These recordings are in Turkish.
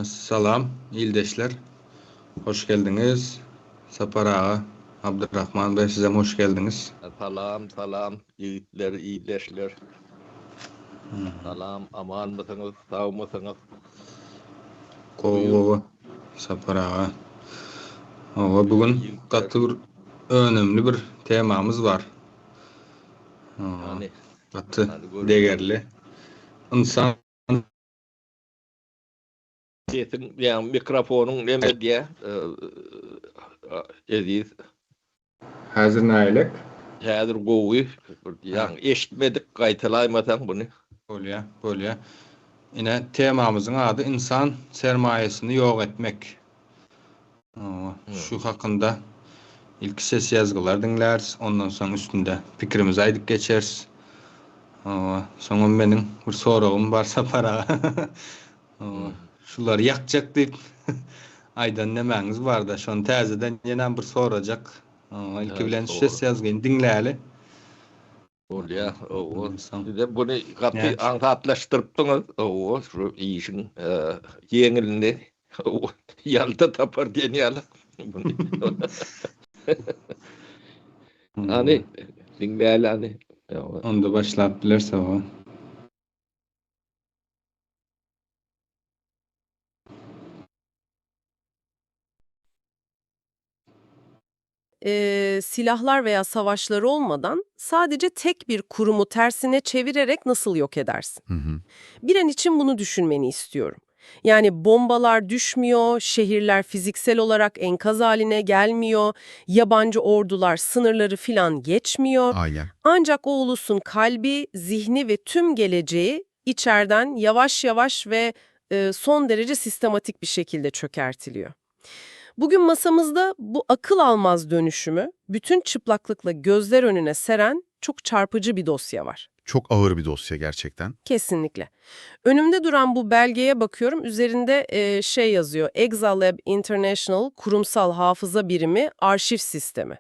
Salam, ildeşler. Hoş geldiniz. Sapar ağa, Abdurrahman Bey size hoş geldiniz. Salam, salam, yiğitler, iyileşler. Salam, aman mısınız, sağ mısınız? Kova, Sapar ağa. Bugün katır önemli bir temamız var. Yani, Katı hadi görüşelim. değerli. İnsan Sesin, yani mikrofonun ne diye, Aziz, hazır nailek. hazır gowy, yani eşitmedik, kaytalaymasan bunu. Bolya. Yine temamızın adı insan sermayesini yok etmek. Şu hakkında İlk ses yazgılar dinleriz. Ondan sonra üstünde fikrimizi aydık geçeriz. Sonra benim bir sorağım varsa para. Şuları yakacak deyip aydan nemeniz var da şonu tezeden yine bir soracak. İlki bilen ses yazgıyın dinleyeli. Bolya, o. Bilsem. Size bunu katı Ne? anlatlaştırıptınız. O, şu işin yengilini, yalta tapar diye yala. Hani, dinleyeli hani. Onda başlayıp bilerse o. Silahlar veya savaşlar olmadan sadece tek bir kurumu tersine çevirerek nasıl yok edersin? Bir an için bunu düşünmeni istiyorum. Yani bombalar düşmüyor, şehirler fiziksel olarak enkaz haline gelmiyor, yabancı ordular sınırları filan geçmiyor. Aynen. Ancak o ulusun kalbi, zihni ve tüm geleceği içeriden yavaş yavaş ve son derece sistematik bir şekilde çökertiliyor. Bugün masamızda bu akıl almaz dönüşümü bütün çıplaklıkla gözler önüne seren çok çarpıcı bir dosya var. Çok ağır bir dosya gerçekten. Kesinlikle. Önümde duran bu belgeye bakıyorum. Üzerinde şey yazıyor. Exalab International Kurumsal Hafıza Birimi Arşiv Sistemi.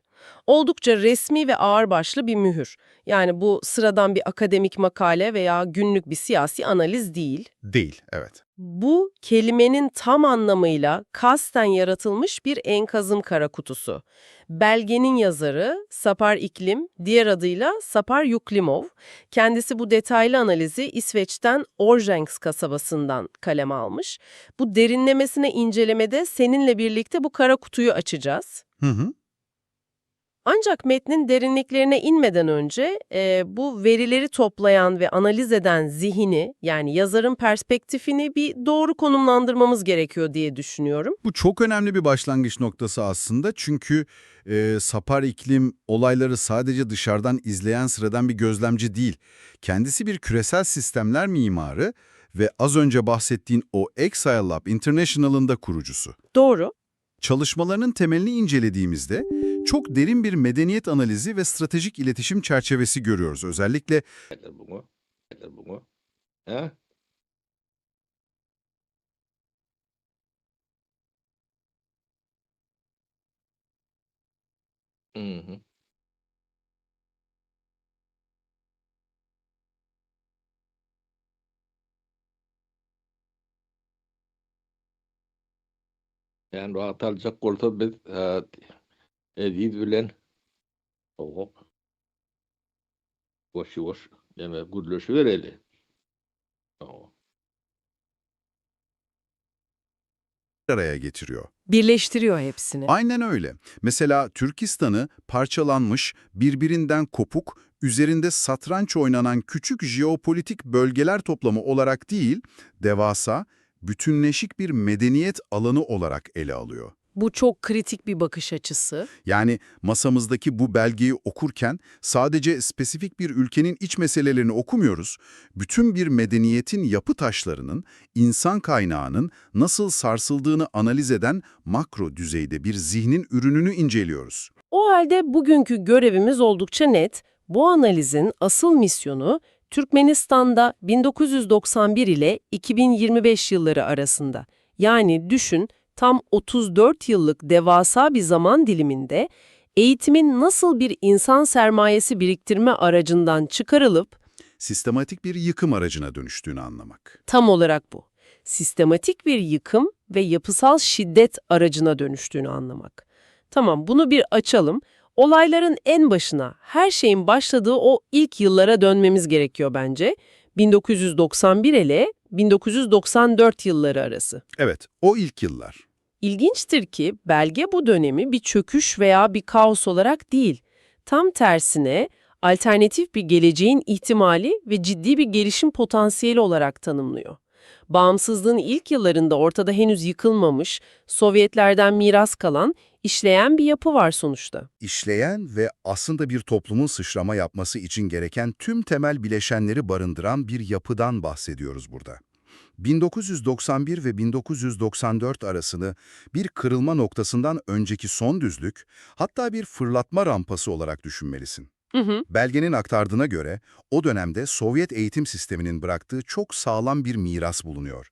Oldukça resmi ve ağırbaşlı bir mühür. Yani bu sıradan bir akademik makale veya günlük bir siyasi analiz değil. Değil, evet. Bu kelimenin tam anlamıyla kasten yaratılmış bir enkazım kara kutusu. Belgenin yazarı Sapar İklim, diğer adıyla Sapar Yuklimov. Kendisi bu detaylı analizi İsveç'ten Orjengs kasabasından kaleme almış. Bu derinlemesine incelemede seninle birlikte bu kara kutuyu açacağız. Hı. Ancak metnin derinliklerine inmeden önce bu verileri toplayan ve analiz eden zihni, yani yazarın perspektifini bir doğru konumlandırmamız gerekiyor diye düşünüyorum. Bu çok önemli bir başlangıç noktası aslında çünkü Sapar İklim olayları sadece dışarıdan izleyen sıradan bir gözlemci değil. Kendisi bir küresel sistemler mimarı ve az önce bahsettiğin o Exile Lab International'ın da kurucusu. Doğru. Çalışmalarının temelini incelediğimizde çok derin bir medeniyet analizi ve stratejik iletişim çerçevesi görüyoruz. Özellikle Bunu. Ha? Hı. Yani rahat alacak olsa biz Aziz bilen o boş deme gürleşi vereli. O. bir araya getiriyor. Birleştiriyor hepsini. Aynen öyle. Mesela Türkistan'ı parçalanmış, birbirinden kopuk, üzerinde satranç oynanan küçük jeopolitik bölgeler toplamı olarak değil, devasa, bütünleşik bir medeniyet alanı olarak ele alıyor. Bu çok kritik bir bakış açısı. Yani masamızdaki bu belgeyi okurken sadece spesifik bir ülkenin iç meselelerini okumuyoruz, bütün bir medeniyetin yapı taşlarının, insan kaynağının nasıl sarsıldığını analiz eden makro düzeyde bir zihnin ürününü inceliyoruz. O halde bugünkü görevimiz oldukça net. Bu analizin asıl misyonu Türkmenistan'da 1991 ile 2025 yılları arasında. Yani düşün, tam 34 yıllık devasa bir zaman diliminde eğitimin nasıl bir insan sermayesi biriktirme aracından çıkarılıp Sistematik bir yıkım aracına dönüştüğünü anlamak. tam olarak bu. sistematik bir yıkım ve yapısal şiddet aracına dönüştüğünü anlamak. Tamam, bunu bir açalım. Olayların en başına, her şeyin başladığı o ilk yıllara dönmemiz gerekiyor bence. 1991 ile 1994 yılları arası. Evet, o ilk yıllar. İlginçtir ki belge bu dönemi bir çöküş veya bir kaos olarak değil, tam tersine alternatif bir geleceğin ihtimali ve ciddi bir gelişim potansiyeli olarak tanımlıyor. Bağımsızlığın ilk yıllarında ortada henüz yıkılmamış, Sovyetlerden miras kalan, işleyen bir yapı var sonuçta. İşleyen ve aslında bir toplumun sıçrama yapması için gereken tüm temel bileşenleri barındıran bir yapıdan bahsediyoruz burada. 1991 ve 1994 arasını bir kırılma noktasından önceki son düzlük, hatta bir fırlatma rampası olarak düşünmelisin. Belgenin aktardığına göre o dönemde Sovyet eğitim sisteminin bıraktığı çok sağlam bir miras bulunuyor.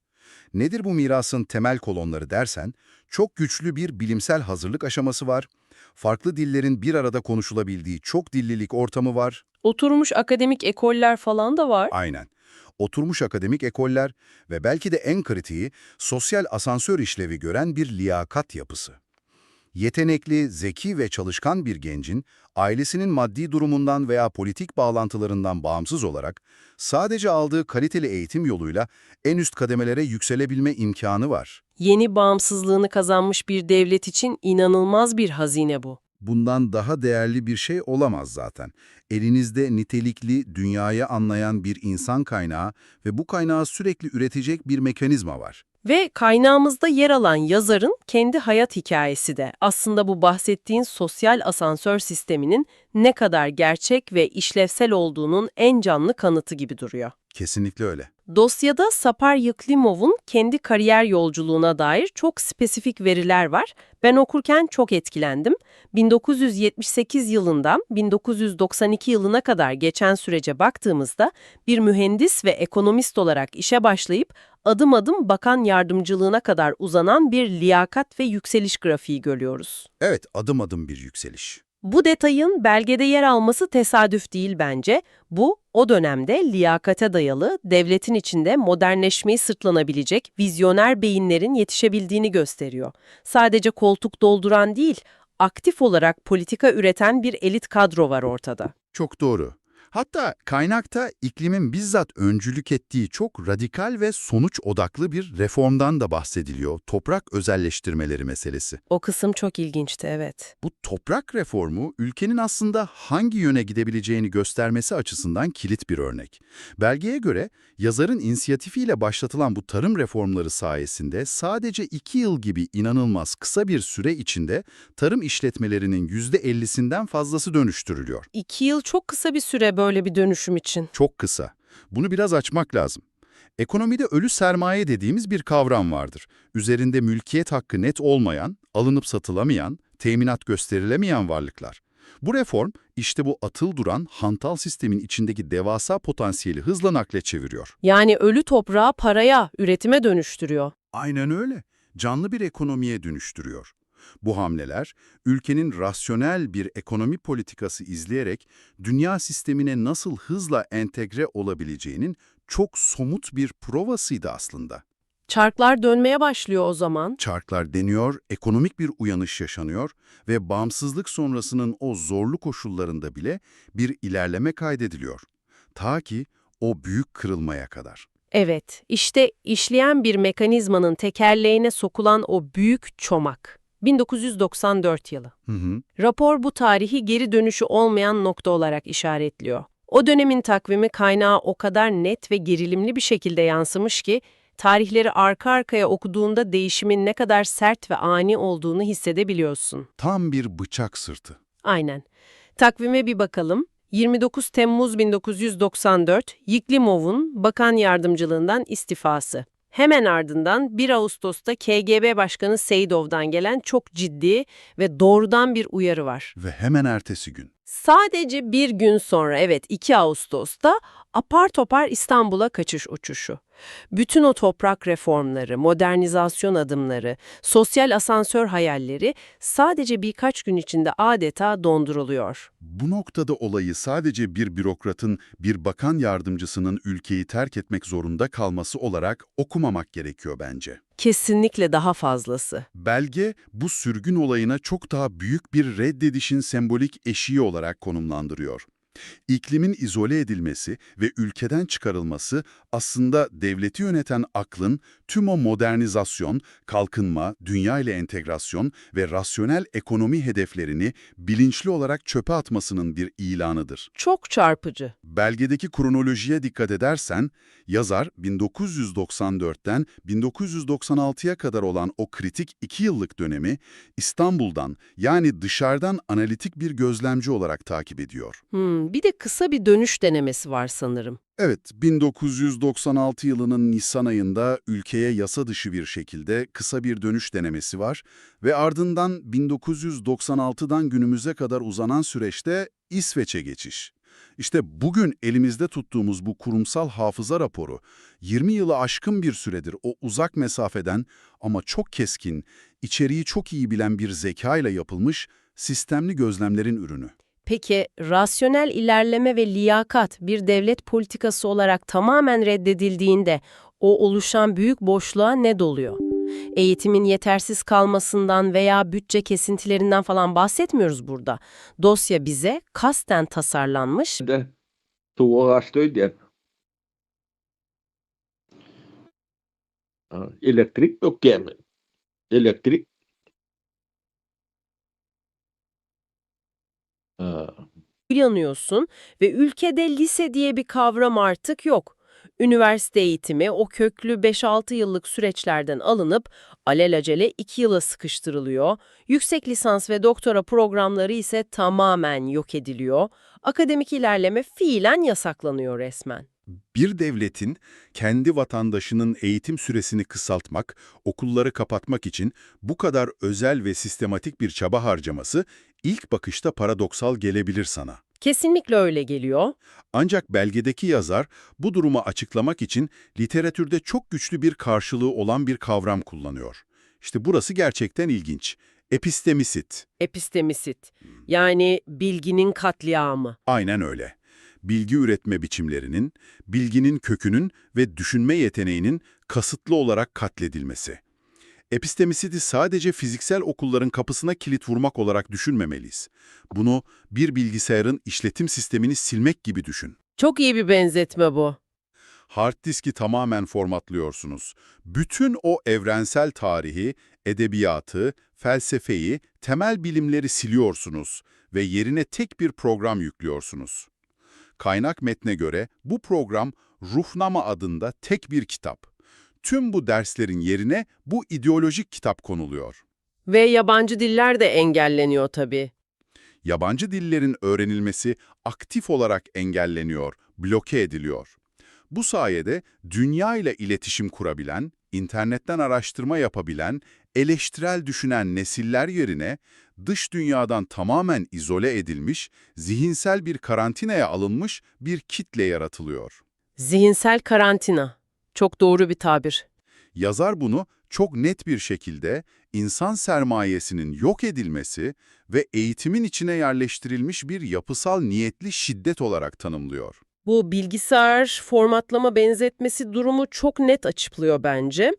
Nedir bu mirasın temel kolonları dersen, çok güçlü bir bilimsel hazırlık aşaması var, farklı dillerin bir arada konuşulabildiği çok dillilik ortamı var. Oturmuş akademik ekoller falan da var. Aynen. Oturmuş akademik ekoller ve belki de en kritiği sosyal asansör işlevi gören bir liyakat yapısı. Yetenekli, zeki ve çalışkan bir gencin ailesinin maddi durumundan veya politik bağlantılarından bağımsız olarak sadece aldığı kaliteli eğitim yoluyla en üst kademelere yükselebilme imkanı var. Yeni bağımsızlığını kazanmış bir devlet için inanılmaz bir hazine bu. Bundan daha değerli bir şey olamaz zaten. Elinizde nitelikli, dünyayı anlayan bir insan kaynağı ve bu kaynağı sürekli üretecek bir mekanizma var. Ve kaynağımızda yer alan yazarın kendi hayat hikayesi de aslında bu bahsettiğin sosyal asansör sisteminin ne kadar gerçek ve işlevsel olduğunun en canlı kanıtı gibi duruyor. Kesinlikle öyle. Dosyada Sapar Yuklimov'un kendi kariyer yolculuğuna dair çok spesifik veriler var. Ben okurken çok etkilendim. 1978 yılından 1992 yılına kadar geçen sürece baktığımızda bir mühendis ve ekonomist olarak işe başlayıp adım adım bakan yardımcılığına kadar uzanan bir liyakat ve yükseliş grafiği görüyoruz. Evet, adım adım bir yükseliş. Bu detayın belgede yer alması tesadüf değil bence. Bu, o dönemde liyakate dayalı, devletin içinde modernleşmeyi sırtlanabilecek vizyoner beyinlerin yetişebildiğini gösteriyor. Sadece koltuk dolduran değil, aktif olarak politika üreten bir elit kadro var ortada. Çok doğru. Hatta kaynakta iklimin bizzat öncülük ettiği çok radikal ve sonuç odaklı bir reformdan da bahsediliyor. Toprak özelleştirmeleri meselesi. O kısım çok ilginçti, evet. Bu toprak reformu ülkenin aslında hangi yöne gidebileceğini göstermesi açısından kilit bir örnek. Belgeye göre yazarın inisiyatifiyle başlatılan bu tarım reformları sayesinde sadece 2 yıl gibi inanılmaz kısa bir süre içinde tarım işletmelerinin %50'sinden fazlası dönüştürülüyor. 2 yıl çok kısa bir süre böyle bir dönüşüm için. Çok kısa. Bunu biraz açmak lazım. Ekonomide ölü sermaye dediğimiz bir kavram vardır. Üzerinde mülkiyet hakkı net olmayan, alınıp satılamayan, teminat gösterilemeyen varlıklar. Bu reform işte bu atıl duran hantal sistemin içindeki devasa potansiyeli hızla nakle çeviriyor. Yani ölü toprağı paraya, üretime dönüştürüyor. Aynen öyle. Canlı bir ekonomiye dönüştürüyor. Bu hamleler, ülkenin rasyonel bir ekonomi politikası izleyerek dünya sistemine nasıl hızla entegre olabileceğinin çok somut bir provasıydı aslında. Çarklar dönmeye başlıyor o zaman. Çarklar deniyor, ekonomik bir uyanış yaşanıyor ve bağımsızlık sonrasının o zorlu koşullarında bile bir ilerleme kaydediliyor. Ta ki o büyük kırılmaya kadar. Evet, işte işleyen bir mekanizmanın tekerleğine sokulan o büyük çomak. 1994 yılı. Rapor bu tarihi geri dönüşü olmayan nokta olarak işaretliyor. O dönemin takvimi kaynağı o kadar net ve gerilimli bir şekilde yansımış ki, tarihleri arka arkaya okuduğunda değişimin ne kadar sert ve ani olduğunu hissedebiliyorsun. Tam bir bıçak sırtı. Aynen. Takvime bir bakalım. 29 Temmuz 1994, Yuklimov'un bakan yardımcılığından istifası. Hemen ardından 1 Ağustos'ta KGB Başkanı Seyidov'dan gelen çok ciddi ve doğrudan bir uyarı var. Ve hemen ertesi gün. Sadece bir gün sonra, evet 2 Ağustos'ta apar topar İstanbul'a kaçış uçuşu. Bütün o toprak reformları, modernizasyon adımları, sosyal asansör hayalleri sadece birkaç gün içinde adeta donduruluyor. Bu noktada olayı sadece bir bürokratın, bir bakan yardımcısının ülkeyi terk etmek zorunda kalması olarak okumamak gerekiyor bence. Kesinlikle daha fazlası. Belge, bu sürgün olayına çok daha büyük bir reddedişin sembolik eşiği olarak konumlandırıyor. İklimin izole edilmesi ve ülkeden çıkarılması aslında devleti yöneten aklın tüm o modernizasyon, kalkınma, dünya ile entegrasyon ve rasyonel ekonomi hedeflerini bilinçli olarak çöpe atmasının bir ilanıdır. Çok çarpıcı. Belgedeki kronolojiye dikkat edersen, yazar 1994'ten 1996'ya kadar olan o kritik 2 yıllık dönemi İstanbul'dan, yani dışarıdan analitik bir gözlemci olarak takip ediyor. Bir de kısa bir dönüş denemesi var sanırım. Evet, 1996 yılının Nisan ayında ülkeye yasa dışı bir şekilde kısa bir dönüş denemesi var ve ardından 1996'dan günümüze kadar uzanan süreçte İsveç'e geçiş. İşte bugün elimizde tuttuğumuz bu kurumsal hafıza raporu, 20 yılı aşkın bir süredir o uzak mesafeden ama çok keskin, içeriği çok iyi bilen bir zekayla yapılmış sistemli gözlemlerin ürünü. Peki, rasyonel ilerleme ve liyakat bir devlet politikası olarak tamamen reddedildiğinde o oluşan büyük boşluğa ne doluyor? Eğitimin yetersiz kalmasından veya bütçe kesintilerinden falan bahsetmiyoruz burada. Dosya bize kasten tasarlanmış, De Tuğra Stödyen. Elektrik yok yani. Elektrik yanıyorsun ve ülkede lise diye bir kavram artık yok. Üniversite eğitimi o köklü 5-6 yıllık süreçlerden alınıp alelacele 2 yıla sıkıştırılıyor. Yüksek lisans ve doktora programları ise tamamen yok ediliyor. Akademik ilerleme fiilen yasaklanıyor resmen. Bir devletin kendi vatandaşının eğitim süresini kısaltmak, okulları kapatmak için bu kadar özel ve sistematik bir çaba harcaması ilk bakışta paradoksal gelebilir sana. Kesinlikle öyle geliyor. Ancak belgedeki yazar bu durumu açıklamak için literatürde çok güçlü bir karşılığı olan bir kavram kullanıyor. İşte burası gerçekten ilginç. Epistemisit. Epistemisit, yani bilginin katliamı. Aynen öyle. Bilgi üretme biçimlerinin, bilginin kökünün ve düşünme yeteneğinin kasıtlı olarak katledilmesi. Epistemisidi sadece fiziksel okulların kapısına kilit vurmak olarak düşünmemeliyiz. Bunu bir bilgisayarın işletim sistemini silmek gibi düşün. Çok iyi bir benzetme bu. Hard diski tamamen formatlıyorsunuz. Bütün o evrensel tarihi, edebiyatı, felsefeyi, temel bilimleri siliyorsunuz ve yerine tek bir program yüklüyorsunuz. Kaynak metne göre bu program Ruhnama adında tek bir kitap. Tüm bu derslerin yerine bu ideolojik kitap konuluyor. Ve yabancı diller de engelleniyor tabii. Yabancı dillerin öğrenilmesi aktif olarak engelleniyor, bloke ediliyor. Bu sayede dünya ile iletişim kurabilen, internetten araştırma yapabilen, eleştirel düşünen nesiller yerine dış dünyadan tamamen izole edilmiş, zihinsel bir karantinaya alınmış bir kitle yaratılıyor. Zihinsel karantina. Çok doğru bir tabir. Yazar bunu çok net bir şekilde insan sermayesinin yok edilmesi ve eğitimin içine yerleştirilmiş bir yapısal niyetli şiddet olarak tanımlıyor. Bu bilgisayar formatlama benzetmesi durumu çok net açıklıyor bence.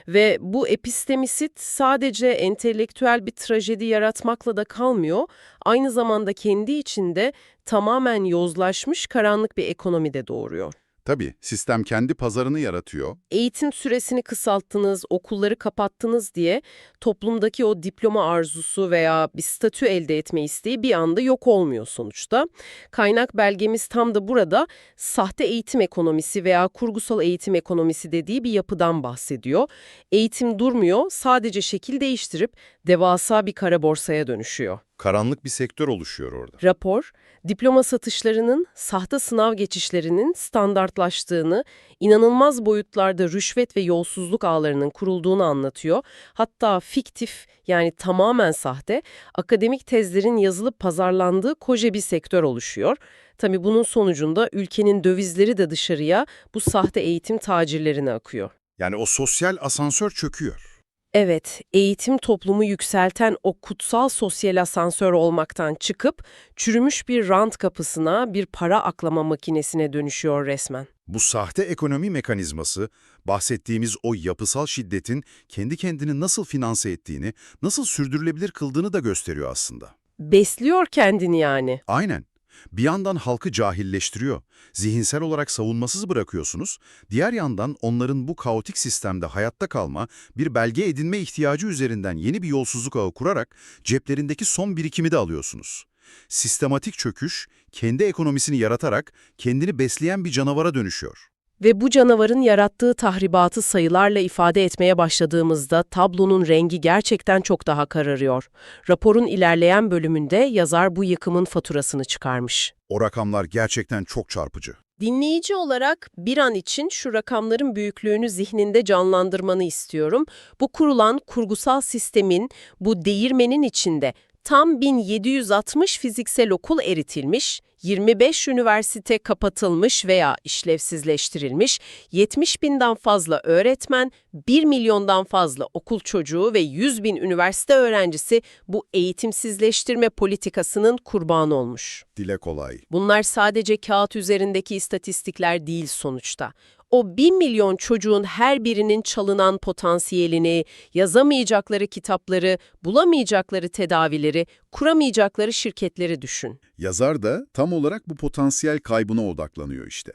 Ve bu epistemisit sadece entelektüel bir trajedi yaratmakla da kalmıyor. Aynı zamanda kendi içinde tamamen yozlaşmış karanlık bir ekonomi de doğuruyor. Tabii sistem kendi pazarını yaratıyor. Eğitim süresini kısalttınız, okulları kapattınız diye toplumdaki o diploma arzusu veya bir statü elde etme isteği bir anda yok olmuyor sonuçta. Kaynak belgemiz tam da burada sahte eğitim ekonomisi veya kurgusal eğitim ekonomisi dediği bir yapıdan bahsediyor. Eğitim durmuyor, sadece şekil değiştirip devasa bir kara borsaya dönüşüyor. Karanlık bir sektör oluşuyor orada. Rapor, diploma satışlarının, sahte sınav geçişlerinin standartlaştığını, inanılmaz boyutlarda rüşvet ve yolsuzluk ağlarının kurulduğunu anlatıyor. Hatta fiktif, yani tamamen sahte, akademik tezlerin yazılıp pazarlandığı koca bir sektör oluşuyor. Tabii bunun sonucunda ülkenin dövizleri de dışarıya bu sahte eğitim tacirlerine akıyor. Yani o sosyal asansör çöküyor. Evet, eğitim toplumu yükselten o kutsal sosyal asansör olmaktan çıkıp çürümüş bir rant kapısına, bir para aklama makinesine dönüşüyor resmen. Bu sahte ekonomi mekanizması, bahsettiğimiz o yapısal şiddetin kendi kendini nasıl finanse ettiğini, nasıl sürdürülebilir kıldığını da gösteriyor aslında. Besliyor kendini yani. Aynen. Bir yandan halkı cahilleştiriyor, zihinsel olarak savunmasız bırakıyorsunuz, diğer yandan onların bu kaotik sistemde hayatta kalma, bir belge edinme ihtiyacı üzerinden yeni bir yolsuzluk ağı kurarak ceplerindeki son birikimi de alıyorsunuz. Sistematik çöküş, kendi ekonomisini yaratarak kendini besleyen bir canavara dönüşüyor. Ve bu canavarın yarattığı tahribatı sayılarla ifade etmeye başladığımızda tablonun rengi gerçekten çok daha kararıyor. Raporun ilerleyen bölümünde yazar bu yıkımın faturasını çıkarmış. O rakamlar gerçekten çok çarpıcı. Dinleyici olarak bir an için şu rakamların büyüklüğünü zihninde canlandırmanı istiyorum. Bu kurulan kurgusal sistemin, bu değirmenin içinde tam 1760 fiziksel okul eritilmiş, 25 üniversite kapatılmış veya işlevsizleştirilmiş, 70 binden fazla öğretmen, 1 milyondan fazla okul çocuğu ve 100 bin üniversite öğrencisi bu eğitimsizleştirme politikasının kurbanı olmuş. Dile kolay. Bunlar sadece kağıt üzerindeki istatistikler değil sonuçta. O 1 milyon çocuğun her birinin çalınan potansiyelini, yazamayacakları kitapları, bulamayacakları tedavileri, kuramayacakları şirketleri düşün. Yazar da tam olarak bu potansiyel kaybına odaklanıyor işte.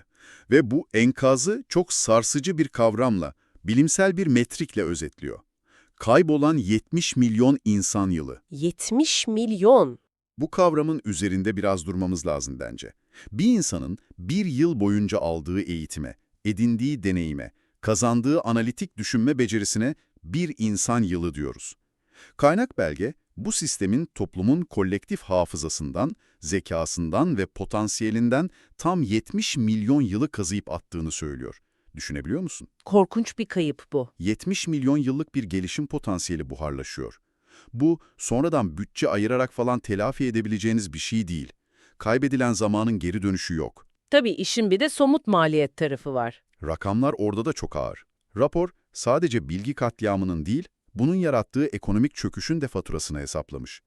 Ve bu enkazı çok sarsıcı bir kavramla, bilimsel bir metrikle özetliyor. Kaybolan 70 milyon insan yılı. 70 milyon. Bu kavramın üzerinde biraz durmamız lazım bence. Bir insanın bir yıl boyunca aldığı eğitime, edindiği deneyime, kazandığı analitik düşünme becerisine bir insan yılı diyoruz. Kaynak belge, bu sistemin toplumun kolektif hafızasından, zekasından ve potansiyelinden tam 70 milyon yılı kazıyıp attığını söylüyor. Düşünebiliyor musun? Korkunç bir kayıp bu. 70 milyon yıllık bir gelişim potansiyeli buharlaşıyor. Bu, sonradan bütçe ayırarak falan telafi edebileceğiniz bir şey değil. Kaybedilen zamanın geri dönüşü yok. Tabii işin bir de somut maliyet tarafı var. Rakamlar orada da çok ağır. Rapor, sadece bilgi katliamının değil, bunun yarattığı ekonomik çöküşün de faturasını hesaplamış.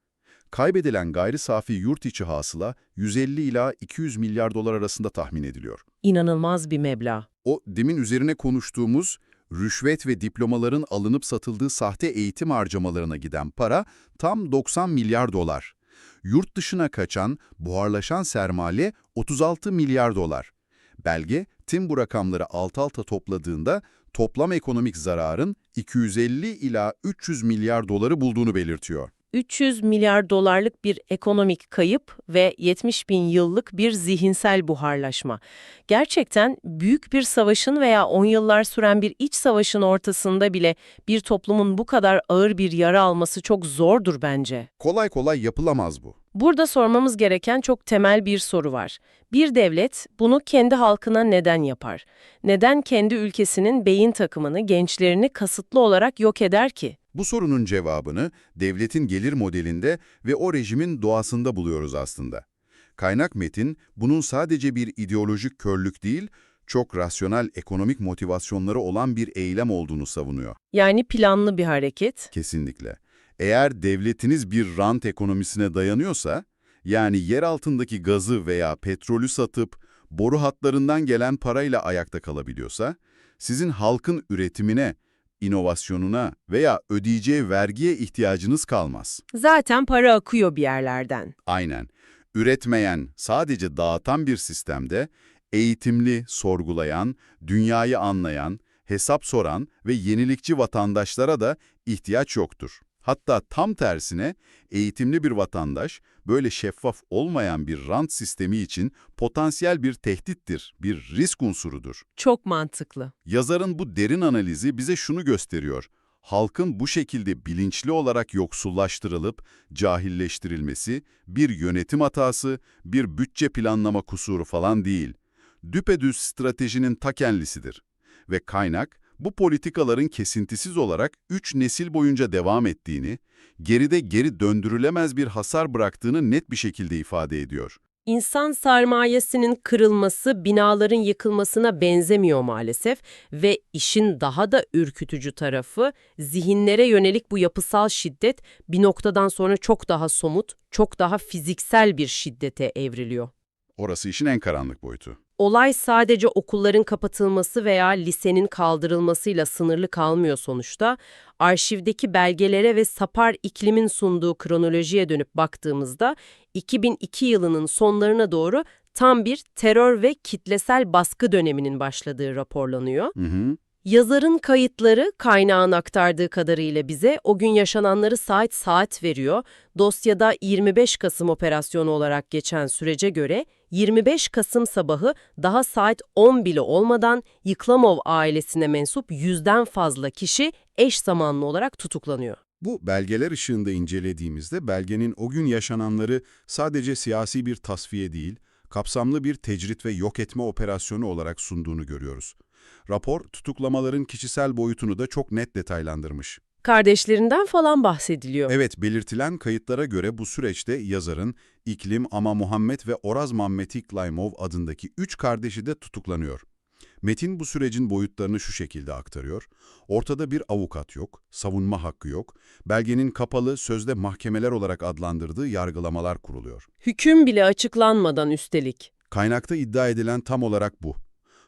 Kaybedilen gayri safi yurt içi hasıla 150 ila 200 milyar dolar arasında tahmin ediliyor. İnanılmaz bir meblağ. O demin üzerine konuştuğumuz rüşvet ve diplomaların alınıp satıldığı sahte eğitim harcamalarına giden para tam 90 milyar dolar. Yurt dışına kaçan, buharlaşan sermaye 36 milyar dolar. Belge, tüm bu rakamları alt alta topladığında toplam ekonomik zararın 250 ila 300 milyar doları bulduğunu belirtiyor. 300 milyar dolarlık bir ekonomik kayıp ve 70 bin yıllık bir zihinsel buharlaşma. Gerçekten büyük bir savaşın veya 10 yıllar süren bir iç savaşın ortasında bile bir toplumun bu kadar ağır bir yara alması çok zordur bence. Kolay kolay yapılamaz bu. Burada sormamız gereken çok temel bir soru var. Bir devlet bunu kendi halkına neden yapar? Neden kendi ülkesinin beyin takımını, gençlerini kasıtlı olarak yok eder ki? Bu sorunun cevabını devletin gelir modelinde ve o rejimin doğasında buluyoruz aslında. Kaynak metin, bunun sadece bir ideolojik körlük değil, çok rasyonel ekonomik motivasyonları olan bir eylem olduğunu savunuyor. Yani planlı bir hareket. Kesinlikle. Eğer devletiniz bir rant ekonomisine dayanıyorsa, yani yer altındaki gazı veya petrolü satıp boru hatlarından gelen parayla ayakta kalabiliyorsa, sizin halkın üretimine, inovasyonuna veya ödeyeceği vergiye ihtiyacınız kalmaz. Zaten para akıyor bir yerlerden. Aynen. Üretmeyen, sadece dağıtan bir sistemde eğitimli, sorgulayan, dünyayı anlayan, hesap soran ve yenilikçi vatandaşlara da ihtiyaç yoktur. Hatta tam tersine eğitimli bir vatandaş böyle şeffaf olmayan bir rant sistemi için potansiyel bir tehdittir, bir risk unsurudur. Çok mantıklı. Yazarın bu derin analizi bize şunu gösteriyor. Halkın bu şekilde bilinçli olarak yoksullaştırılıp cahilleştirilmesi bir yönetim hatası, bir bütçe planlama kusuru falan değil. Düpedüz stratejinin ta kendisidir. Ve kaynak, bu politikaların kesintisiz olarak 3 nesil boyunca devam ettiğini, geride geri döndürülemez bir hasar bıraktığını net bir şekilde ifade ediyor. İnsan sermayesinin kırılması binaların yıkılmasına benzemiyor maalesef ve işin daha da ürkütücü tarafı zihinlere yönelik bu yapısal şiddet bir noktadan sonra çok daha somut, çok daha fiziksel bir şiddete evriliyor. Orası işin en karanlık boyutu. Olay sadece okulların kapatılması veya lisenin kaldırılmasıyla sınırlı kalmıyor sonuçta. Arşivdeki belgelere ve Sapar İklim'in sunduğu kronolojiye dönüp baktığımızda 2002 yılının sonlarına doğru tam bir terör ve kitlesel baskı döneminin başladığı raporlanıyor. Yazarın kayıtları kaynağın aktardığı kadarıyla bize o gün yaşananları saat saat veriyor. Dosyada 25 Kasım operasyonu olarak geçen sürece göre 25 Kasım sabahı daha saat 10 bile olmadan Yıklamov ailesine mensup 100'den fazla kişi eş zamanlı olarak tutuklanıyor. Bu belgeler ışığında incelediğimizde belgenin o gün yaşananları sadece siyasi bir tasfiye değil, kapsamlı bir tecrit ve yok etme operasyonu olarak sunduğunu görüyoruz. Rapor, tutuklamaların kişisel boyutunu da çok net detaylandırmış. Kardeşlerinden falan bahsediliyor. Evet, belirtilen kayıtlara göre bu süreçte yazarın İklim, Ama Muhammed ve Oraz Mammet Yıklamov adındaki 3 kardeşi de tutuklanıyor. Metin bu sürecin boyutlarını şu şekilde aktarıyor. Ortada bir avukat yok, savunma hakkı yok, belgenin kapalı, sözde mahkemeler olarak adlandırdığı yargılamalar kuruluyor. Hüküm bile açıklanmadan üstelik. Kaynakta iddia edilen tam olarak bu.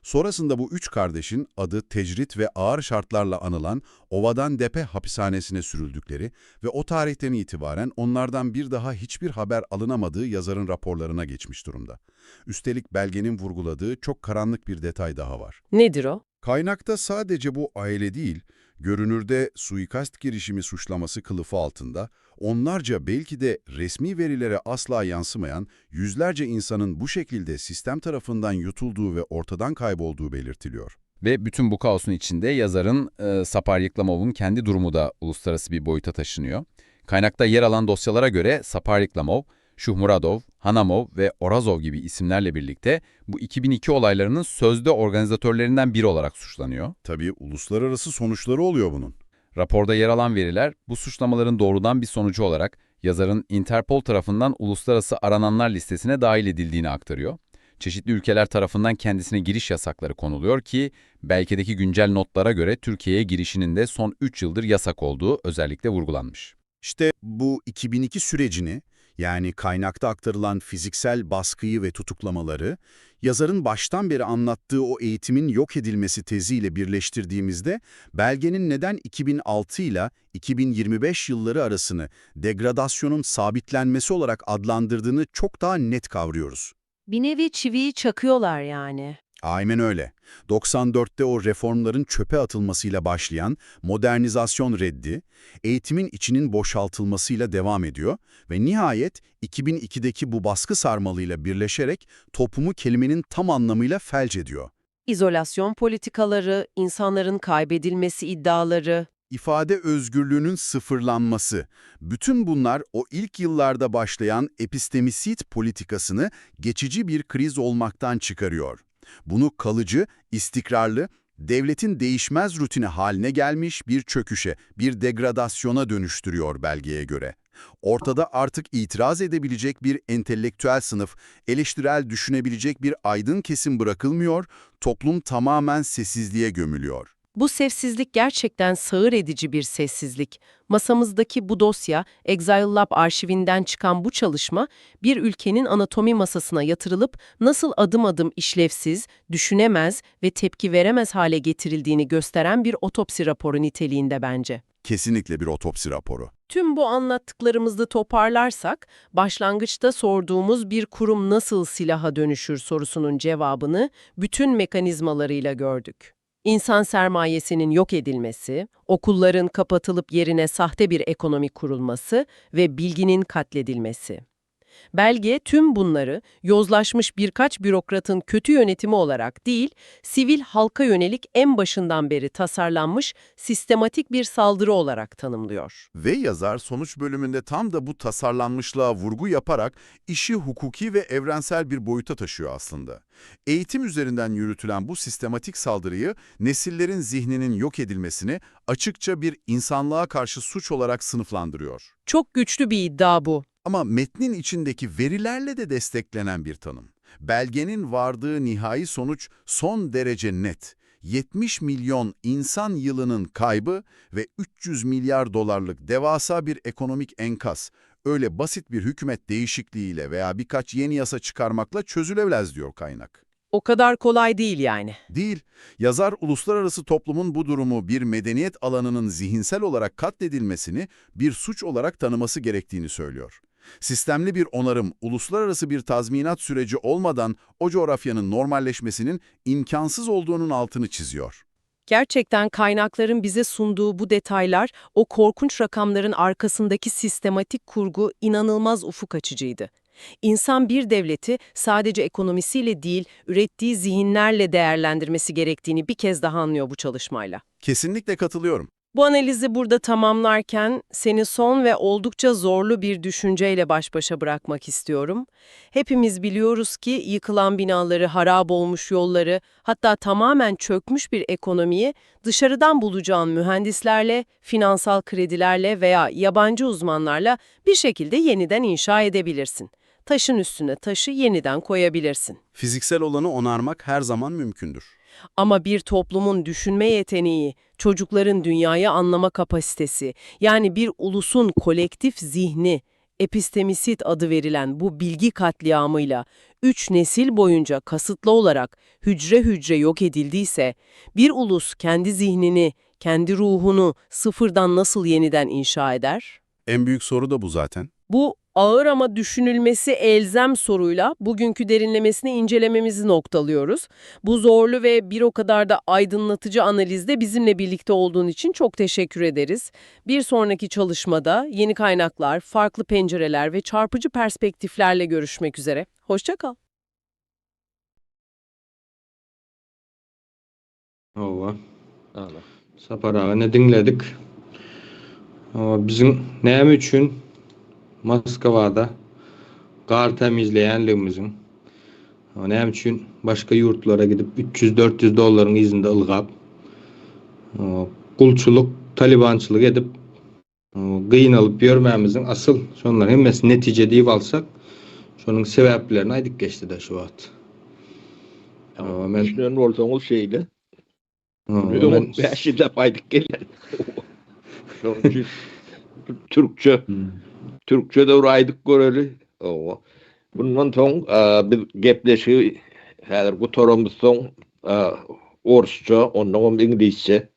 Sonrasında bu 3 kardeşin adı tecrit ve ağır şartlarla anılan Ovadan Depe hapishanesine sürüldükleri ve o tarihten itibaren onlardan bir daha hiçbir haber alınamadığı yazarın raporlarına geçmiş durumda. Üstelik belgenin vurguladığı çok karanlık bir detay daha var. Nedir o? Kaynakta sadece bu aile değil, görünürde suikast girişimi suçlaması kılıfı altında onlarca belki de resmi verilere asla yansımayan yüzlerce insanın bu şekilde sistem tarafından yutulduğu ve ortadan kaybolduğu belirtiliyor. Ve bütün bu kaosun içinde yazarın Sapar Yıklamov'un kendi durumu da uluslararası bir boyuta taşınıyor. Kaynakta yer alan dosyalara göre Sapar Yıklamov, Şuhmuradov, Hanamov ve Orazov gibi isimlerle birlikte bu 2002 olaylarının sözde organizatörlerinden biri olarak suçlanıyor. Tabii uluslararası sonuçları oluyor bunun. Raporda yer alan veriler bu suçlamaların doğrudan bir sonucu olarak yazarın Interpol tarafından uluslararası arananlar listesine dahil edildiğini aktarıyor. Çeşitli ülkeler tarafından kendisine giriş yasakları konuluyor ki belgedeki güncel notlara göre Türkiye'ye girişinin de son 3 yıldır yasak olduğu özellikle vurgulanmış. İşte bu 2002 sürecini, yani kaynakta aktarılan fiziksel baskıyı ve tutuklamaları, yazarın baştan beri anlattığı o eğitimin yok edilmesi teziyle birleştirdiğimizde, belgenin neden 2006 ile 2025 yılları arasını degradasyonun sabitlenmesi olarak adlandırdığını çok daha net kavruyoruz. Bir nevi çiviyi çakıyorlar yani. Aynen öyle. 94'te o reformların çöpe atılmasıyla başlayan modernizasyon reddi, eğitimin içinin boşaltılmasıyla devam ediyor ve nihayet 2002'deki bu baskı sarmalıyla birleşerek toplumu kelimenin tam anlamıyla felç ediyor. İzolasyon politikaları, insanların kaybedilmesi iddiaları. İfade özgürlüğünün sıfırlanması, bütün bunlar o ilk yıllarda başlayan epistemisit politikasını geçici bir kriz olmaktan çıkarıyor. Bunu kalıcı, istikrarlı, devletin değişmez rutini haline gelmiş bir çöküşe, bir degradasyona dönüştürüyor belgeye göre. Ortada artık itiraz edebilecek bir entelektüel sınıf, eleştirel düşünebilecek bir aydın kesim bırakılmıyor, toplum tamamen sessizliğe gömülüyor. Bu sessizlik gerçekten sağır edici bir sessizlik. Masamızdaki bu dosya, Exile Lab arşivinden çıkan bu çalışma, bir ülkenin anatomi masasına yatırılıp nasıl adım adım işlevsiz, düşünemez ve tepki veremez hale getirildiğini gösteren bir otopsi raporu niteliğinde bence. Kesinlikle bir otopsi raporu. Tüm bu anlattıklarımızı toparlarsak, başlangıçta sorduğumuz bir kurum nasıl silaha dönüşür sorusunun cevabını bütün mekanizmalarıyla gördük. İnsan sermayesinin yok edilmesi, okulların kapatılıp yerine sahte bir ekonomi kurulması ve bilginin katledilmesi. Belge tüm bunları yozlaşmış birkaç bürokratın kötü yönetimi olarak değil, sivil halka yönelik en başından beri tasarlanmış sistematik bir saldırı olarak tanımlıyor. Ve yazar sonuç bölümünde tam da bu tasarlanmışlığa vurgu yaparak işi hukuki ve evrensel bir boyuta taşıyor aslında. Eğitim üzerinden yürütülen bu sistematik saldırıyı nesillerin zihninin yok edilmesini açıkça bir insanlığa karşı suç olarak sınıflandırıyor. Çok güçlü bir iddia bu. Ama metnin içindeki verilerle de desteklenen bir tanım. Belgenin vardığı nihai sonuç son derece net. 70 milyon insan yılının kaybı ve 300 milyar dolarlık devasa bir ekonomik enkaz. Öyle basit bir hükümet değişikliğiyle veya birkaç yeni yasa çıkarmakla çözülemez diyor kaynak. O kadar kolay değil yani. Değil. Yazar uluslararası toplumun bu durumu bir medeniyet alanının zihinsel olarak katledilmesini bir suç olarak tanıması gerektiğini söylüyor. Sistemli bir onarım, uluslararası bir tazminat süreci olmadan o coğrafyanın normalleşmesinin imkansız olduğunun altını çiziyor. Gerçekten kaynakların bize sunduğu bu detaylar, o korkunç rakamların arkasındaki sistematik kurgu inanılmaz ufuk açıcıydı. İnsan bir devleti sadece ekonomisiyle değil, ürettiği zihinlerle değerlendirmesi gerektiğini bir kez daha anlıyor bu çalışmayla. Kesinlikle katılıyorum. Bu analizi burada tamamlarken seni son ve oldukça zorlu bir düşünceyle baş başa bırakmak istiyorum. Hepimiz biliyoruz ki yıkılan binaları, harap olmuş yolları, hatta tamamen çökmüş bir ekonomiyi dışarıdan bulacağın mühendislerle, finansal kredilerle veya yabancı uzmanlarla bir şekilde yeniden inşa edebilirsin. Taşın üstüne taşı yeniden koyabilirsin. Fiziksel olanı onarmak her zaman mümkündür. Ama bir toplumun düşünme yeteneği, çocukların dünyayı anlama kapasitesi, yani bir ulusun kolektif zihni, epistemisit adı verilen bu bilgi katliamıyla 3 nesil boyunca kasıtlı olarak hücre hücre yok edildiyse, bir ulus kendi zihnini, kendi ruhunu sıfırdan nasıl yeniden inşa eder? En büyük soru da bu zaten. Bu ağır ama düşünülmesi elzem soruyla bugünkü derinlemesine incelememizi noktalıyoruz. Bu zorlu ve bir o kadar da aydınlatıcı analizde bizimle birlikte olduğun için çok teşekkür ederiz. Bir sonraki çalışmada yeni kaynaklar, farklı pencereler ve çarpıcı perspektiflerle görüşmek üzere. Hoşça kal. Ova. Ana. Sapar ağını dinledik. Bizim näme üçün Moskovada gar temizleyenliğimizin, näme üçün başka yurtlara gidip 300-400 doların izinde ılgap, kulçuluk, talibançılık edip gıynalıp görmemizin asıl şonlar hemmesi netice deyip alsak, şonun sebeplerini aydık geçti de şu vaxt. Men düşünen olsanız şeyle. Men 5 yılda paydık gelen. Şonun için Türkçe de uraydık göreli. Bundan soň biz gepleşi häzir bu torumuz soň Orsça, ondan İngilizce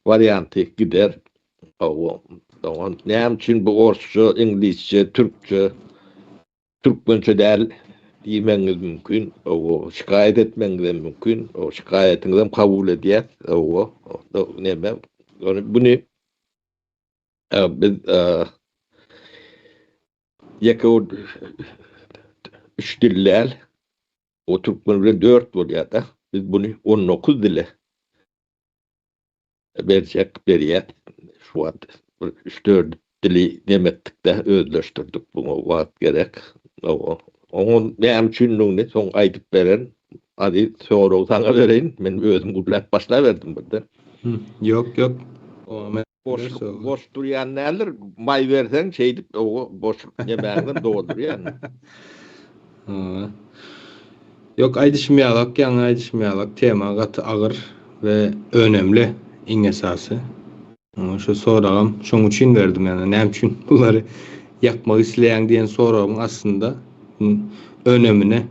varianty gider. Näme üçin bu Orsça, İngilizce, Türkçe, Türkmençe däl diýmeňiz mümkin. Şikayet etmeňiz mümkin. O şikayetiňizi kabul edýär. Näme? Bunu biz ýeke üç diller, o Türkmen bilen 4 bolýar da. Biz bunu 19 dile berýär. Şu wagt 3-4 dili demetdik-de özleşdirdik. Buňa wagt gerek. Oňun näme üçin soň aýdyp beren, ady soraw saňa bereýin. Men özüm gullap başlaberdim burada. Yok. Boş durýan näler? May berseň şeýdip boş ýemäňden doldurýan. Yok, aýdyşmaýalak, ýa aýdyşmaýalak tema gaty agyr we önemli iň esasy. Şu soragam şoň üçin berdim, ýani näme üçin bulary ýakmak isleýän diýen soragyň aslında önemini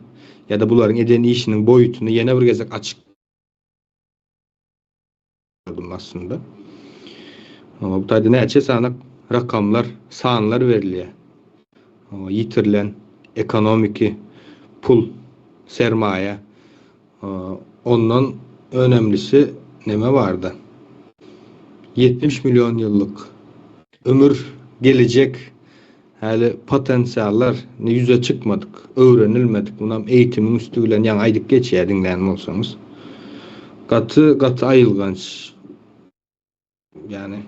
ya da bularyň eden işiniň boýutyny ýene bir gezek açyk aslında. Ama bu taýda näçe sanak rakamlar, sanlar berilýär. Ýitirilen ekonomiki, pul, sermaye, ondan önemlisi neme vardı? 70 milyon yıllık ömür gelecek Hali potansiallar yüze çıkmadık, öğrenilmedik. Bunam eğitimin üstüyle yan aydık geçýärdiň näme bolsaňyz. Gaty ayılganç. Yani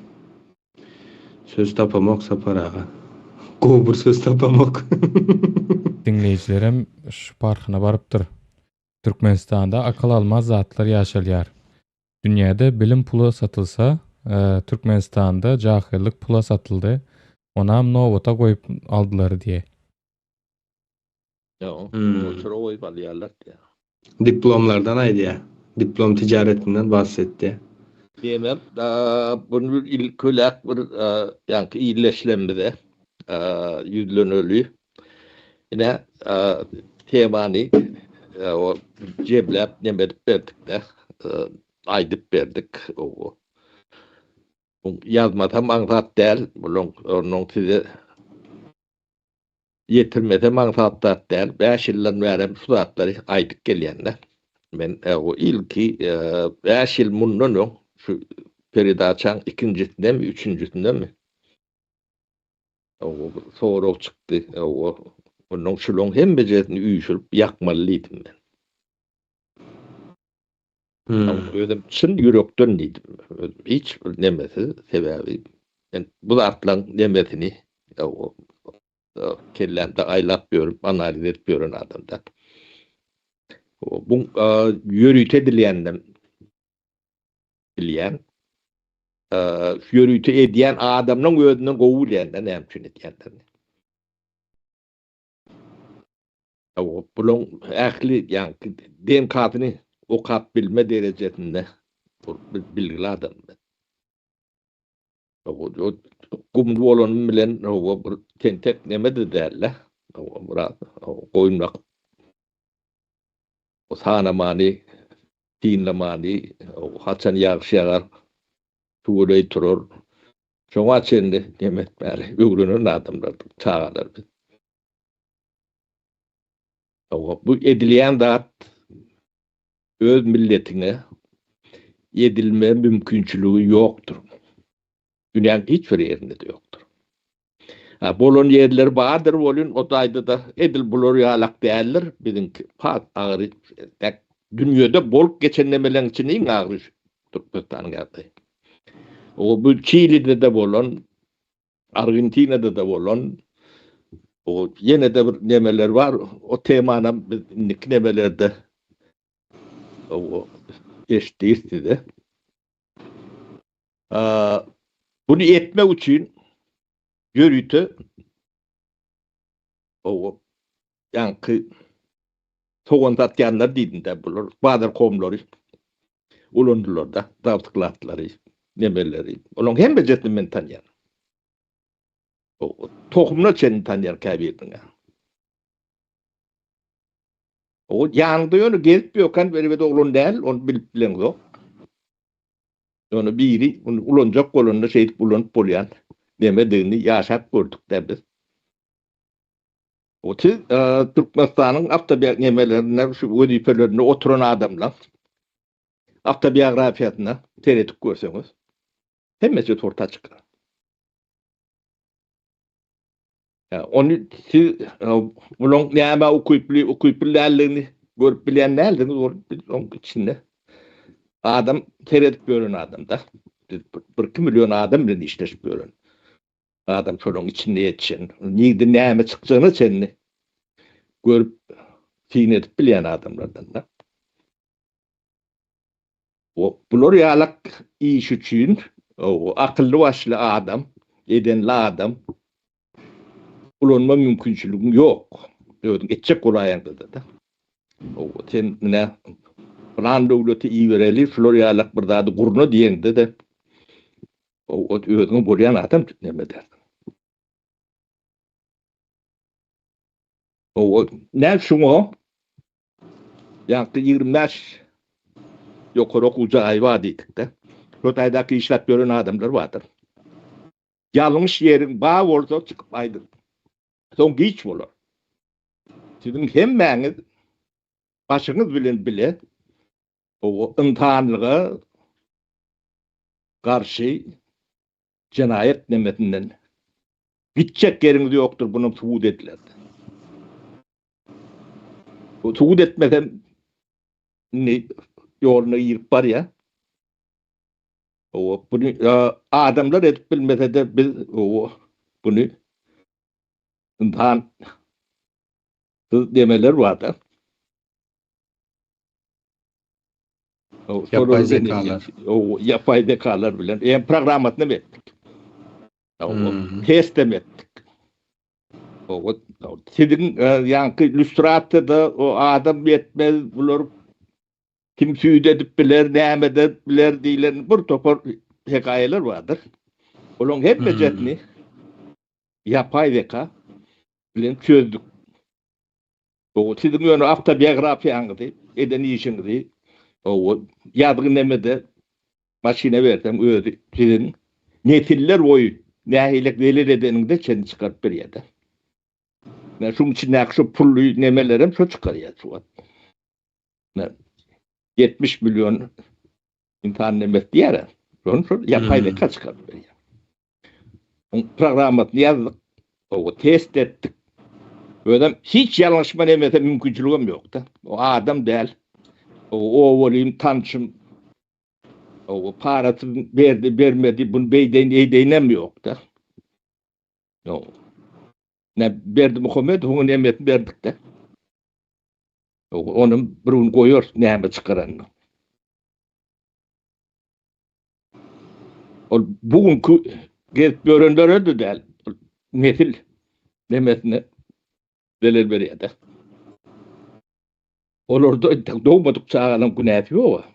söz tapamak saparaga. Gobur söz tapamak. Dinleyijilerem şu parkyna barypdyr. Türkmenistanda akıl almaz zatlar ýaşalýar. Dünýäde bilim pula satylsa, Türkmenistanda jahillik pula satyldy. Onam nowata goýup aldylar diýe. Ya, Hmm. o sıra oy balyalar ya. Diplomlardan aýdy. Diplom tijaretinden bahsetti. Demem, bunu ilk kölak bir yankı iyileşlemede yüzlenölü. Yine temani o ceblep nemet verdik de aydıp verdik. O yazmada maksat değil. Onun size yetirmede maksat değil. 5 yıldan verem suatları aydık gelyenler. Men o ilki 5 yıl mundan şu Feride Açan ikincisinde mi, üçüncüsünde mi? O sonra çıktı. Onun şulon hem becerini üyüşülüp yakmalıydım ben. Özüm çın yürekten dedim. Hiç nemesi sebebi. Yani bu atlan nemesini kellende aylap görüp analiz etmiyorum adamda. Bu yürüte dileyenden bilen yürüte ediyen adamın özünden goğulayandan emçün ediyandan. Bunun ähli yani den kadını okap bilme derecesinde bilgili adam. O gumdu olan bilen o tentek nemedi derler. Murat koymak. O sanamani, dinlemani, o haçan yağışyağar, tuğulay turur. Şoňa çendi demet bäri öwrenen adamlar çağalar. Bu edilýän zat öz milletine edilme mümkinçiligi ýokdur. Dünýäň hiç bir ýerinde de ýokdur. Bolan ýerler bardyr, bolun o daýda da edil bular ýalak däldir. Biziňki pat agyry dünýede bolup geçen nemeleň içinde iň agyry Türkmenistan'ın ýaly. O bu Çili'de de bolan, Argentina'da da bolan, o yine de bir nemeler var. O temana nemelerde o geçti de. Bunu etmek için yürütü o yankı soğandatyanlar didinde bulur. Bazı komları ulundular da davtıklatları, nemeleri. Onun hem becetli men tanıyan. O tohumuna çeni tanıyan kaybedin ya. O yanında yönü gelip bir yokan böyle de olun değil, onu bilip bilen yok. Onu biri, uluncak kolunda şeyit bulunup buluyan demediğini yaşap gördük de biz. O Türkmenistan'ın aftabiyanemelerine, şu vedifelerine oturan adamlar, aftabiyografiyatına seyretip görseniz, hemmesi ortaya çıkar. Onu siz bunun näme okuyup bilenlerini görüp bilenleriniz onun içinde adam seyredip gören adam da 1 milyon adam bilen işleşip gören adam şonun içinde yetişen neydi näme çıkacağını seni görüp sinedip bilen adamlardan da o bular ýalak iş üçün o akıllı başlı adam edenli adam ulanma mümkinçiliğin yok. Ödün etçek olayandı da. O sen ne plan dowleti iýereli Floryalak bir zady gurna diýendi de. O ödün bolýan adam näme der. O ne şuňa ýa-da 25 ýokary ujaý wadiýdik de. Rotaýdaky işläp gören adamlar bardyr. Ýalňyş ýeriň ba bolsa çykyp aýdyr. Son giç bolar. Sizin hemmäňiz başyňyz bilen bile o yntanlyga garşy cinayet nemetinden gidecek yeriniz yoktur bunun tuğut edilir. O tuğut etmeden ne yolunu yiyip var ya. O bunu adamlar edip bilmese de biz bunu imtihan demeler vardı. Yapay zekalar. O yapay zekalar bilen. Yani programatını mı ettik? Test mi ettik? Sizin yankı illüstratıda o adam yetmez bulur. Kim süyd edip biler, näme edip biler diýilen bir topar hekayeler vardır. Onun hep mejetini yapay zeka bilen çözdük. O sizin ýöne autobiografiýaňyzy, eden işiňizi, o ýazgy nemede maşine bersem özü sizin netiller boyu nähilek belir edeniňde çeni çykaryp berýär. Men şuň üçin näkşe pully nemelerim şo çykarýar şu. 70 milyon imtihan nemet diýär. Şonu yapay zeka çykaryp berýär. Programatny ýazdyk, o test etdik. Ödem hiç yanlışma nemete mümkünçülüğüm yok da. O adam değil. O olayım tanışım. O parasını verdi vermedi bunu beyden yok da. O. Ne verdi Muhammed onun emetini verdik de. Onun burun koyuyor neyme çıkaranını. O bugünkü gelip görenler öldü değil. Nesil demesine delil veriyor da. Olur da doğmadık çağının günahı yok.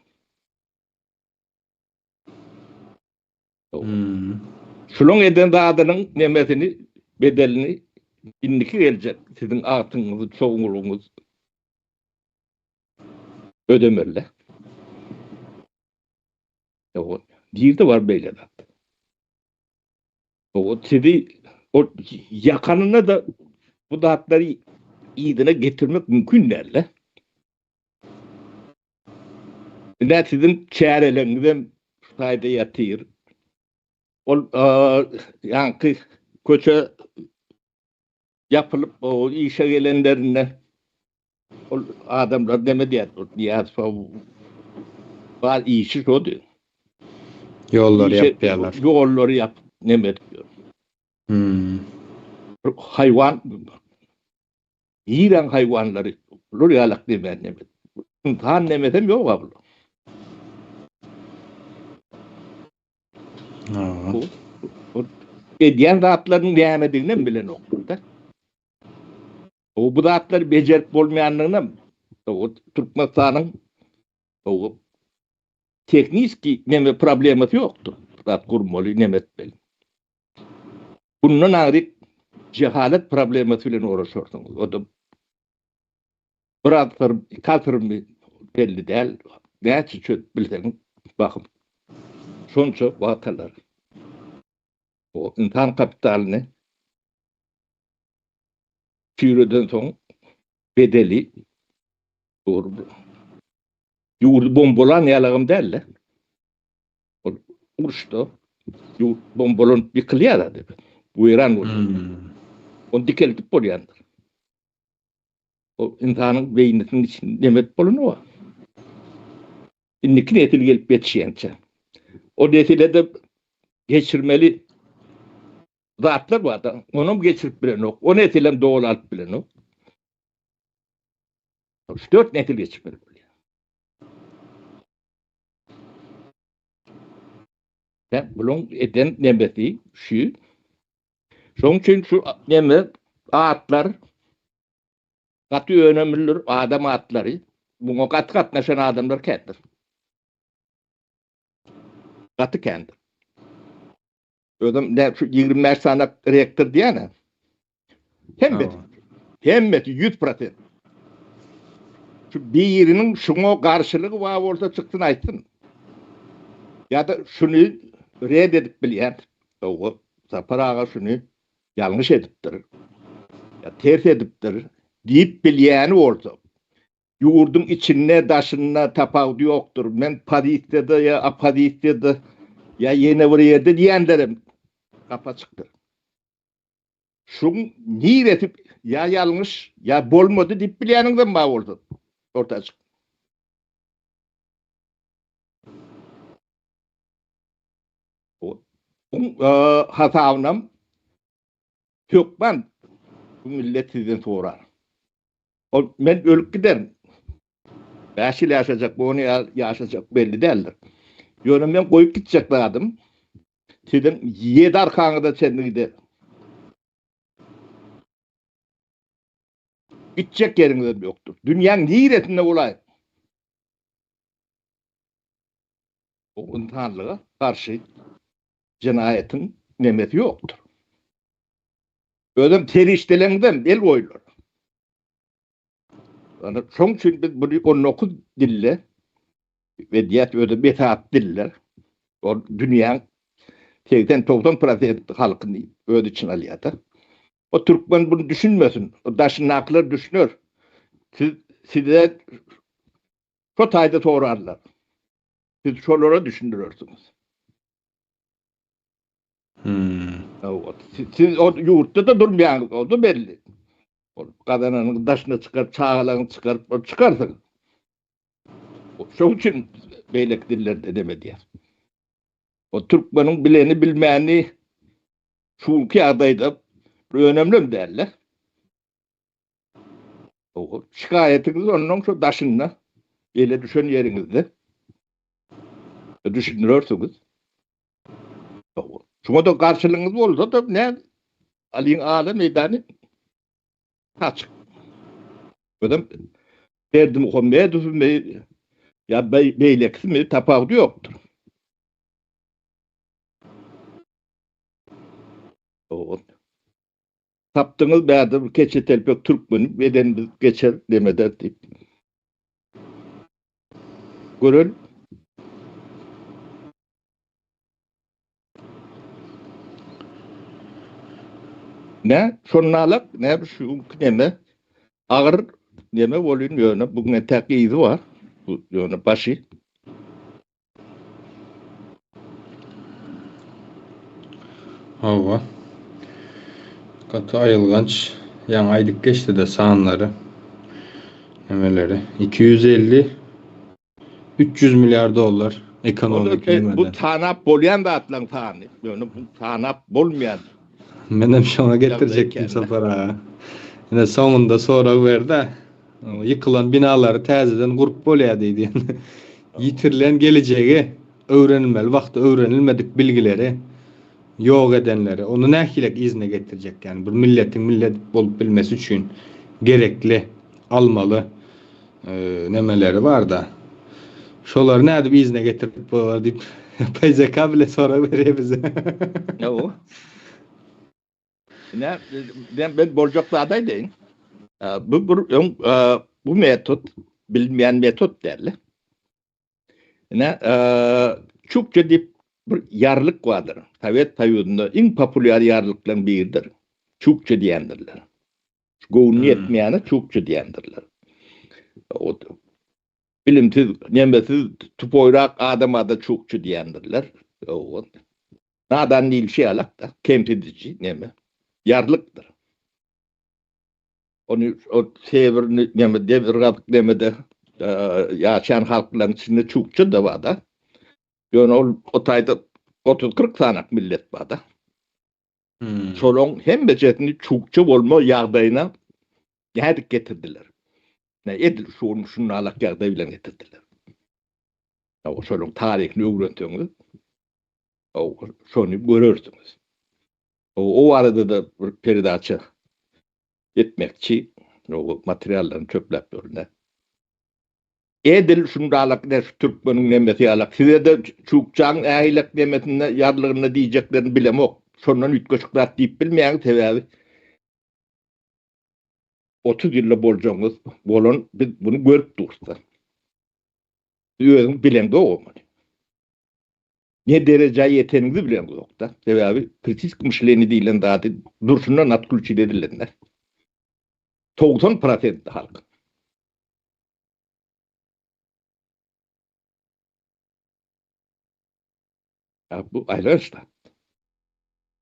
Şunun eden dağının nemesini, bedelini indiki gelecek. Sizin altınızı, çoğunluğunuz ödemerle. O değildi var böyle de. O sizi o yakanına da bu dağıtları iyidine getirmek mümkün derler. Ne sizin çarelerinizden fayda yatıyor. O yankı köçe yapılıp o işe gelenlerine o adamlar demedi ya niyaz falan var işi o diyor. Yolları yapıyorlar. Yolları yap ne diyor. Hayvan İran hayvanları loriyalak demen ne imtihan nemedem yok abla. Diyen rahatların değmediğinden bile noktada. O bu rahatları becerip olmayanlığına o Türkmenistan'ın o teknik neme problemati yoktu. Rahat kurmalı nemetmeli. Bunun ayrı cehalet problematiyle uğraşıyorsunuz. O da bırakırım, katırım belli değil. Ne çöp bilseniz bakın. Sonuçta vakalar. O insan kapitalini Suriye'den sonra bedeli doğru. Yurdu bombolan yalağım derler. Uçtu. Bombolon yıkılıyor da dedi. Bu İran oldu. Onu dikeltip oluyandır. O insanın beyninin için demet bolunu var. İnniki netil gelip yetişiyence. O netile de geçirmeli zatlar var da onu geçirip bilen yok. O netilen doğal alıp bilen yok. 4 netil geçirmeli. Bunun eden nemeti şu. Son için şu neme atlar katı önemlidir adam atları. Buna katnaşan adamlar kendir. Katı kendir. Ödüm ne şu 20 tane reaktör diye ne? Hemmet 100%. Şu birinin şuna karşılığı var orada çıktın aytın. Ya da şunu reddedip bilen o saparağa şunu yanlış ediptir. Ya ters ediptir. Deyip biliyeni orada. Yurdun içine taşına tapağı yoktur. Men padistede ya apadistede ya yine buraya da diyenlerim kafa çıktı. şun niretip ya yanlış ya bolmadı dip bileğinden bağ oldu. Ortaya çık. O hatanam Türkmen bu millet sizden sorar. O ben ölüp giderim. 5 yıl yaşayacak, bu onu yaşayacak belli değildir. Diyorum ben koyup gidecek adam. Sizin 7 arkanızda kendinize. Gidecek yeriniz yoktur. Dünyanın niretinde olay. O insanlığa karşı cinayetin nemeti yoktur. Ödüm teriştelerinden el koyulur. Yani çok için biz bunu 19 dille ve diğer ödüm betaat diller o dünyanın 80-90% halkını ödü için alıyada. O Türkmen bunu düşünmesin. O daşınaklar düşünür. Size çok ayda sorarlar. Siz şolara düşünürürsünüz. Evet. Siz o yurtta da durmayanız oldu belli. O kadının daşını çıkar, çağlarını çıkarıp çıkarsınız. Şu için beylek dillerde demedi. O Türkmenin bileni bilmeyeni şu iki adayda önemli mi derler? O şikayetiniz onun şu daşınla ele düşen yerinizde düşünürsünüz. Şuna da karşılığınız olsa da ne? Ali'nin ağlı meydanı açık. Ödüm derdim konmaya düşünmeyi ya beyleksi mi tapağı yoktur. O taptığınız beyazı keçe telpek Türkmen'in bedenimiz geçer demeden deyip. Görün. Ne? Şonnalık ne? Şu neme? Ağır neme volün yönü. Bugün tekiyizi var. Bu yönü başı. Hava. Katı ayılganç. Yani aylık geçti de sahanları. Nemeleri. 250 300 milyar dolar ekonomik yemede. Bu tanap bolyan da atlan tani. Yani bu tanap bolmayan. Benim şuna getirecektim safara. Yine sonunda sonra verdi. Yıkılan binaları tezeden kurup bolyadıydı. Yani. Yitirilen geleceği öğrenilmeli. Vakti öğrenilmedik bilgileri yok edenleri. Onu nähilek izne getirecek yani. Bir milletin millet bolup bilmesi için gerekli almalı nemeleri var da. Şoları näde bir izne getirip bolar deyip PZK bile sonra veriyor bize. Ne o? Ne? Ben bolcaklı adaydayım. Bu metot bilmeyen metot derler. Ne? Çokça dip bir yarlık vardır. Sovet Sovyeti'nde en popüler yarlıkların biridir. Çokça diyendirler. Goğunu yetmeyene çokça diyendirler. O bilimsiz, nemesiz, tupoyrak adama da çokça diyendirler. O nadan değil şey alak da, kemsedici neme. Yarlıktır. Onu o severini neme devirgadık nemede yaşayan halkların içinde çokça da var da. Yani o tayda 30-40 sanak millet var da. Solon hem becetini çokça olma yağdayına geldik getirdiler. Ne edil şunu alak yağdayla getirdiler. O solon tarihini öğretiyorsunuz. O şunu görürsünüz. O arada da bir peridaça etmekçi o materyallerini çöplep görüne. Edil şunu alak ne Türkmen'in nemesi alak. Size de çokçağın ahlak nemetine yarlarına diyeceklerini bilemok. Sondan ütköşükler deyip bilmeyen sebebi 30 yılla bolcanız bolon biz bunu görüp dursa. Bilen de olmadı. Ne derece yeteneğinizi bilen yok da. Sebebi kritik mışleni değilen daha dursundan atkülçü dedilenler. 90% halk. Ya bu ayrınçta.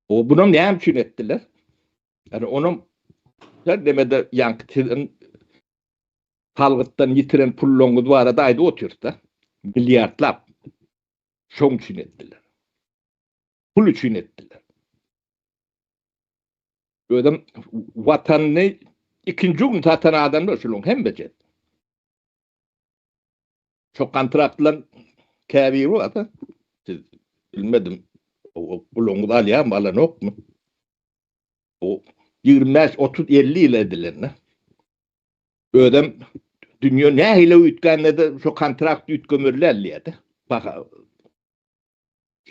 O bunu ne için ettiler? Yani onun her demede yankıtın halkıttan yitiren pullongu duvara daydı oturuyor da. Milyarlar. Şon için ettiler. Pul için ettiler. Ödem vatanını ikinci gün satan adamlar şulun hem becet. Çok kontratlan kâbi var da. Siz bilmedim. O pullongu da alıyor mu alan yok mu? O 25, 30, 50 ile edilerine. Ödem dünya ne ile ütkenle de şu kontrakt ütkömürlerliydi. Bak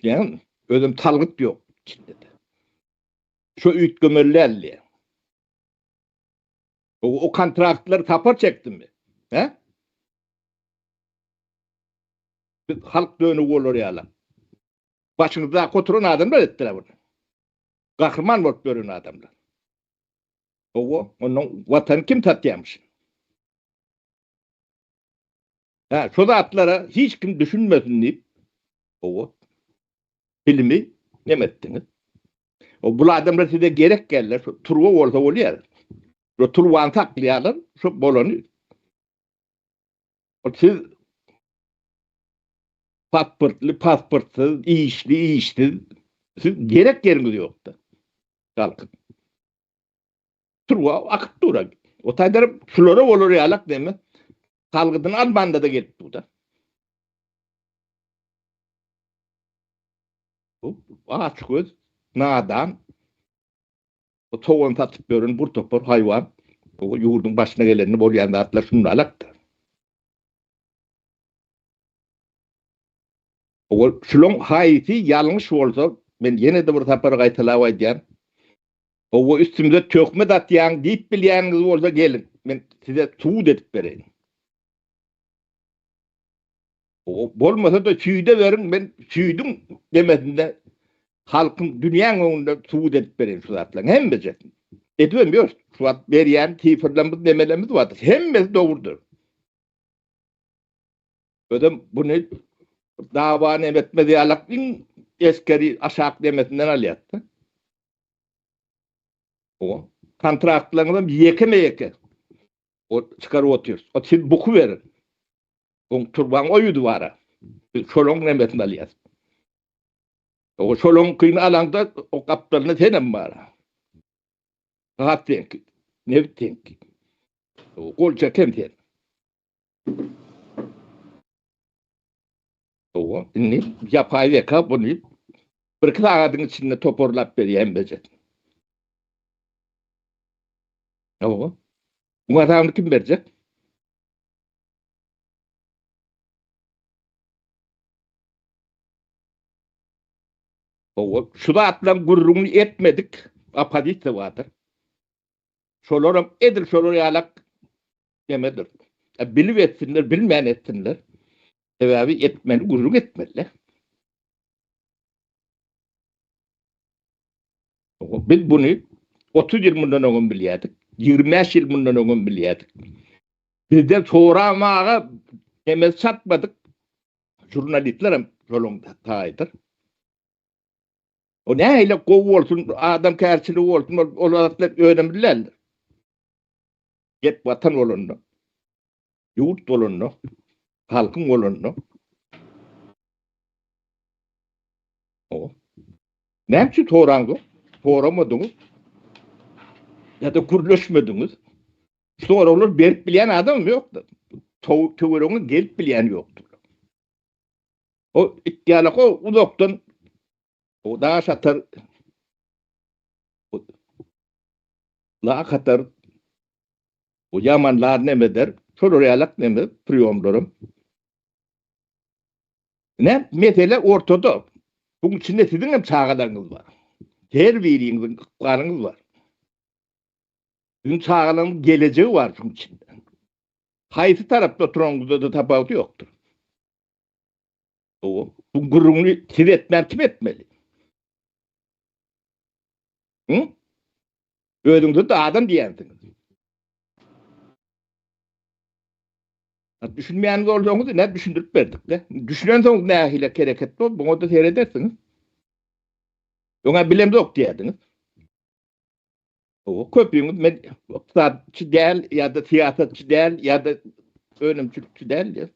yani ödem talgıt yok içinde de. Şu ütkömürlerliye. O kontraktları tapar çektim mi? He? Halk dönü olur ya. Başınızda oturan adamlar ettiler bunu. Kahraman olup görün adamlar. Onun vatanı kim tatyamış? Ha, şu zatlara hiç kim düşünmesin deyip filmi yemettiniz. Bu adamlar size gerek gelirler. Turva olsa oluyor. O turvanı taklayalar. Şu bolonu. Siz pasportsuz, işsiz. Siz gerek yeriniz yoktu. Kalkın. Turva akıp durar. O taydar şulara olur yalak değil mi? Kalkıdın Alman'da da gelip bu da. Açık göz, nadan, o toğun satıp görün, bur topur, hayvan, o yurdun başına geleni bolyan da atlar şunu alaktır. O şulun hayiti yanlış olsa, ben yine de bir tapar gaytalava diyen, o üstümüze tökme datyan deyip bilyeniniz olsa gelin. Ben size tuğut edip vereyim. O bolmasa da tüyde verin, ben tüydüm demesinde halkın dünyanın önünde tuğut edip vereyim şu zatla. Hem becek. Edemiyor. Şu zat veriyen tifirlerimiz demelerimiz vardır. Hemmesi doğrudur. Ödem bunu dava nemetmedi alaklığın eskeri aşağı demesinden alayattı. O kontraktlarından yeke. O çıkarı oturuyor. O siz boku verin. O turban oyudu var. Şolong nemetinden alıyat. O şolong kıyın alanda o kaptanına tenem var. Rahat denk. Ne denk. O gol çekem ten. O ne yapay veka bunu bir kağıdın içinde toparlap veriyor hem becet. O bu adamı kim verecek? O şu da atlan gururunu etmedik. Apadit de vardır. Şolorum edir şolor yalak demedir. Bilip etsinler, bilmeyen etsinler. Sebebi etmeni gururun etmeliler. Biz bunu 30 yıl bundan onun biliyorduk. 25 yıl bundan onun biliyorduk. Bizden sonra ama hemen satmadık. Jurnalistlerim yolunda taydır. O neyle kovu olsun, adam karşılığı olsun, olanaklar önemlilerdir. Get vatan olunlu, yurt olunlu, halkın olunlu. O. Ne için toğrandı? Toğramadınız. Ya da kurleşmediniz. Sonra olur berip bilen adam yoktu. Tuvurunu gelip bilen yoktu. O ihtiyarlık o uzaktan o daha satar la katar o yamanlar ne meder? Soruyalak ne mi? Priyomlarım. Ne? Mesele ortada. Bunun içinde sizin hem çağalarınız var. Her birinin ıklarınız var. Sizin çağalarınız geleceği var bunun içinde. Haysi tarafta oturanınızda da tabağıtı yoktur. O, bu gururunu siz etmem kim etmeli? Hı? Ödünüzü de adam diyensiniz. Düşünmeyeniz olduğunuzu ne düşündürüp verdik de. Düşünüyorsanız ne ahiyle hareketli ol, bunu da seyredersiniz. Ona bilem yok diyerdiniz. O köpüğümüz men iktisatçı değil ya da siyasetçi değil ya da önümcülükçü değil ya.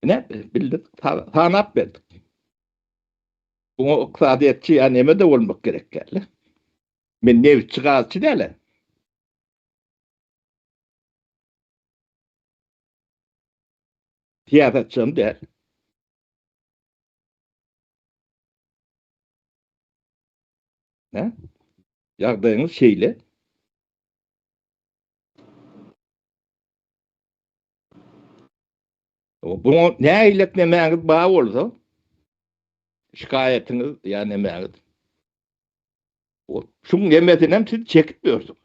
Ne bildik tanap verdik. Bu iktisadiyetçi yani neme de olmak gerek geldi. Men ne çıkartçı değil. Siyasetçi değil. Ne? Yardımınız şeyle. Bunu ne aylık ne mağdur bağ olsa şikayetiniz yani mağdur. Şunun yemetinden siz çekmiyorsunuz.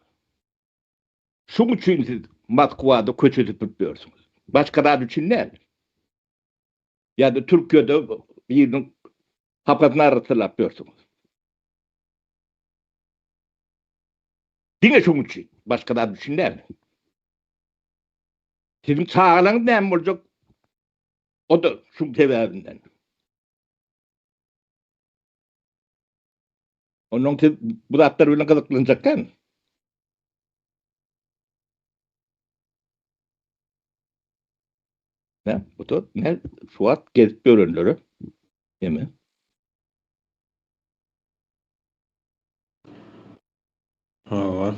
Şunun için siz matkuada köçütüp tutmuyorsunuz. Başkalar için ne? Ya da Türkiye'de birinin hapkatını arasılapıyorsunuz. Yine şunun için. Başkalar için ne? Sizin sağlığınız ne olacak? O da şunun sebebinden. Onun için bu zatlar öyle kazıklanacak değil mi? Ne? Bu da ne? Şu an gezip görünleri. Değil mi? Hava.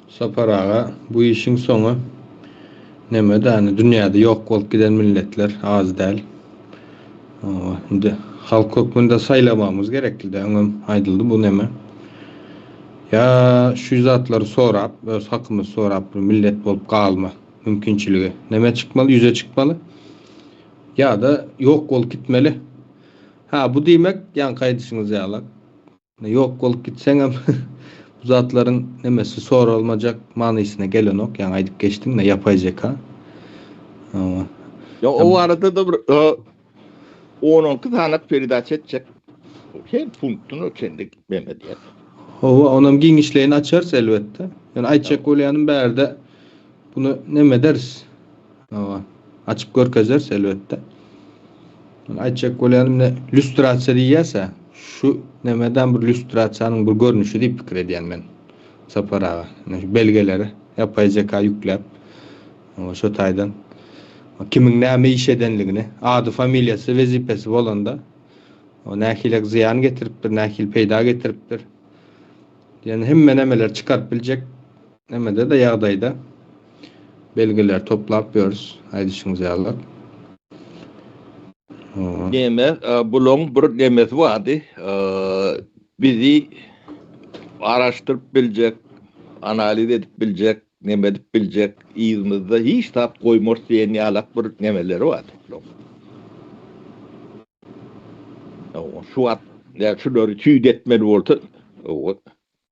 Sapar ağa bu işin sonu neme de hani dünyada yok olup giden milletler az değil. Şimdi halk hükmünde saylamamız gerekli de öňem aýdyldy bu neme. Ya şu zatları sorap, öz hakkımız sorap bir millet bolup kalma mümkinçiligi. Neme çıkmalı, yüze çıkmalı. Ya da yok olup gitmeli. Ha bu demek yan kaydışınız yalak. Yok olup gitseňem bu zatların nemesi sonra olmayacak manysına gelen ok. Yani aydıp geçtin ne yapay zeka. Ama Ya o arada da bir 10-12 tane peridaç edecek. Her punktunu kendik Mehmetiyet. onun giňişlerini açarız elbette. Yani ayçak olayanın berde bunu neme deriz? Ama açıp görkezeriz elbette. Yani ayçak olayanın ne lüstrasiýa diýýärse, şu nemeden bir lüstrasiýanyň bir görnüşi diýip pikir edýän men. Sapar ağa. Yani belgeleri yapay zeka yüklep şu taýdan kimiň näme iş edenligini, ady, familiýasy, wezipesi bolanda o nähilek ziyan getiripdir, nähil peýda getiripdir. Yani hemme nemeler çıkarıp bilecek nemede de ýagdaýda belgeler toplap ýörüz. Aýdyşyňyz ýaly. Neme bulun bir nemesi vardı. Bizi araştırıp bilecek, analiz edip bilecek, neme edip bilecek, izimizde hiç tat koymor diýen ýalak bir nemeleri vardı. Şu at ya şuları tüýt etmeli bolsa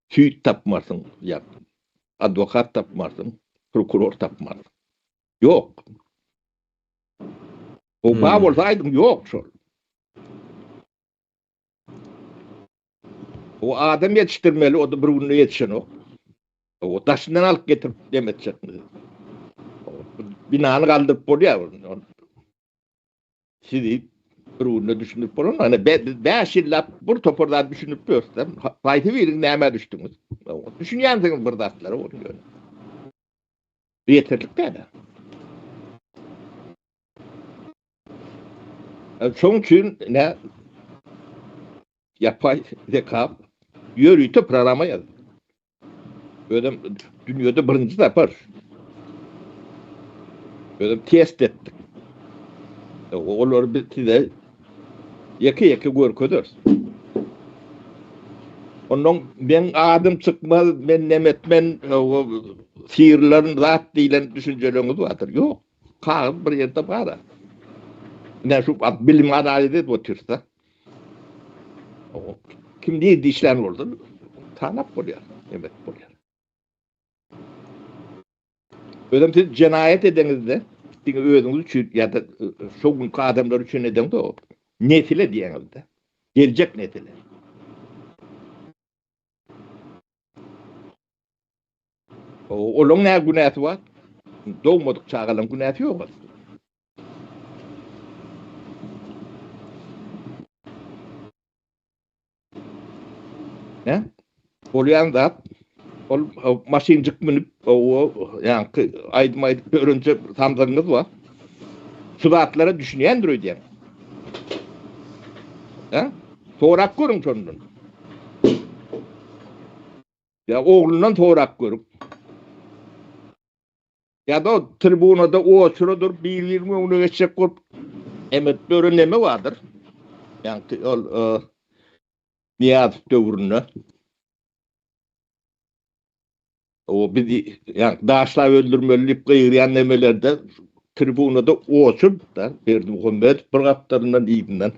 tüýt tapmarsın ya advokat tapmarsın, prokuror tapmarsın. Yok. O bağ bolsa aýdym yok şol. O adam yetiştirmeli, o da bir günde yetişen o. O taşından alıp getirip demetecek. Binanı kaldırıp bolýar. Sizi bir günde düşünüp bolun. Hani 5 ýyllap bir topordan düşünüp görsem, faýda birin näme düşdüňiz? Düşünýänsiňiz bir zatlara onu göre. Yeterlik de. Şoň üçin ne yapay zeka ýörüýte programa ýazdy. Ödem dünýede birinji tapar. Ödem test etdik. Olar bize ýeke görkezeriz. Onuň ben adım çykmaz, men nemetmen sihirlerin zat diýilen düşünjeleňiz bardyr. Ýok. Kağıt bir ýerde bar. Ne şu bilim analiz edip otursa. Kim diýdi işler boldu? Tanap bolýar, emet bolýar. Ödem siz cenayet edenizde, özüňiz üçin ýa-da şo günkü adamlar üçin edeňizde o netile diýeňizde. Gelecek netile. Olaň näme günäsi bar? Dogmadyk çağalan günäsi ýok. Ne? Bolýan zat o maşincik minip o yani aydım görünce tamdığınız var. Sıvatlara düşünüyendir diyen. Ha? Torak görün sonundan. Ya oğlundan torak görüp. Ya da o tribunada o oturudur 1-20 onu geçecek kop. Emet bir önlemi vardır. Yani Niyaz dövründe. O bir yani daşla öldürmeliyip kıyıryan nemelerde tribunada otur da Berdi Muhammed bir kaptarından iyidinden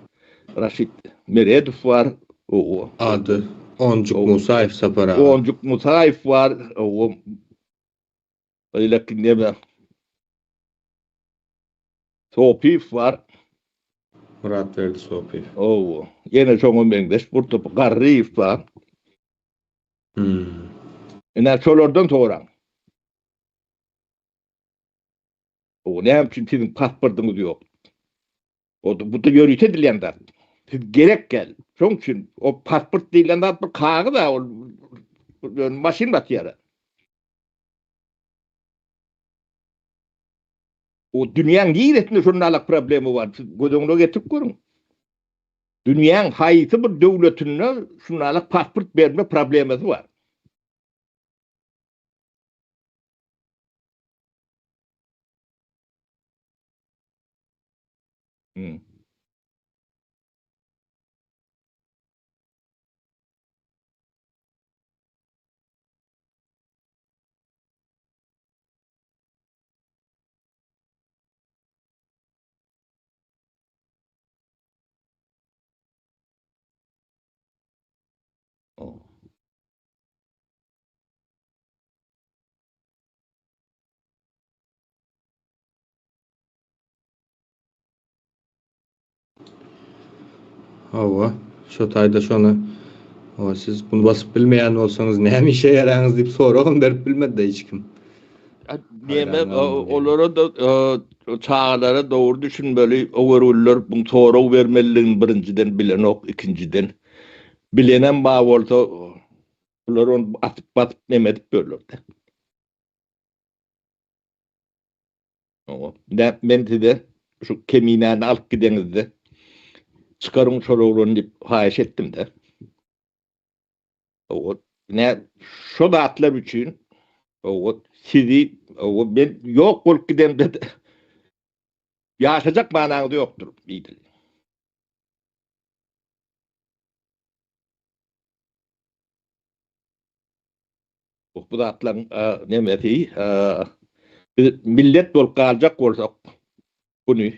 Raşit Meredov var o Adı Oncuk Musayev Sapar ağa. Oncuk Musayev var o öyle ki neme Topif var Murat Verdi Sopi. o yine çoğun Mendeş burada Garrif var iner çolordan toğran o ne için sizin pasportunuz yok o da bu da yörüte dilender siz gerek gel çünkü için o pasport dilender bir kağı da o maşin batıyarı o dünyanın giyiretinde şunlarla problemi var siz gözünüze getirip görün dünyanın hayıtı bir devletine şunlarla pasport verme problemi var. Hı. O. Hava. Şu tayda şonu. O siz bunu basıp bilmeyen olsanız ne işe yararınız deyip sorağım derip bilmedi de hiç kim. Niyeme Hayran kaldım yani. olara da çağlara doğru düşünmeli overuller bu soru vermeliğin birinciden bilen ok ikinciden bilenen bağ olsa onlar onu atıp batıp nemedip böylerde. Ne ben de şu kemiğini alıp gidenizde çıkarın sorularını deyip hayiş ettim de. O ne şu da atlar için o sizi o ben yok olup gidem de yaşayacak mananız yoktur. İyidir. Bu da atların ne meteği millet bol kalacak olsak bunu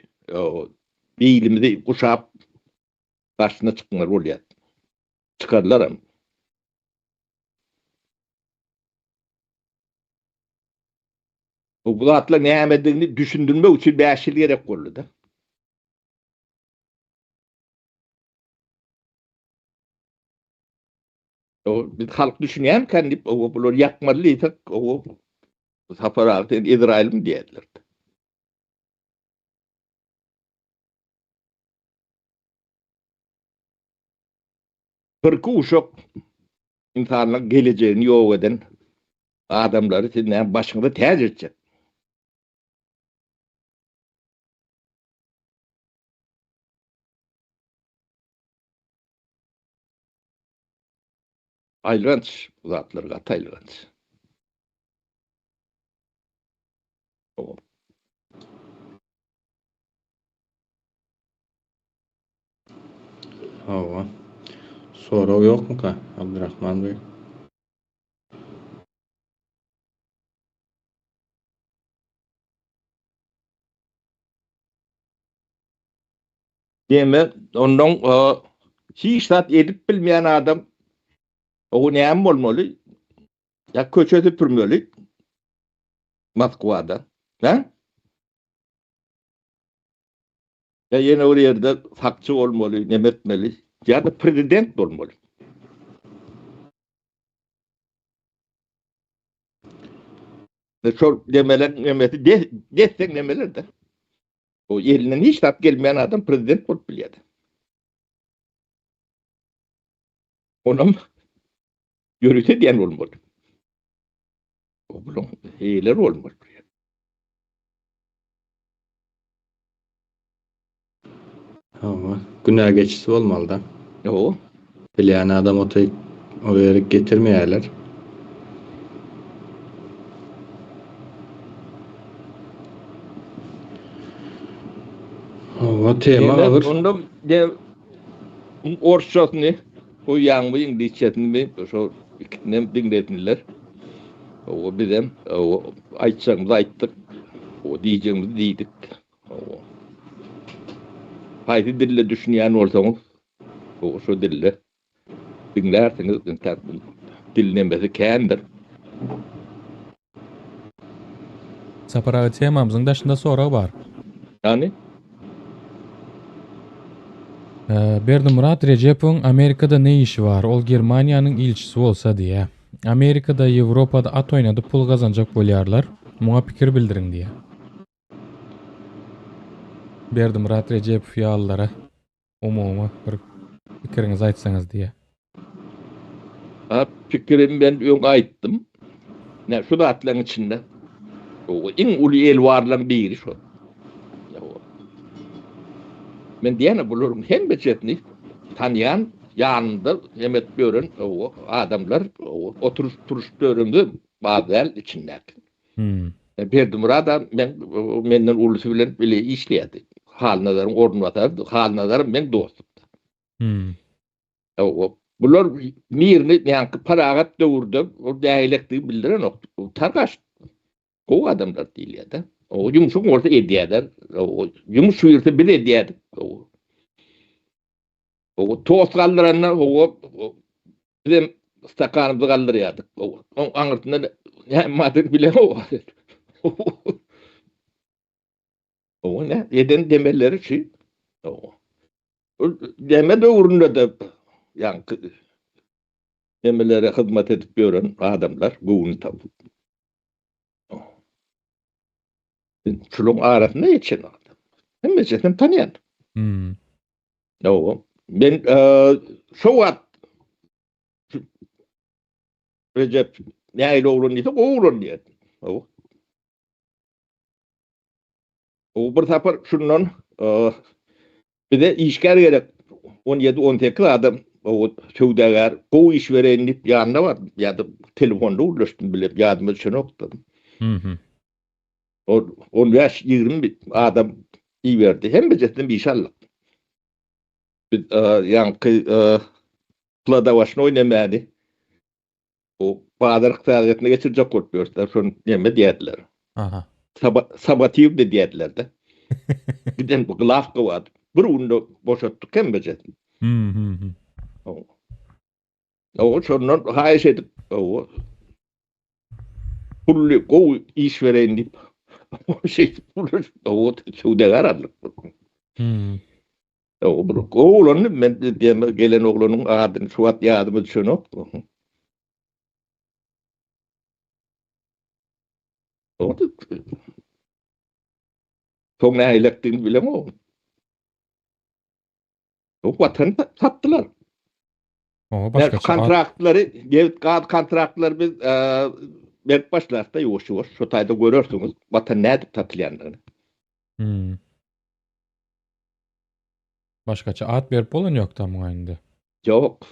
bilimizi kuşap karşısına çıkmalar oluyor. Çıkarlar ama. Bu atlar ne emediğini düşündürme için bir aşil gerek oldu da. O bir halk düşünüyen kendi o bunları yakmalıysak o Safar altı İsrail mi diyediler. Kırkı uşak insanlık geleceğini yok eden adamları sizin başında tercih edecek. Aylınç zatları kataylanç. O. Hava. Soru yok mu ka? Abdurrahman Bey. Deme ondan hiç zat edip bilmeyen adam o ne olmalı? Ya köşede pürmeli Moskva'da. Ha? Ya yine oraya yerde sakçı olmalı, ne etmeli? Ya da prezident olmalı. Ve sor demeler nemeti destek nemeler de. O elinden hiç tat gelmeyen adam prezident olup biliyordu. Ona mı? Yürüte diyen olmalı. iyiler olmuş. Ama günah geçisi olmalı da. O Bilen adam oraya getirmeyeler. O tema Demek ağır. onda de orşatını o yanmı İngilizcesini şu iknem dinletinler. O bizim o aytacağımız ayttık. O diyeceğimiz diydik. O haydi dille düşünen olsanız o şu dille dinlerseniz dinlemesi kendir. Saparağı temamızın daşında soru var. Yani Berdimurat Recep'in Amerika'da ne işi var? Ol Germaniyanın ilçisi olsa diye. Amerika'da, Avrupa'da at oynadı pul kazanacak bolyarlar. Muğa pikir bildirin diye. Berdimurat Recep fiyallara umuma bir fikrinizi aytsanız diye. fikrimi ben ön ayttım. Ne şu da atlan içinde. O en ulu el varlan biri şu. Ya o. Men diyene bulurum hem becetni tanıyan yanında yemet görün o adamlar o oturuş turuş göründü bazı içinde. Berdimurat da menden ulusu bilen bile işleyedi. Hal nazarım ornatardı. Hal nazarım ben dostum. O bular mirini yankı paragat dövürdü. O değilektiği bildiren o tarkaş. O adamlar değil ya da. O yumuşak orta ediyorlar. O yumuşak yürütü bir ediyorlar. O toz kaldıranlar o bizim stakanımızı kaldırıyorduk. O anırtından madem bile o. O ne? Eden demeleri şey. O deme dövründe de yankı demelere hizmet edip gören adamlar bu tabi. Şunun arasında için adam. Hem de tanıyan. O ben şu at Recep neyle oğlun diye oğlun diye. O bir sefer şundan bir de işler gerek 17-18 adam o sövdegar o iş verenlik yanında var ya da telefonda ulaştım bile yardımcı için okudum. O yaş 20 adam iyi verdi. Hem becerinden bir iş aldım. Yankı Plada başına oynamadı. O bağdalık faaliyetine geçirecek korkuyorlar. Sonra yeme diyediler. Aha. Sabativ de diyediler de. Bir de bu laf kıvadı. Bir onu boşalttık hem becerinden. O sonra hayış edip o pullu o işverenlik o şey o suudegar aldık. Oğlanın ben diyeme gelen oğlanın adını Suat yardımı için o. O da son ne aylaktığını bilem o. O vatan sattılar. O başka Kontraktları biz belki başlarda yoğuş şu tayda görürsünüz vatan ne tatlayanlarını. Başkaça at berip bolan yok da muayinde. Yok.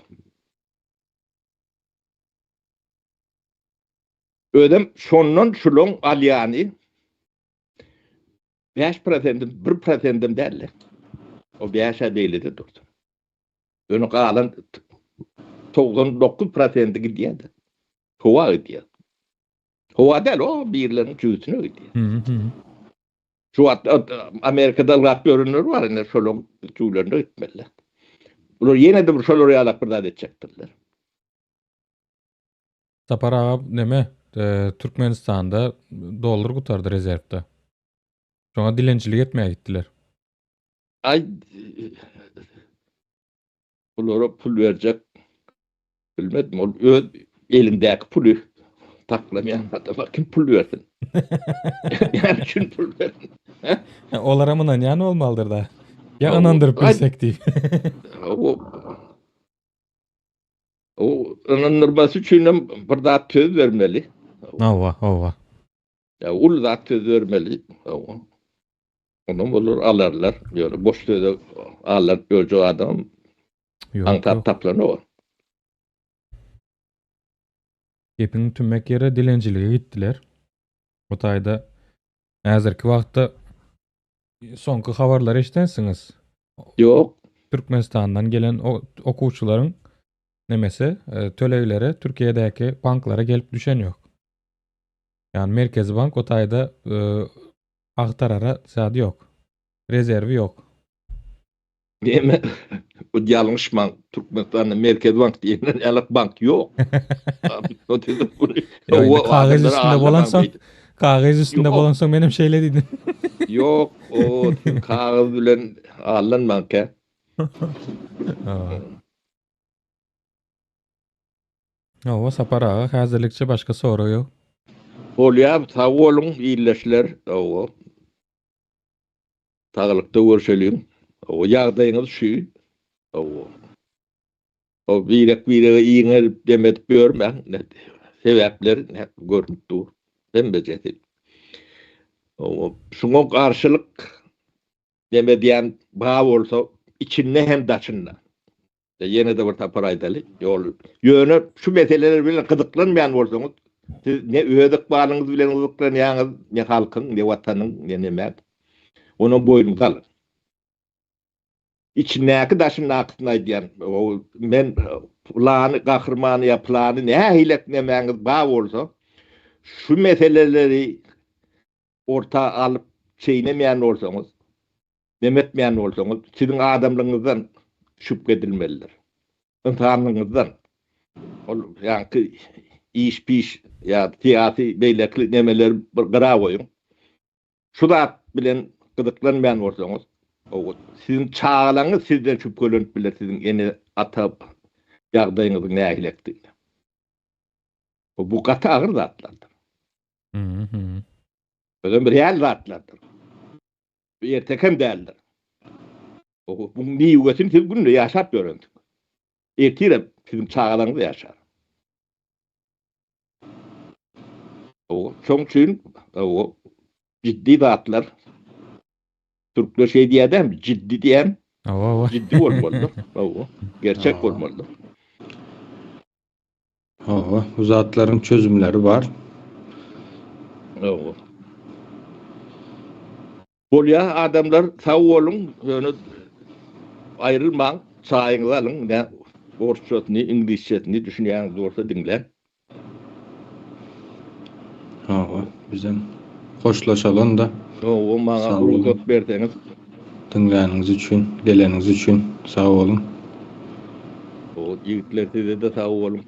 Ödem şondan şulon alyani 5%'im 1%'im derler. O 5'e değildi durdu. Önü kalan 99% gidiyordu. Hova gidiyor. Hova değil o birlerin cüzünü gidiyor. Şu Amerika'da rap görünür var ne şolon cüzünü gitmeliler. Bunlar yine de bu şol oraya alak burada edecektirler. Saparağı neme? Türkmenistan'da dolar kutardı rezervde. Sonra dilencilik etmeye gittiler. Ay bunlara pul verecek bilmedim o elindeki pulu taklamayan adama kim pul versin? Yani kim pul versin? Olara mınan yani olmalıdır da. Ya O- anandırıp Ay- bilsek deyip. O anandırması için bir daha söz vermeli. Ova. Ya ul zat söz vermeli. Onu bulur alarlar. Böyle boş söz allar gözü adam Yok antap yok. taplanı o. Gepini tümmek yere dilenciliğe gittiler. O tayda häzirki wagtda soňky habarlary eşitensiniz. Yok. Türkmenistan'dan gelen okuwçylaryň nemese töleýleri Türkiýedäki banklara gelip düşen yok. Yani Merkezi Bank o tayda aktarara zady yok. Rezervi yok. Deme o yanlış bank Türkmenistan'da Merkez Bank diýenden elek bank yok. O dedi bunu. Ya indi O kağız adamlara üstünde ağırlaman bolansa, beydi. kağız üstünde Yok. bolansa benim şeyle dedin. Yok o kağıt bilen ağırlanman ke. O sapara häzirlikçe başka soru yok. Bolýar sağ bolun iyileşler. O tağlykda görşeliň. O ýagdaýyňyz şu. O birek iňe demet görmän. Sebäpler görünüp dur. Ben bejedim. O şuňa garşylyk demedýän baý bolsa içinde hem daçynda. Ýene de bir tapar aýdaly. Ýöne şu meseleler bilen gyzyklanmaýan bolsaňyz, siz ne öýdük balyňyz bilen gyzyklanýaňyz, ne halkyň, ne watanyň, ne näme. Onuň boýnuňda alın. İçindäki daşyň akytyna aýdýan, men plany, gahrmany ýapylany näme hilek nämäňiz baý bolsa, şu meseleleri orta alıp çeýnemeýän bolsaňyz, demetmeýän bolsaňyz, siziň adamlygyňyzdan şüphe edilmelidir. İmtihanlygyňyzdan. Ýa-ni iş piş ýa tiýatry beýlekli nemeler bir gara goýun. Şu zat bilen gyzyklanmaýan bolsaňyz, siziň çağalaňyz sizden şüphelenip biler, siziň ene atap ýagdaýyňyzyň näme hilekdigini. Bu gata agyr zatlardyr. Öden bir ýal zatlardyr. Ertekem däldir. Bu niýetin siz bunu ýaşap göründük. Ertirem siziň çağalaňyz ýaşar. Şoň üçin ciddi zatlar Türkler şey diýädem, ciddi diýen, ciddi bolmaly. Gerçek bolmaly. Bu zatlaryň çözümleri var. Bolýa adamlar sağ bolun, ýöne aýrylmaň, çaýyňyzy alyň, ne orçatyny, ingilisçesini düşünýäňiz bolsa diňle. Bizem hoşlaşalım da. O maňa Sağ olun. ruhsat berseňiz, Dinläniniz üçin, geleniňiz üçin sağ olun. o ýigitler size de sağ bolun.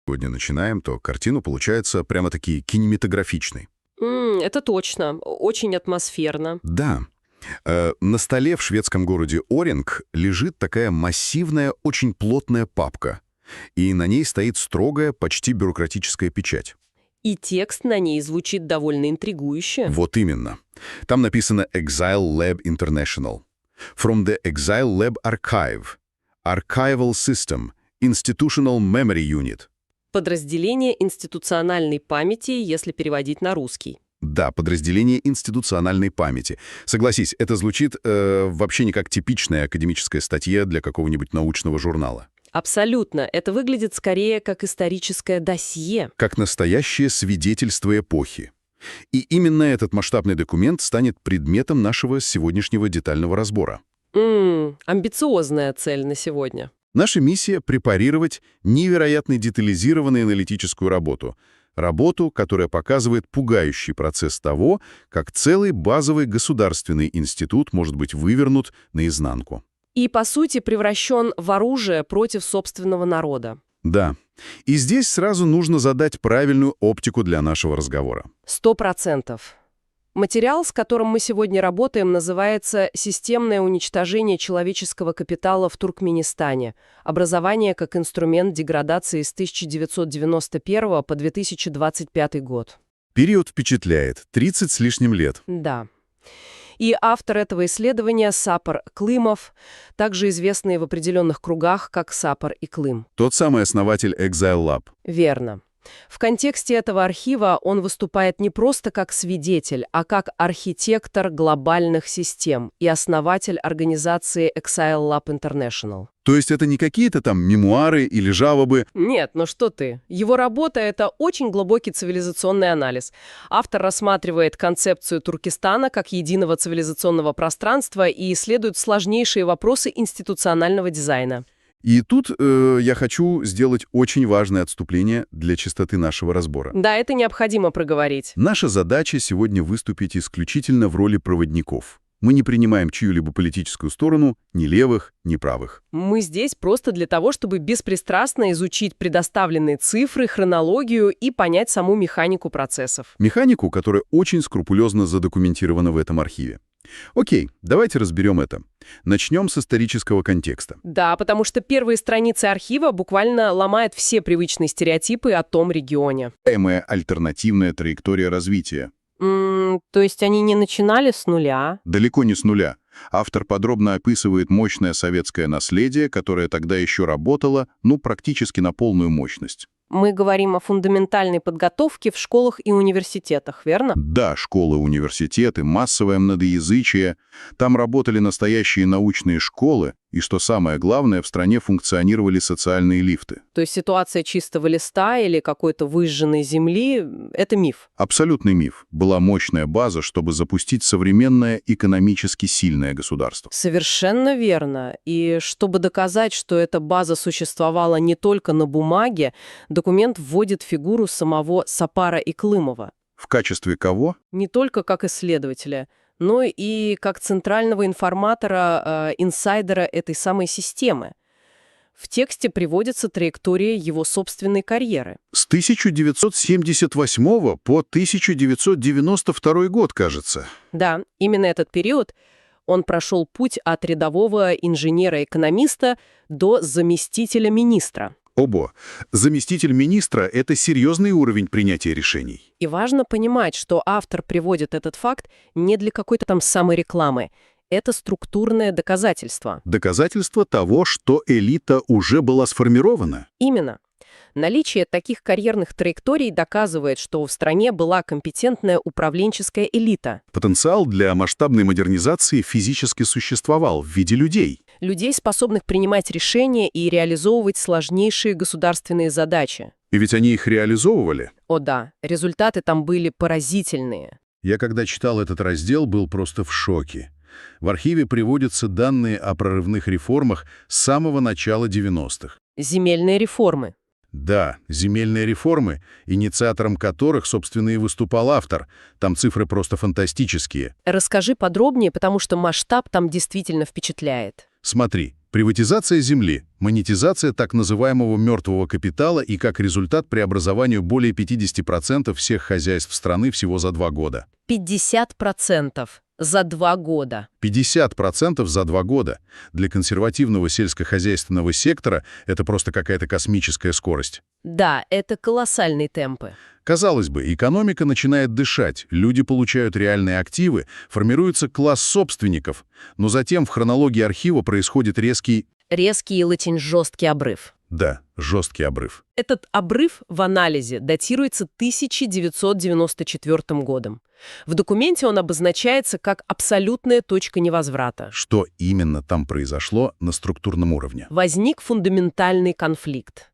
Сегодня начинаем, то картина получается прямо-таки кинематографичной. Это точно. Очень атмосферно. Да. На столе в шведском городе Оринг лежит такая массивная, очень плотная папка. И на ней стоит строгая, почти бюрократическая печать. И текст на ней звучит довольно интригующе. Вот именно. Там написано Exile Lab International. From the Exile Lab Archive. Archival System. Institutional Memory Unit. Подразделение институциональной памяти, если переводить на русский. Да, подразделение институциональной памяти. Согласись, это звучит вообще не как типичная академическая статья для какого-нибудь научного журнала. Абсолютно. Это выглядит скорее как историческое досье. Как настоящее свидетельство эпохи. И именно этот масштабный документ станет предметом нашего сегодняшнего детального разбора. Амбициозная цель на сегодня. Наша миссия — препарировать невероятно детализированную аналитическую работу. Работу, которая показывает пугающий процесс того, как целый базовый государственный институт может быть вывернут наизнанку. И, по сути, превращен в оружие против собственного народа. Да. И здесь сразу нужно задать правильную оптику для нашего разговора. 100%. Материал, с которым мы сегодня работаем, называется «Системное уничтожение человеческого капитала в Туркменистане. Образование как инструмент деградации с 1991 по 2025 год». Период впечатляет. 30 с лишним лет. Да. И автор этого исследования Сапар Клымов, также известный в определенных кругах как Сапар и Клым. Тот самый основатель Exile Lab. Верно. В контексте этого архива он выступает не просто как свидетель, а как архитектор глобальных систем и основатель организации Exile Lab International. То есть это не какие-то там мемуары или жалобы. Нет, ну что ты. Его работа — это очень глубокий цивилизационный анализ. Автор рассматривает концепцию Туркестана как единого цивилизационного пространства и исследует сложнейшие вопросы институционального дизайна. И тут я хочу сделать очень важное отступление для чистоты нашего разбора. Да, это необходимо проговорить. Наша задача сегодня выступить исключительно в роли проводников. Мы не принимаем чью-либо политическую сторону, ни левых, ни правых. Мы здесь просто для того, чтобы беспристрастно изучить предоставленные цифры, хронологию и понять саму механику процессов. Механику, которая очень скрупулезно задокументирована в этом архиве. Окей, давайте разберем это. Начнем с исторического контекста. Да, потому что первые страницы архива буквально ломают все привычные стереотипы о том регионе. Альтернативная траектория развития. То есть они не начинали с нуля? Далеко не с нуля. Автор подробно описывает мощное советское наследие, которое тогда еще работало, практически на полную мощность. Мы говорим о фундаментальной подготовке в школах и университетах, верно? Да, школы, университеты, массовое многоязычие. Там работали настоящие научные школы, и, что самое главное, в стране функционировали социальные лифты. То есть ситуация чистого листа или какой-то выжженной земли — это миф? Абсолютный миф. Была мощная база, чтобы запустить современное экономически сильное государство. Совершенно верно. И чтобы доказать, что эта база существовала не только на бумаге, документ вводит фигуру самого Сапара и Клымова. В качестве кого? Не только как исследователя, но и как центрального информатора, инсайдера этой самой системы. В тексте приводится траектория его собственной карьеры. С 1978 по 1992 год, кажется. Да, именно этот период он прошел путь от рядового инженера-экономиста до заместителя министра. Обо. Заместитель министра — это серьезный уровень принятия решений. И важно понимать, что автор приводит этот факт не для какой-то там саморекламы. Это структурное доказательство. Доказательство того, что элита уже была сформирована. Именно. Наличие таких карьерных траекторий доказывает, что в стране была компетентная управленческая элита. Потенциал для масштабной модернизации физически существовал в виде людей. Людей, способных принимать решения и реализовывать сложнейшие государственные задачи. И ведь они их реализовывали. О да, результаты там были поразительные. Я, когда читал этот раздел, был просто в шоке. В архиве приводятся данные о прорывных реформах с самого начала 90-х. Земельные реформы. Да, земельные реформы, инициатором которых, собственно, и выступал автор. Там цифры просто фантастические. Расскажи подробнее, потому что масштаб там действительно впечатляет. Смотри, приватизация земли, монетизация так называемого мертвого капитала и как результат преобразованию более 50% всех хозяйств страны всего за 2 года. 50% за 2 года. 50% за 2 года. Для консервативного сельскохозяйственного сектора это просто какая-то космическая скорость. Да, это колоссальные темпы. Казалось бы, экономика начинает дышать, люди получают реальные активы, формируется класс собственников, но затем в хронологии архива происходит резкий и очень жесткий обрыв. Да, жесткий обрыв. Этот обрыв в анализе датируется 1994 годом. В документе он обозначается как абсолютная точка невозврата. Что именно там произошло на структурном уровне? Возник фундаментальный конфликт.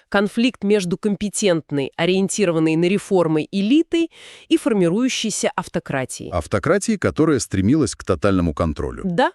Конфликт между компетентной, ориентированной на реформы элитой и формирующейся автократией. Автократией, которая стремилась к тотальному контролю. Да,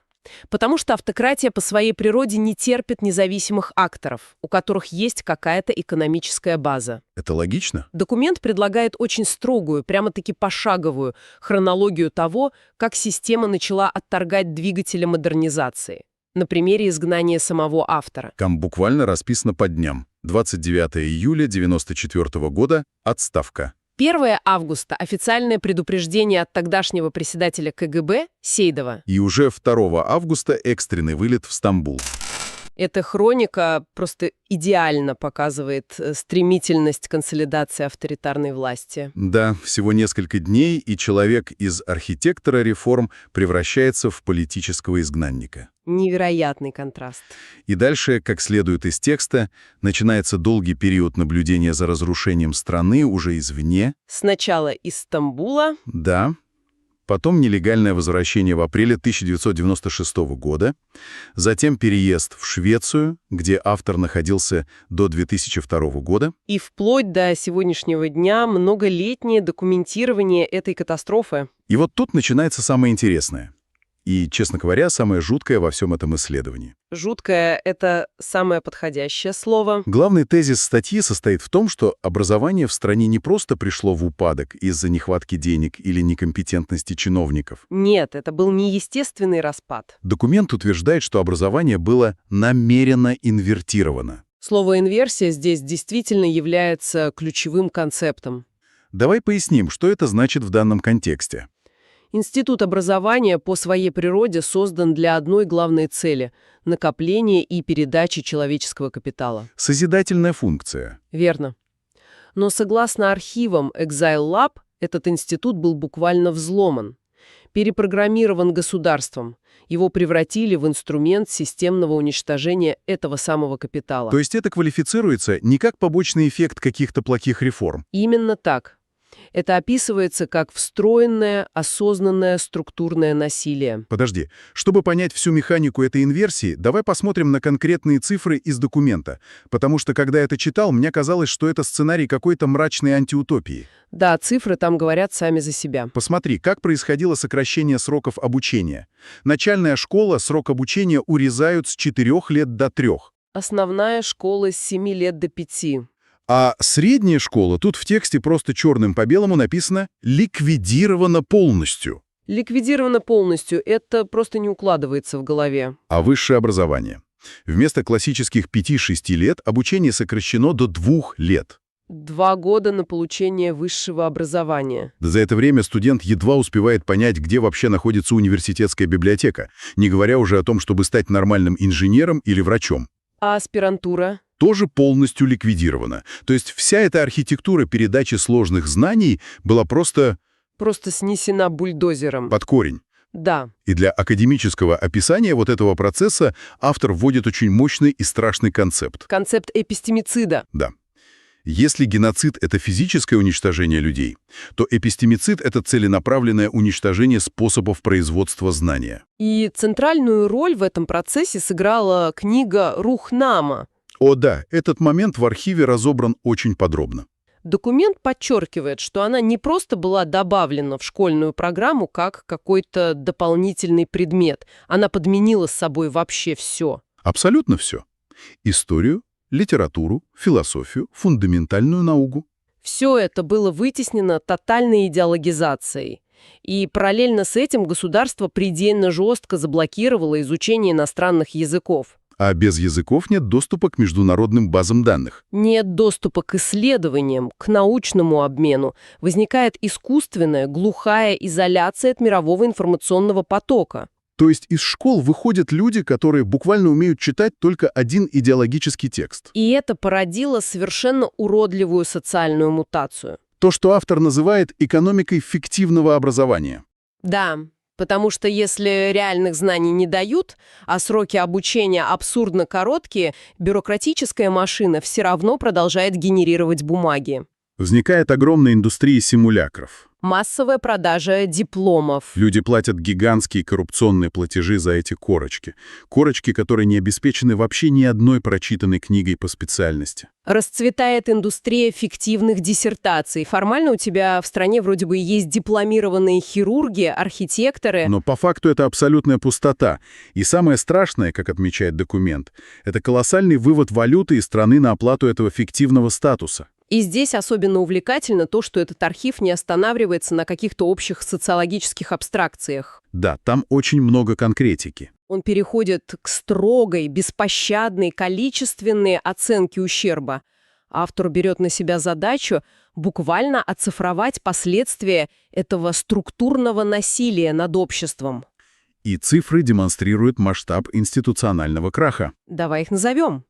потому что автократия по своей природе не терпит независимых акторов, у которых есть какая-то экономическая база. Это логично? Документ предлагает очень строгую, прямо-таки пошаговую хронологию того, как система начала отторгать двигатели модернизации. на примере изгнания самого автора. Там буквально расписано по дням. 29 июля 1994 года – отставка. 1 августа – официальное предупреждение от тогдашнего председателя КГБ Сейдова. И уже 2 августа экстренный вылет в Стамбул. Эта хроника просто идеально показывает стремительность консолидации авторитарной власти. Да, всего несколько дней, и человек из архитектора реформ превращается в политического изгнанника. Невероятный контраст. И дальше, как следует из текста, начинается долгий период наблюдения за разрушением страны уже извне. Сначала из Стамбула. Да. Потом нелегальное возвращение в апреле 1996 года, затем переезд в Швецию, где автор находился до 2002 года. И вплоть до сегодняшнего дня многолетнее документирование этой катастрофы. И вот тут начинается самое интересное. И, честно говоря, самое жуткое во всем этом исследовании. Жуткое — это самое подходящее слово. Главный тезис статьи состоит в том, что образование в стране не просто пришло в упадок из-за нехватки денег или некомпетентности чиновников. Нет, это был не естественный распад. Документ утверждает, что образование было намеренно инвертировано. Слово «инверсия» здесь действительно является ключевым концептом. Давай поясним, что это значит в данном контексте. Институт образования по своей природе создан для одной главной цели – накопления и передачи человеческого капитала. Созидательная функция. Верно. Но согласно архивам Exile Lab, этот институт был буквально взломан, перепрограммирован государством. Его превратили в инструмент системного уничтожения этого самого капитала. То есть это квалифицируется не как побочный эффект каких-то плохих реформ. Именно так. Это описывается как встроенное, осознанное структурное насилие. Подожди, чтобы понять всю механику этой инверсии, давай посмотрим на конкретные цифры из документа, потому что, когда я это читал, мне казалось, что это сценарий какой-то мрачной антиутопии. Да, цифры там говорят сами за себя. Посмотри, как происходило сокращение сроков обучения. Начальная школа срок обучения урезают с 4 лет до 3. Основная школа с 7 лет до 5. А средняя школа, тут в тексте просто черным по белому написано «ликвидирована полностью». Ликвидировано полностью, это просто не укладывается в голове. А высшее образование? Вместо классических 5-6 лет обучение сокращено до 2 лет. 2 года на получение высшего образования. За это время студент едва успевает понять, где вообще находится университетская библиотека, не говоря уже о том, чтобы стать нормальным инженером или врачом. А аспирантура? Тоже полностью ликвидирована. То есть вся эта архитектура передачи сложных знаний была просто снесена бульдозером. под корень. Да. И для академического описания вот этого процесса автор вводит очень мощный и страшный концепт. Концепт эпистемицида. Да. Если геноцид — это физическое уничтожение людей, то эпистемицид — это целенаправленное уничтожение способов производства знания. И центральную роль в этом процессе сыграла книга Рухнама. О да, этот момент в архиве разобран очень подробно. Документ подчеркивает, что она не просто была добавлена в школьную программу как какой-то дополнительный предмет. Она подменила с собой вообще все. Абсолютно все. Историю, литературу, философию, фундаментальную науку. Все это было вытеснено тотальной идеологизацией. И параллельно с этим государство предельно жестко заблокировало изучение иностранных языков. А без языков нет доступа к международным базам данных. Нет доступа к исследованиям, к научному обмену. Возникает искусственная, глухая изоляция от мирового информационного потока. То есть из школ выходят люди, которые буквально умеют читать только один идеологический текст. И это породило совершенно уродливую социальную мутацию. То, что автор называет экономикой фиктивного образования. Да, потому что если реальных знаний не дают, а сроки обучения абсурдно короткие, бюрократическая машина все равно продолжает генерировать бумаги. Возникает огромная индустрия симулякров. Массовая продажа дипломов. Люди платят гигантские коррупционные платежи за эти корочки. Корочки, которые не обеспечены вообще ни одной прочитанной книгой по специальности. Расцветает индустрия фиктивных диссертаций. Формально у тебя в стране вроде бы есть дипломированные хирурги, архитекторы. Но по факту это абсолютная пустота. И самое страшное, как отмечает документ, это колоссальный вывод валюты из страны на оплату этого фиктивного статуса. И здесь особенно увлекательно то, что этот архив не останавливается на каких-то общих социологических абстракциях. Да, там очень много конкретики. Он переходит к строгой, беспощадной, количественной оценке ущерба. Автор берет на себя задачу буквально оцифровать последствия этого структурного насилия над обществом. И цифры демонстрируют масштаб институционального краха. Давай их назовем.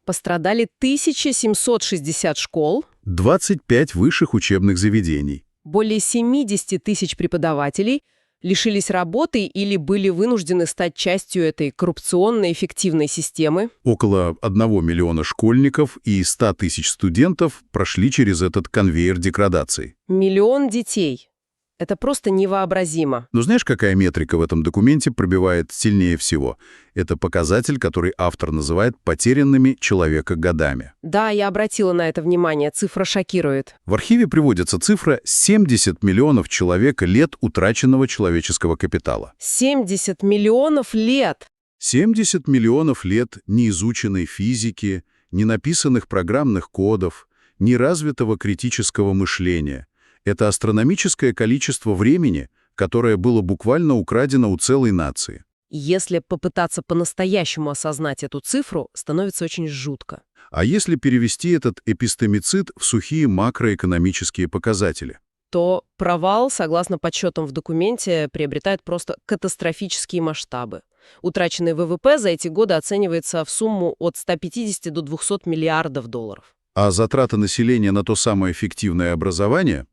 Пострадали 1760 школ, 25 высших учебных заведений. более 70 тысяч преподавателей лишились работы или были вынуждены стать частью этой коррупционной эффективной системы. Около 1 миллиона школьников и 100 тысяч студентов прошли через этот конвейер деградации. Миллион детей. Это просто невообразимо. Но знаешь, какая метрика в этом документе пробивает сильнее всего? Это показатель, который автор называет потерянными человека годами. Да, я обратила на это внимание, цифра шокирует. В архиве приводится цифра 70 миллионов человека лет утраченного человеческого капитала. 70 миллионов лет! 70 миллионов лет неизученной физики, ненаписанных программных кодов, неразвитого критического мышления. Это астрономическое количество времени, которое было буквально украдено у целой нации. Если попытаться по-настоящему осознать эту цифру, становится очень жутко. А если перевести этот эпистемицид в сухие макроэкономические показатели? То провал, согласно подсчетам в документе, приобретает просто катастрофические масштабы. Утраченный ВВП за эти годы оценивается в сумму от 150 до 200 миллиардов долларов. А затраты населения на то самое эффективное образование,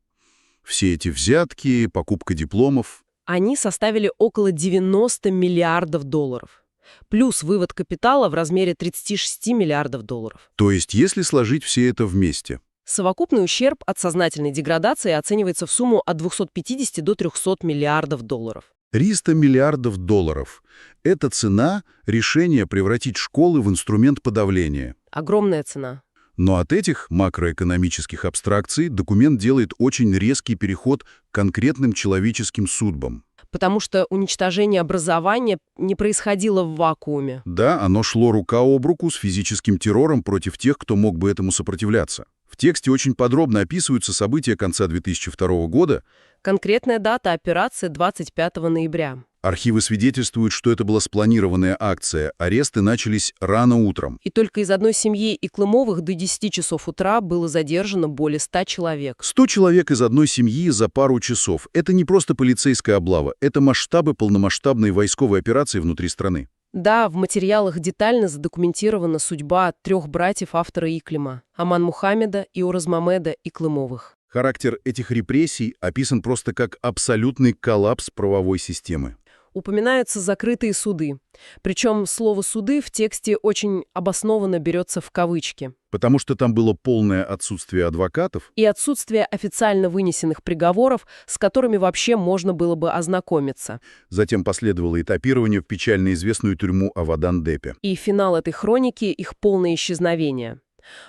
все эти взятки, покупка дипломов, Они составили около 90 миллиардов долларов. Плюс вывод капитала в размере 36 миллиардов долларов. то есть если сложить все это вместе. Совокупный ущерб от сознательной деградации оценивается в сумму от 250 до 300 миллиардов долларов. 300 миллиардов долларов – это цена решения превратить школы в инструмент подавления. Огромная цена. Но от этих макроэкономических абстракций документ делает очень резкий переход к конкретным человеческим судьбам. Потому что уничтожение образования не происходило в вакууме. Да, оно шло рука об руку с физическим террором против тех, кто мог бы этому сопротивляться. В тексте очень подробно описываются события конца 2002 года. Конкретная дата операции 25 ноября. Архивы свидетельствуют, что это была спланированная акция. Аресты начались рано утром. И только из одной семьи Иклымовых до 10 часов утра было задержано более 100 человек. 100 человек из одной семьи за пару часов. Это не просто полицейская облава, это масштабы полномасштабной войсковой операции внутри страны. Да, в материалах детально задокументирована судьба 3 братьев автора Иклима – Аман Мухаммеда и Оразмамеда Иклымовых. Характер этих репрессий описан просто как абсолютный коллапс правовой системы. Упоминаются закрытые суды. Причем слово «суды» в тексте очень обоснованно берется в кавычки. Потому что там было полное отсутствие адвокатов. И отсутствие официально вынесенных приговоров, с которыми вообще можно было бы ознакомиться. Затем последовало этапирование в печально известную тюрьму Авадан-Депе. И финал этой хроники – их полное исчезновение.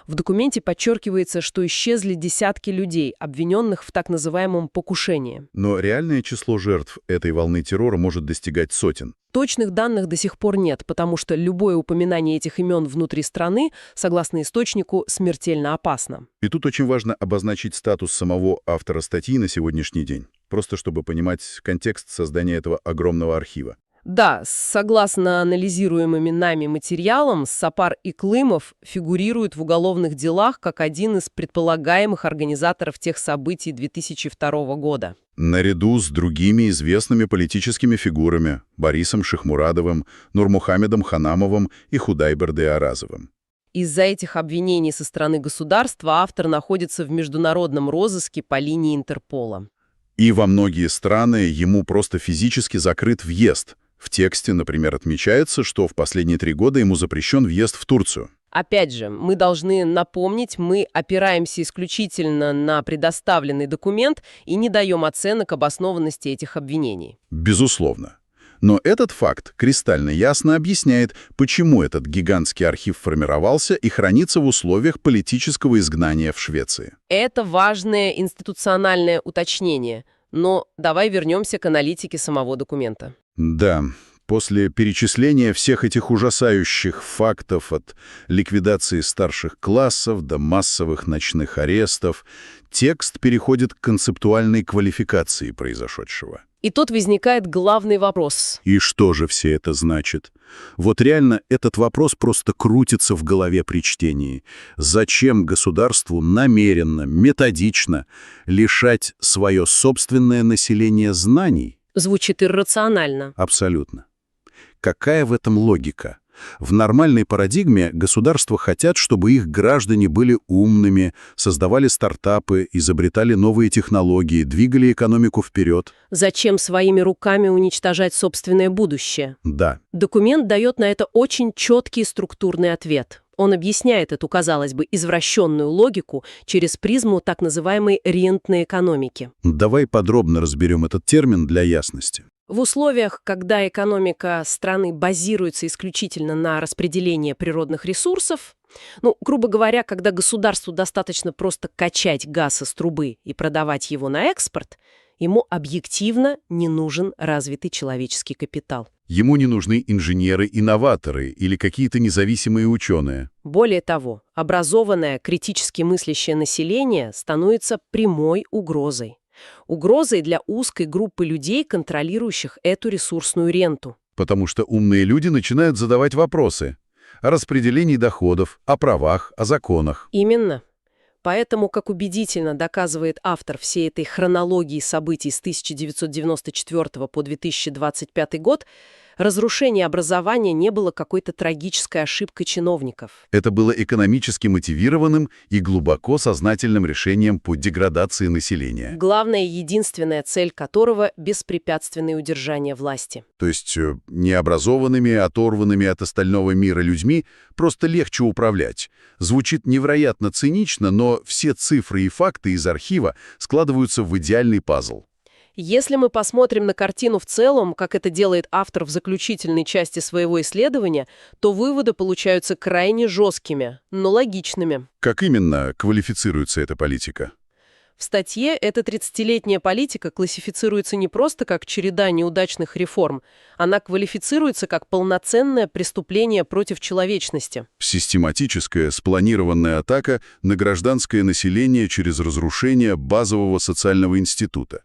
В документе подчеркивается, что исчезли десятки людей, обвиненных в так называемом покушении. Но реальное число жертв этой волны террора может достигать сотен. Точных данных до сих пор нет, потому что любое упоминание этих имен внутри страны, согласно источнику, смертельно опасно. И тут очень важно обозначить статус самого автора статьи на сегодняшний день, просто чтобы понимать контекст создания этого огромного архива. Да, согласно анализируемым нами материалам, Сапар Иклымов фигурирует в уголовных делах как один из предполагаемых организаторов тех событий 2002 года. Наряду с другими известными политическими фигурами – Борисом Шихмурадовым, Нурмухамедом Ханамовым и Худайбердой Аразовым. Из-за этих обвинений со стороны государства автор находится в международном розыске по линии Интерпола. И во многие страны ему просто физически закрыт въезд. В тексте, например, отмечается, что в последние 3 года ему запрещен въезд в Турцию. Опять же, мы должны напомнить, мы опираемся исключительно на предоставленный документ и не даем оценок обоснованности этих обвинений. Безусловно. Но этот факт кристально ясно объясняет, почему этот гигантский архив формировался и хранится в условиях политического изгнания в Швеции. Это важное институциональное уточнение. Но давай вернемся к аналитике самого документа. Да, после перечисления всех этих ужасающих фактов от ликвидации старших классов до массовых ночных арестов, текст переходит к концептуальной квалификации произошедшего. И тут возникает главный вопрос. И что же все это значит? Вот реально этот вопрос просто крутится в голове при чтении. Зачем государству намеренно, методично лишать свое собственное население знаний? Звучит иррационально. Абсолютно. Какая в этом логика? В нормальной парадигме государства хотят, чтобы их граждане были умными, создавали стартапы, изобретали новые технологии, двигали экономику вперед. Зачем своими руками уничтожать собственное будущее? Да. Документ дает на это очень четкий структурный ответ. Он объясняет эту, казалось бы, извращенную логику через призму так называемой рентной экономики. Давай подробно разберем этот термин для ясности. В условиях, когда экономика страны базируется исключительно на распределении природных ресурсов, грубо говоря, когда государству достаточно просто качать газ из трубы и продавать его на экспорт, ему объективно не нужен развитый человеческий капитал. Ему не нужны инженеры-инноваторы или какие-то независимые ученые. Более того, образованное, критически мыслящее население становится прямой угрозой. Угрозой для узкой группы людей, контролирующих эту ресурсную ренту. Потому что умные люди начинают задавать вопросы о распределении доходов, о правах, о законах. Именно. Поэтому, как убедительно доказывает автор всей этой хронологии событий с 1994 по 2025 год, разрушение образования не было какой-то трагической ошибкой чиновников. Это было экономически мотивированным и глубоко сознательным решением по деградации населения. Главная и единственная цель которого – беспрепятственное удержание власти. То есть необразованными, оторванными от остального мира людьми просто легче управлять. Звучит невероятно цинично, но все цифры и факты из архива складываются в идеальный пазл. Если мы посмотрим на картину в целом, как это делает автор в заключительной части своего исследования, то выводы получаются крайне жесткими, но логичными. Как именно квалифицируется эта политика? В статье эта 30-летняя политика классифицируется не просто как череда неудачных реформ, она квалифицируется как полноценное преступление против человечности. Систематическая, спланированная атака на гражданское население через разрушение базового социального института.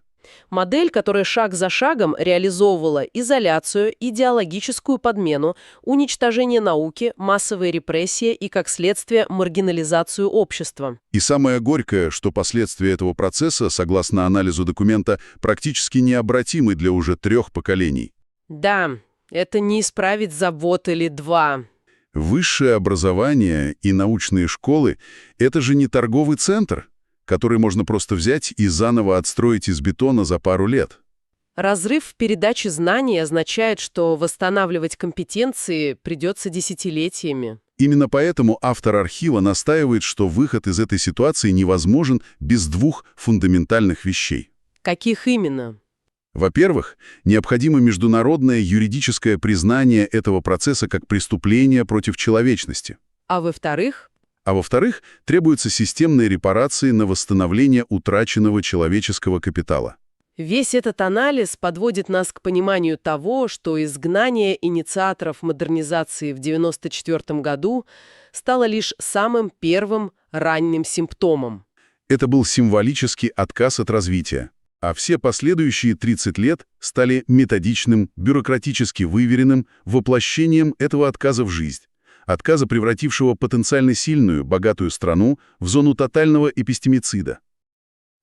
Модель, которая шаг за шагом реализовывала изоляцию, идеологическую подмену, уничтожение науки, массовые репрессии и, как следствие, маргинализацию общества. И самое горькое, что последствия этого процесса, согласно анализу документа, практически необратимы для уже 3 поколений. Да, это не исправить за год или 2. Высшее образование и научные школы – это же не торговый центр, который можно просто взять и заново отстроить из бетона за пару лет. Разрыв в передаче знаний означает, что восстанавливать компетенции придется десятилетиями. Именно поэтому автор архива настаивает, что выход из этой ситуации невозможен без 2 фундаментальных вещей. Каких именно? Во-первых, необходимо международное юридическое признание этого процесса как преступления против человечности. А во-вторых? А во-вторых, требуются системные репарации на восстановление утраченного человеческого капитала. Весь этот анализ подводит нас к пониманию того, что изгнание инициаторов модернизации в 1994 году стало лишь самым первым ранним симптомом. Это был символический отказ от развития, а все последующие 30 лет стали методичным, бюрократически выверенным воплощением этого отказа в жизнь. Отказа, превратившего потенциально сильную, богатую страну в зону тотального эпистемицида.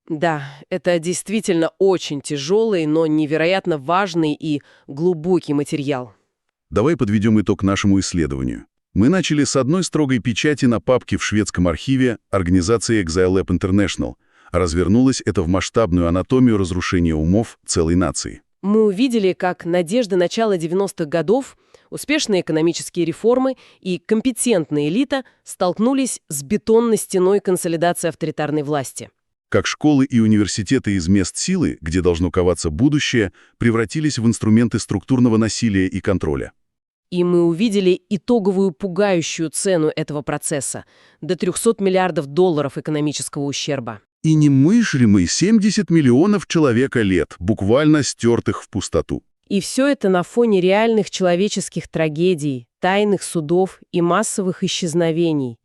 Да, это действительно очень тяжелый, но невероятно важный и глубокий материал. Давай подведем итог нашему исследованию. Мы начали с одной строгой печати на папке в шведском архиве организации Exile Lab International, а развернулось это в масштабную анатомию разрушения умов целой нации. Мы увидели, как надежды начала 90-х годов, успешные экономические реформы и компетентная элита столкнулись с бетонной стеной консолидации авторитарной власти. Как школы и университеты из мест силы, где должно коваться будущее, превратились в инструменты структурного насилия и контроля. И мы увидели итоговую пугающую цену этого процесса – до $300 миллиардов экономического ущерба. И немыслимый 70 миллионов человека-лет, буквально стертых в пустоту. И все это на фоне реальных человеческих трагедий, тайных судов и массовых исчезновений.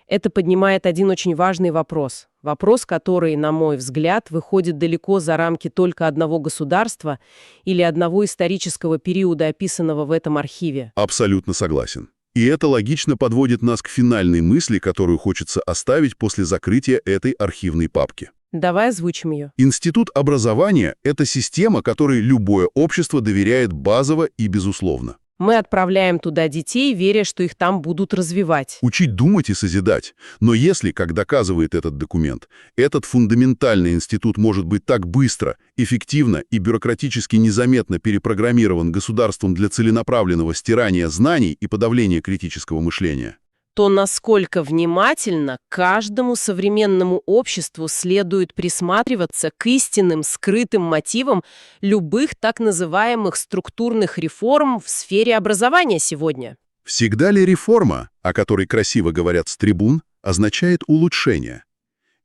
Это поднимает один очень важный вопрос. Вопрос, который, на мой взгляд, выходит далеко за рамки только одного государства или одного исторического периода, описанного в этом архиве. Абсолютно согласен. И это логично подводит нас к финальной мысли, которую хочется оставить после закрытия этой архивной папки. Давай озвучим ее. Институт образования — это система, которой любое общество доверяет базово и безусловно. Мы отправляем туда детей, веря, что их там будут развивать. Учить думать и созидать. Но если, как доказывает этот документ, этот фундаментальный институт может быть так быстро, эффективно и бюрократически незаметно перепрограммирован государством для целенаправленного стирания знаний и подавления критического мышления, То насколько внимательно каждому современному обществу следует присматриваться к истинным скрытым мотивам любых так называемых структурных реформ в сфере образования сегодня. всегда ли реформа, о которой красиво говорят с трибун, означает улучшение?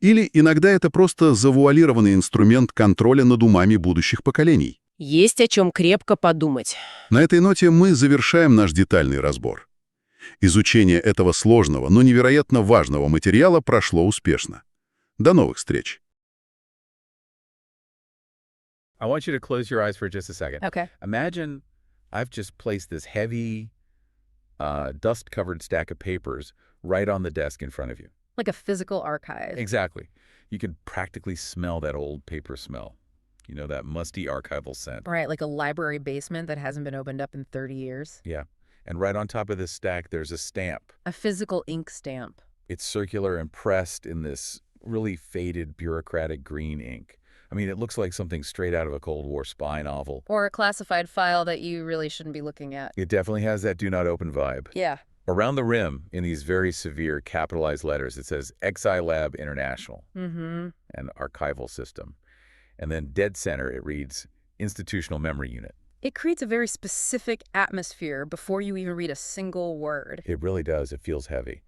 Или иногда это просто завуалированный инструмент контроля над умами будущих поколений? Есть о чем крепко подумать. На этой ноте мы завершаем наш детальный разбор. Изучение этого сложного, но невероятно важного материала прошло успешно. До новых встреч! I want you to close your eyes for just a second. Okay. Imagine I've just placed this heavy, dust-covered stack of papers right on the desk in front of you. Like a physical archive. Exactly. You can practically smell that old paper smell. You know, that musty archival scent. Right, like a library basement that hasn't been opened up in 30 years. Yeah. And right on top of this stack, there's a stamp. A physical ink stamp. It's circular and pressed in this really faded bureaucratic green ink. I mean, it looks like something straight out of a Cold War spy novel. Or a classified file that you really shouldn't be looking at. It definitely has that do not open vibe. Yeah. Around the rim, in these very severe capitalized letters, it says XiLab International, an archival system. And then dead center, it reads Institutional Memory Unit. It creates a very specific atmosphere before you even read a single word. It really does. It feels heavy.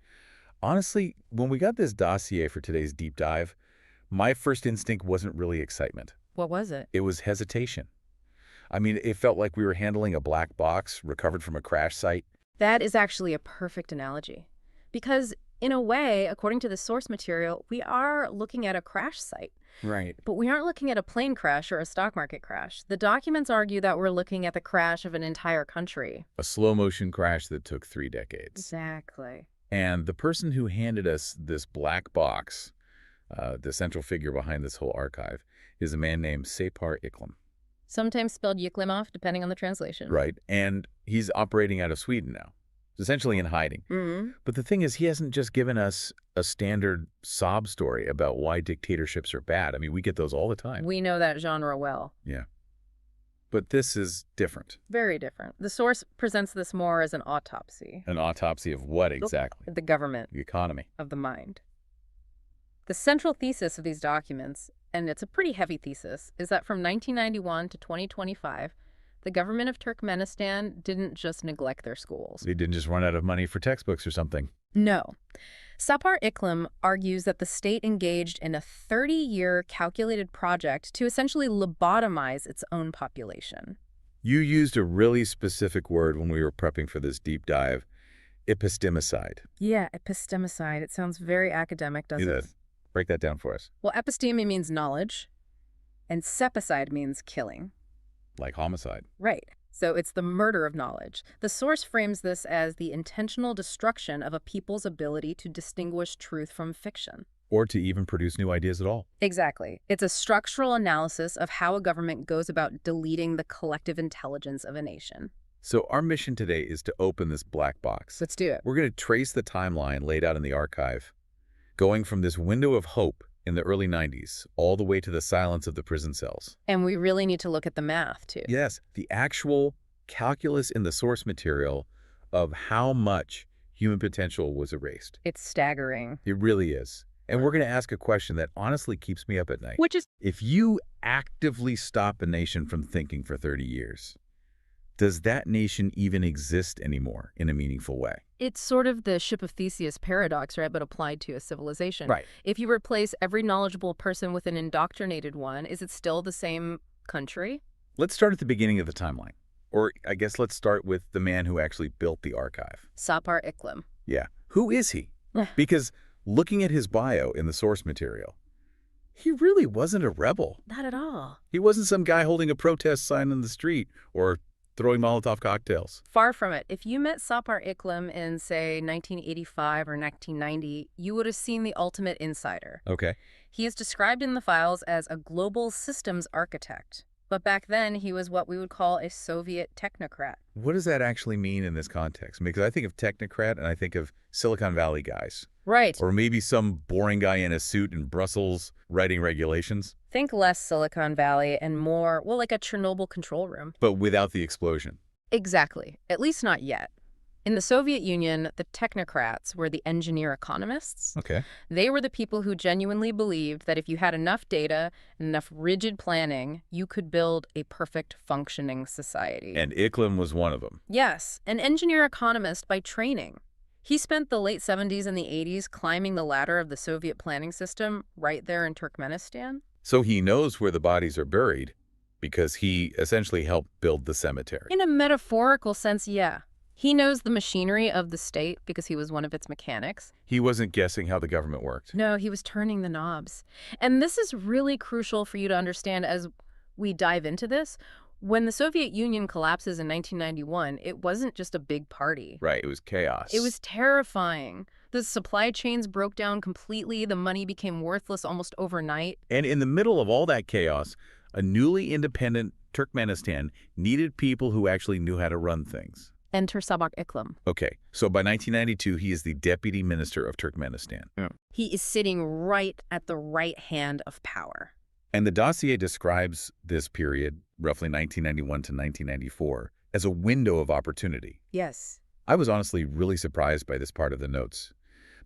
Honestly, when we got this dossier for today's deep dive, my first instinct wasn't really excitement. What was it? It was hesitation. I mean, it felt like we were handling a black box recovered from a crash site. That is actually a perfect analogy. Because, in a way, according to the source material, we are looking at a crash site. Right. But we aren't looking at a plane crash or a stock market crash. The documents argue that we're looking at the crash of an entire country. A slow-motion crash that took 3 decades. Exactly. And the person who handed us this black box, the central figure behind this whole archive, is a man named Sapar Iklim. Sometimes spelled Yuklimov, depending on the translation. Right. And he's operating out of Sweden now, essentially in hiding. But the thing is, he hasn't just given us a standard sob story about why dictatorships are bad. I mean, we get those all the time. We know that genre well. Yeah. But this is different. Very different. The source presents this more as an autopsy. An autopsy of what exactly? The government. The economy. Of the mind. The central thesis of these documents, and it's a pretty heavy thesis, is that from 1991 to 2025, the government of Turkmenistan didn't just neglect their schools. They didn't just run out of money for textbooks or something. No. Sapar Iklim argues that the state engaged in a 30-year calculated project to essentially lobotomize its own population. You used a really specific word when we were prepping for this deep dive, epistemicide. Yeah, epistemicide. It sounds very academic, doesn't it? Break that down for us. Well, episteme means knowledge, and sepicide means killing. Like homicide. Right. So it's the murder of knowledge. The source frames this as the intentional destruction of a people's ability to distinguish truth from fiction. Or to even produce new ideas at all. Exactly. It's a structural analysis of how a government goes about deleting the collective intelligence of a nation. So our mission today is to open this black box. Let's do it. We're going to trace the timeline laid out in the archive, going from this window of hope in the early 90s, all the way to the silence of the prison cells. And we really need to look at the math, too. Yes, the actual calculus in the source material of how much human potential was erased. It's staggering. It really is. And we're going to ask a question that honestly keeps me up at night. Which is, if you actively stop a nation from thinking for 30 years, does that nation even exist anymore in a meaningful way? it's sort of the Ship of Theseus paradox, right, but applied to a civilization. Right. If you replace every knowledgeable person with an indoctrinated one, is it still the same country? Let's start at the beginning of the timeline. Or I guess let's start with the man who actually built the archive. Sapar Iklim. Yeah. Who is he? Because looking at his bio in the source material, He really wasn't a rebel. Not at all. He wasn't some guy holding a protest sign in the street or throwing Molotov cocktails. Far from it. If you met Sapar Iklim in, say, 1985 or 1990, you would have seen the ultimate insider. Okay. He is described in the files as a global systems architect. But back then, he was what we would call a Soviet technocrat. What does that actually mean in this context? Because I think of technocrat and I think of Silicon Valley guys. Right. Or maybe some boring guy in a suit in Brussels writing regulations, Think less Silicon Valley and more, well, like a Chernobyl control room. but without the explosion. Exactly. At least not yet. In the Soviet Union, the technocrats were the engineer economists. Okay. They were the people who genuinely believed that if you had enough data and enough rigid planning, you could build a perfect functioning society. And Iklim was one of them. Yes, an engineer economist by training. He spent the late 70s and the 80s climbing the ladder of the Soviet planning system right there in Turkmenistan. So he knows where the bodies are buried because he essentially helped build the cemetery. In a metaphorical sense, yeah. He knows the machinery of the state because he was one of its mechanics. He wasn't guessing how the government worked. No, he was turning the knobs. And this is really crucial for you to understand as we dive into this. When the Soviet Union collapses in 1991, it wasn't just a big party. Right, it was chaos. It was terrifying. The supply chains broke down completely. The money became worthless almost overnight. And in the middle of all that chaos, a newly independent Turkmenistan needed people who actually knew how to run things. Enter Sabak Iklim. Okay, so by 1992, he is the deputy minister of Turkmenistan. He is sitting right at the right hand of power. And the dossier describes this period, roughly 1991 to 1994, as a window of opportunity. Yes. I was honestly really surprised by this part of the notes,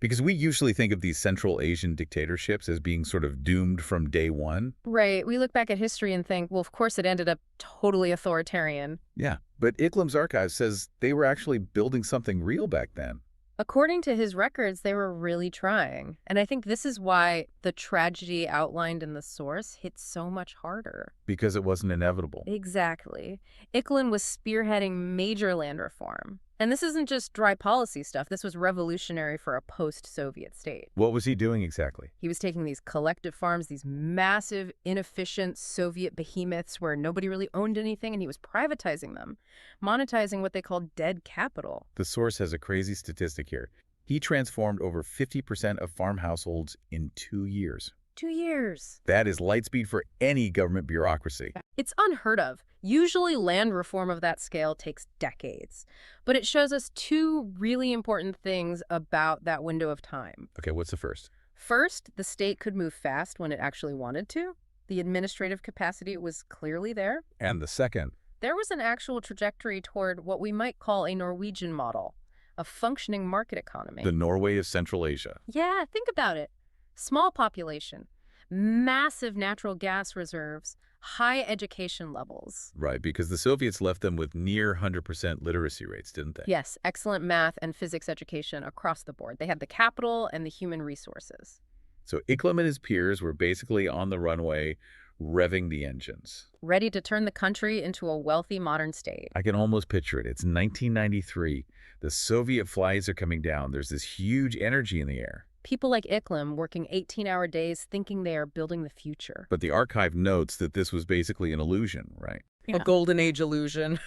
because we usually think of these Central Asian dictatorships as being sort of doomed from day one. Right. We look back at history and think, well, of course it ended up totally authoritarian. Yeah, but Iklim's archive says they were actually building something real back then. According to his records, they were really trying. And I think this is why the tragedy outlined in the source hits so much harder. Because it wasn't inevitable. Exactly. Iklim was spearheading major land reform. And this isn't just dry policy stuff. This was revolutionary for a post-Soviet state. What was he doing exactly? He was taking these collective farms, these massive, inefficient Soviet behemoths where nobody really owned anything, and he was privatizing them, monetizing what they called dead capital. The source has a crazy statistic here. He transformed over 50% of farm households in 2 years. 2 years. That is light speed for any government bureaucracy. It's unheard of. Usually land reform of that scale takes decades. But it shows us two really important things about that window of time. Okay, what's the first? First, the state could move fast when it actually wanted to. The administrative capacity was clearly there. And the second? There was an actual trajectory toward what we might call a Norwegian model, a functioning market economy. The Norway of Central Asia. Yeah, think about it. Small population, massive natural gas reserves, high education levels. Right, because the Soviets left them with near 100% literacy rates, didn't they? Yes, excellent math and physics education across the board. They had the capital and the human resources. So Iklim and his peers were basically on the runway, revving the engines. Ready to turn the country into a wealthy modern state. I can almost picture it. It's 1993. The Soviet flags are coming down. There's this huge energy in the air. People like Iklim working 18-hour days thinking they are building the future. But the archive notes that this was basically an illusion, right? A golden age illusion.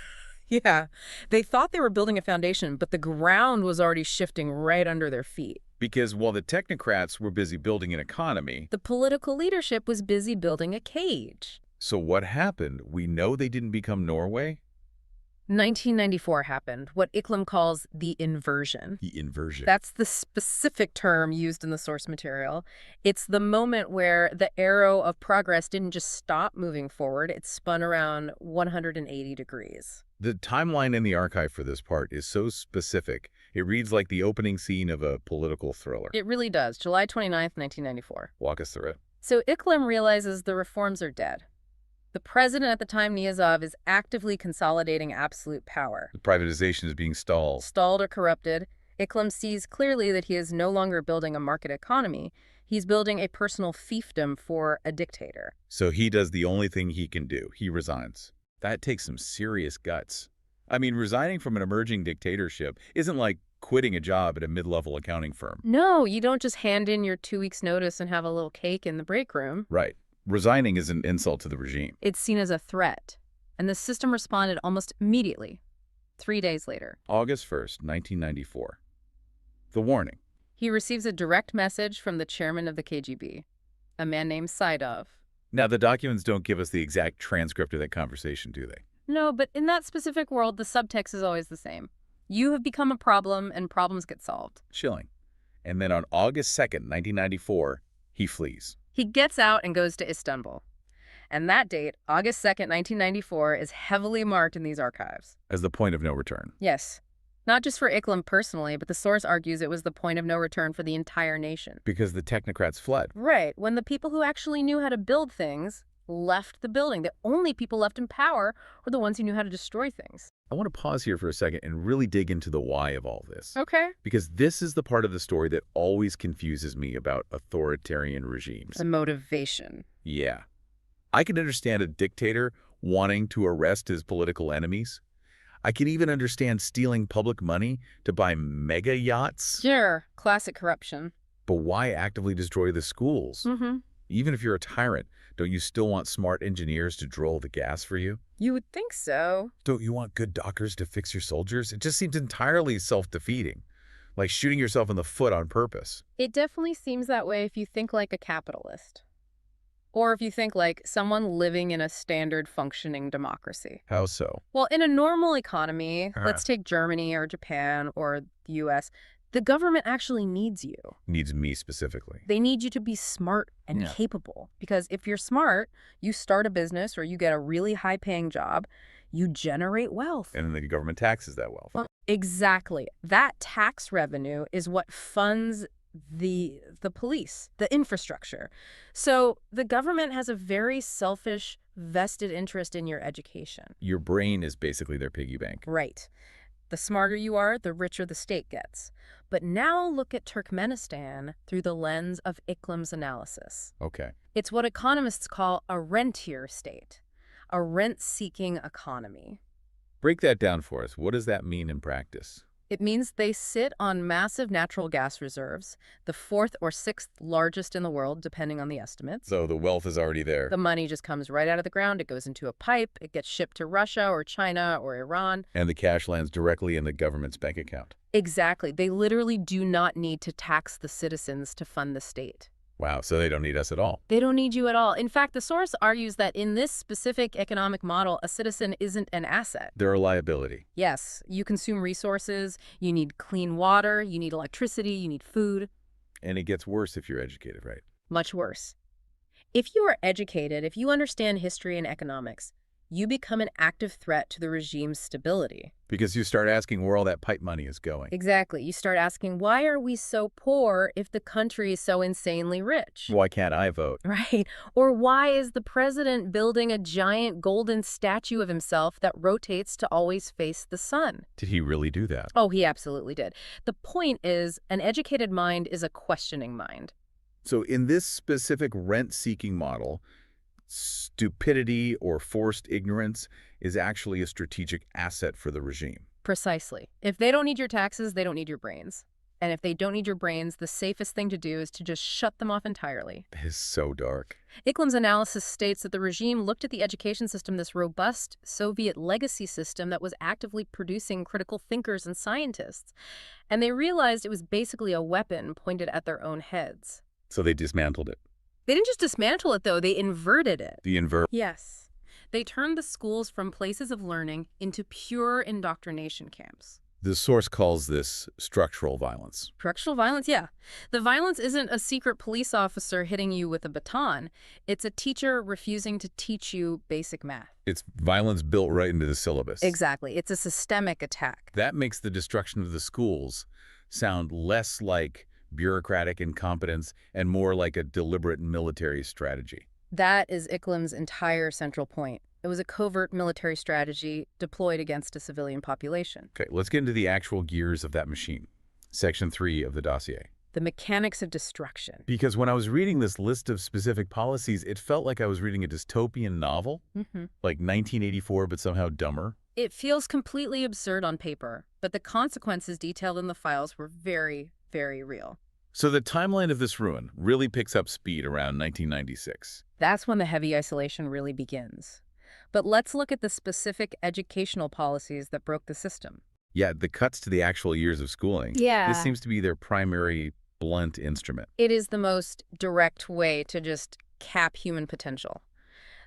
Yeah. They thought they were building a foundation, but the ground was already shifting right under their feet. Because while the technocrats were busy building an economy, The political leadership was busy building a cage. so what happened? We know they didn't become Norway? 1994 happened, what Iklim calls the inversion. The inversion. That's the specific term used in the source material. It's the moment where the arrow of progress didn't just stop moving forward, it spun around 180 degrees. The timeline in the archive for this part is so specific, it reads like the opening scene of a political thriller. It really does. July 29th, 1994. Walk us through it. So Iklim realizes the reforms are dead. The president at the time, Niyazov, is actively consolidating absolute power. The privatization is being stalled. Stalled or corrupted, Iklim sees clearly that he is no longer building a market economy. He's building a personal fiefdom for a dictator. So he does the only thing he can do. He resigns. That takes some serious guts. I mean, resigning from an emerging dictatorship isn't like quitting a job at a mid-level accounting firm. No, you don't just hand in your 2 weeks' notice and have a little cake in the break room. Right. Resigning is an insult to the regime. It's seen as a threat, and the system responded almost immediately, 3 days later. August 1st, 1994. The warning. He receives a direct message from the chairman of the KGB, a man named Saidov. Now, the documents don't give us the exact transcript of that conversation, do they? No, but in that specific world, the subtext is always the same. You have become a problem, and problems get solved. Chilling. And then on August 2nd, 1994, he flees. He gets out and goes to Istanbul. And that date, August 2nd, 1994, is heavily marked in these archives. As the point of no return. Yes. Not just for Iklim personally, but the source argues it was the point of no return for the entire nation. Because the technocrats fled. Right. When the people who actually knew how to build things left the building, the only people left in power were the ones who knew how to destroy things. I want to pause here for a second and really dig into the why of all this. Okay. Because this is the part of the story that always confuses me about authoritarian regimes. The motivation. Yeah. I can understand a dictator wanting to arrest his political enemies. I can even understand stealing public money to buy mega yachts. Sure. Classic corruption. But why actively destroy the schools? Mm-hmm. Even if you're a tyrant, don't you still want smart engineers to drill the gas for you? You would think so. Don't you want good doctors to fix your soldiers? It just seems entirely self-defeating, like shooting yourself in the foot on purpose. It definitely seems that way if you think like a capitalist. Or if you think like someone living in a standard functioning democracy. How so? Well, in a normal economy, let's take Germany or Japan or the US, the government actually needs you. Needs me specifically. They need you to be smart and capable. Because if you're smart, you start a business or you get a really high-paying job, you generate wealth. And then the government taxes that wealth. Well, exactly. That tax revenue is what funds the police, the infrastructure. So the government has a very selfish, vested interest in your education. Your brain is basically their piggy bank. Right. The smarter you are, the richer the state gets. But now look at Turkmenistan through the lens of Iklim's analysis. Okay. It's what economists call a rentier state, a rent-seeking economy. Break that down for us. What does that mean in practice? It means they sit on massive natural gas reserves, the 4th or 6th largest in the world, depending on the estimates. So the wealth is already there. The money just comes right out of the ground. It goes into a pipe. It gets shipped to Russia or China or Iran. And the cash lands directly in the government's bank account. Exactly. They literally do not need to tax the citizens to fund the state. Wow, so they don't need us at all. They don't need you at all. In fact, the source argues that in this specific economic model, a citizen isn't an asset. They're a liability. Yes, you consume resources, you need clean water, you need electricity, you need food. And it gets worse if you're educated, right? Much worse. If you are educated, if you understand history and economics, you become an active threat to the regime's stability. Because you start asking where all that pipe money is going. Exactly. You start asking, why are we so poor if the country is so insanely rich? Why can't I vote? Right. Or why is the president building a giant golden statue of himself that rotates to always face the sun? Did he really do that? Oh, he absolutely did. The point is, an educated mind is a questioning mind. So in this specific rent-seeking model, stupidity or forced ignorance is actually a strategic asset for the regime. Precisely. If they don't need your taxes, they don't need your brains. And if they don't need your brains, the safest thing to do is to just shut them off entirely. That is so dark. Iklim's analysis states that the regime looked at the education system, this robust Soviet legacy system that was actively producing critical thinkers and scientists, and they realized it was basically a weapon pointed at their own heads. So they dismantled it. They didn't just dismantle it, though. They inverted it. The invert. Yes. They turned the schools from places of learning into pure indoctrination camps. The source calls this structural violence. Structural violence, yeah. The violence isn't a secret police officer hitting you with a baton. It's a teacher refusing to teach you basic math. It's violence built right into the syllabus. Exactly. It's a systemic attack. That makes the destruction of the schools sound less like bureaucratic incompetence and more like a deliberate military strategy. That is Iklim's entire central point. It was a covert military strategy deployed against a civilian population. Okay, let's get into the actual gears of that machine. Section 3 of the dossier. The mechanics of destruction. Because when I was reading this list of specific policies, it felt like I was reading a dystopian novel, like 1984, but somehow dumber. It feels completely absurd on paper, but the consequences detailed in the files were very, very real. So the timeline of this ruin really picks up speed around 1996. That's when the heavy isolation really begins. But let's look at the specific educational policies that broke the system. Yeah, the cuts to the actual years of schooling. Yeah. This seems to be their primary blunt instrument. It is the most direct way to just cap human potential.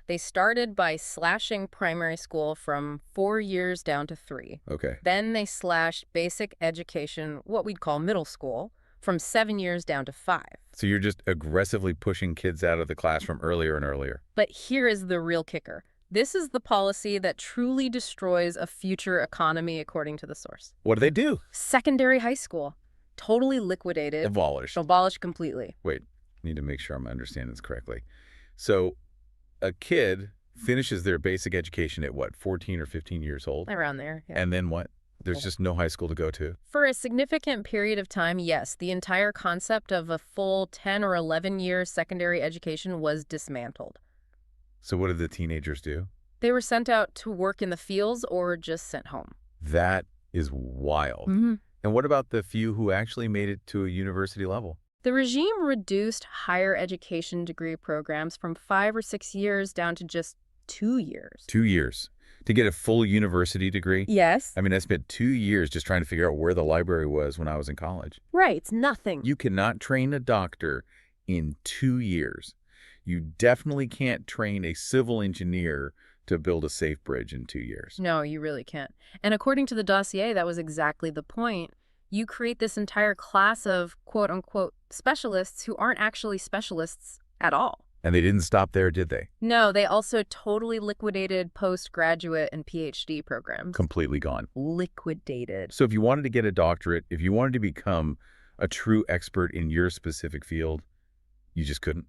They started by slashing primary school from 4 years down to 3. Okay. Then they slashed basic education, what we'd call middle school, from 7 years down to 5. So you're just aggressively pushing kids out of the classroom earlier and earlier. But here is the real kicker. This is the policy that truly destroys a future economy, according to the source. What do they do? Secondary high school. Totally liquidated. Abolished. Abolished completely. Wait, need to make sure I'm understanding this correctly. So a kid finishes their basic education at what, 14 or 15 years old? Around there, yeah. And then what? There's just no high school to go to? For a significant period of time, yes, the entire concept of a full 10 or 11-year secondary education was dismantled. So what did the teenagers do? They were sent out to work in the fields or just sent home. That is wild. Mm-hmm. And what about the few who actually made it to a university level? The regime reduced higher education degree programs from 5 or 6 years down to just 2 years. 2 years. To get a full university degree? Yes. I mean, I spent 2 years just trying to figure out where the library was when I was in college. Right, it's nothing. You cannot train a doctor in 2 years. You definitely can't train a civil engineer to build a safe bridge in 2 years. No, you really can't. And according to the dossier, that was exactly the point. You create this entire class of quote-unquote specialists who aren't actually specialists at all. And they didn't stop there, did they? No, they also totally liquidated postgraduate and PhD programs. Completely gone. Liquidated. So if you wanted to get a doctorate, if you wanted to become a true expert in your specific field, you just couldn't?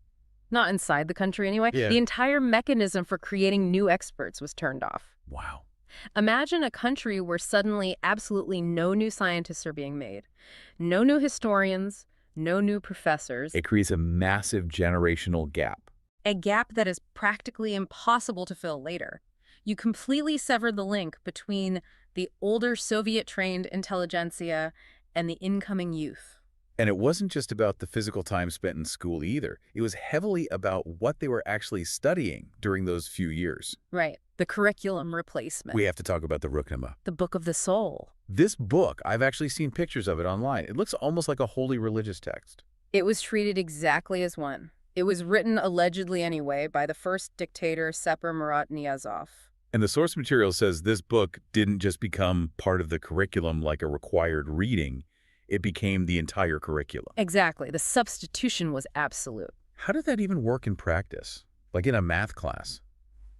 Not inside the country anyway. Yeah. The entire mechanism for creating new experts was turned off. Wow. Imagine a country where suddenly absolutely no new scientists are being made. No new historians, no new professors. It creates a massive generational gap. A gap that is practically impossible to fill later. You completely severed the link between the older Soviet-trained intelligentsia and the incoming youth. And it wasn't just about the physical time spent in school either. It was heavily about what they were actually studying during those few years. Right. The curriculum replacement. We have to talk about the Rukhnama. The Book of the Soul. This book, I've actually seen pictures of it online. It looks almost like a holy religious text. It was treated exactly as one. It was written allegedly anyway by the first dictator, Sepur Murat Niyazov. And the source material says this book didn't just become part of the curriculum like a required reading. It became the entire curriculum. Exactly. The substitution was absolute. How did that even work in practice? Like in a math class?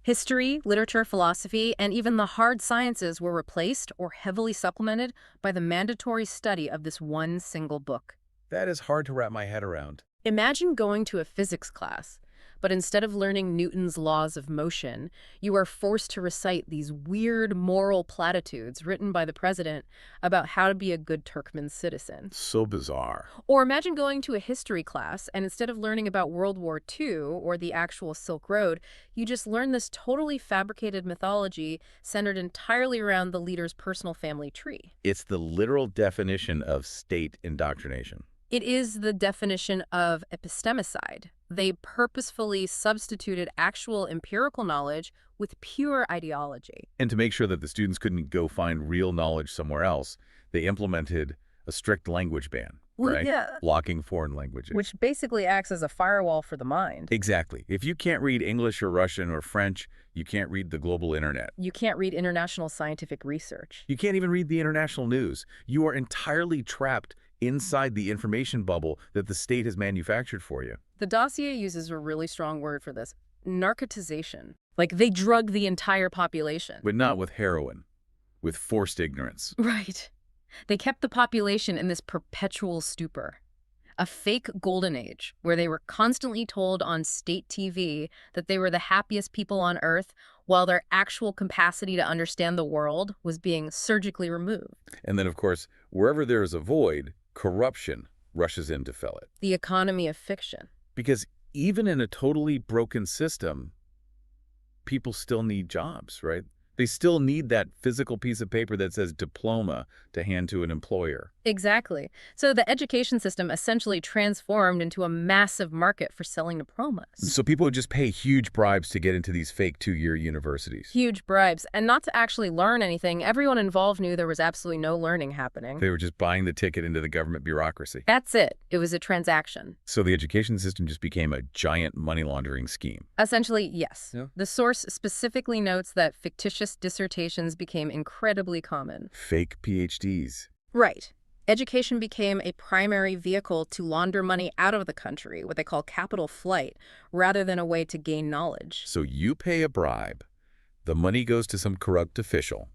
History, literature, philosophy, and even the hard sciences were replaced or heavily supplemented by the mandatory study of this one single book. That is hard to wrap my head around. Imagine going to a physics class, but instead of learning Newton's laws of motion, you are forced to recite these weird moral platitudes written by the president about how to be a good Turkmen citizen. So bizarre. Or imagine going to a history class, and instead of learning about World War II or the actual Silk Road, you just learn this totally fabricated mythology centered entirely around the leader's personal family tree. It's the literal definition of state indoctrination. It is the definition of epistemicide. They purposefully substituted actual empirical knowledge with pure ideology. And to make sure that the students couldn't go find real knowledge somewhere else, they implemented a strict language ban, right? Yeah. Blocking foreign languages. Which basically acts as a firewall for the mind. Exactly. If you can't read English or Russian or French, you can't read the global internet. You can't read international scientific research. You can't even read the international news. You are entirely trapped inside the information bubble that the state has manufactured for you. The dossier uses a really strong word for this: narcotization. Like they drug the entire population. But not with heroin, with forced ignorance. Right. They kept the population in this perpetual stupor. A fake golden age where they were constantly told on state TV that they were the happiest people on earth while their actual capacity to understand the world was being surgically removed. And then, of course, wherever there is a void, corruption rushes in to fill it. The economy of fiction. Because even in a totally broken system, people still need jobs, right? They still need that physical piece of paper that says diploma to hand to an employer. Exactly. So the education system essentially transformed into a massive market for selling diplomas. So people would just pay huge bribes to get into these fake 2-year universities. Huge bribes. And not to actually learn anything. Everyone involved knew there was absolutely no learning happening. They were just buying the ticket into the government bureaucracy. That's it. It was a transaction. So the education system just became a giant money laundering scheme. Essentially, yes. Yeah. The source specifically notes that fictitious dissertations became incredibly common. Fake PhDs. Right. Education became a primary vehicle to launder money out of the country, what they call capital flight, rather than a way to gain knowledge. So you pay a bribe. The money goes to some corrupt official.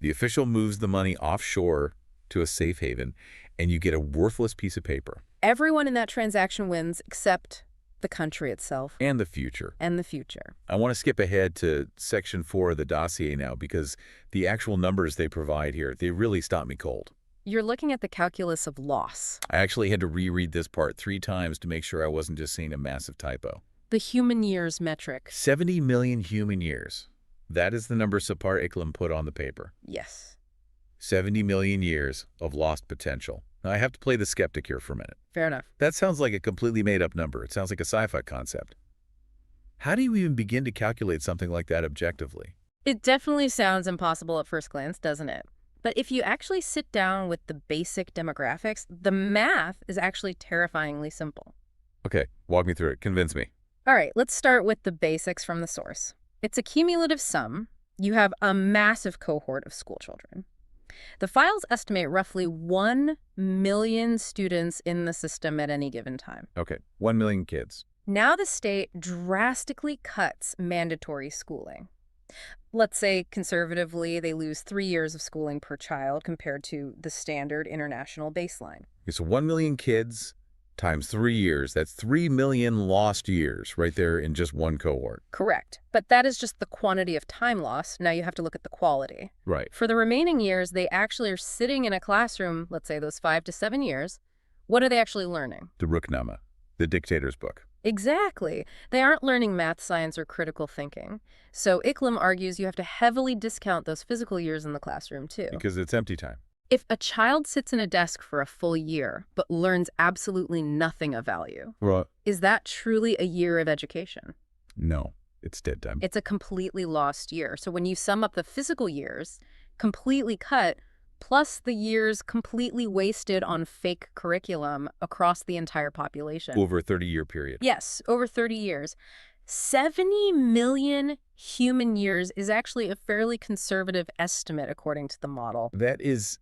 The official moves the money offshore to a safe haven, and you get a worthless piece of paper. Everyone in that transaction wins except the country itself. And the future. And the future. I want to skip ahead to Section 4 of the dossier now, because the actual numbers they provide here, they really stop me cold. You're looking at the calculus of loss. I actually had to reread this part 3 times to make sure I wasn't just seeing a massive typo. The human years metric. 70 million human years. That is the number Sapar Iklim put on the paper. Yes. 70 million years of lost potential. Now, I have to play the skeptic here for a minute. Fair enough. That sounds like a completely made-up number. It sounds like a sci-fi concept. How do you even begin to calculate something like that objectively? It definitely sounds impossible at first glance, doesn't it? But if you actually sit down with the basic demographics, the math is actually terrifyingly simple. Okay, walk me through it. Convince me. All right, let's start with the basics from the source. It's a cumulative sum. You have a massive cohort of school children. The files estimate roughly 1 million students in the system at any given time. Okay, 1 million kids. Now the state drastically cuts mandatory schooling. Let's say, conservatively, they lose 3 years of schooling per child compared to the standard international baseline. Okay, so 1 million kids times 3 years. That's 3 million lost years right there in just one cohort. Correct. But that is just the quantity of time lost. Now you have to look at the quality. Right. For the remaining years, they actually are sitting in a classroom, let's say those 5 to 7 years. What are they actually learning? The Ruknama, the dictator's book. Exactly. They aren't learning math, science, or critical thinking. So Iklim argues you have to heavily discount those physical years in the classroom, too. Because it's empty time. If a child sits in a desk for a full year but learns absolutely nothing of value, Right. is that truly a year of education? No, it's dead time. It's a completely lost year. So when you sum up the physical years, completely cut, plus the years completely wasted on fake curriculum across the entire population. Over a 30-year period. Yes, over 30 years. 70 million human years is actually a fairly conservative estimate according to the model. That is,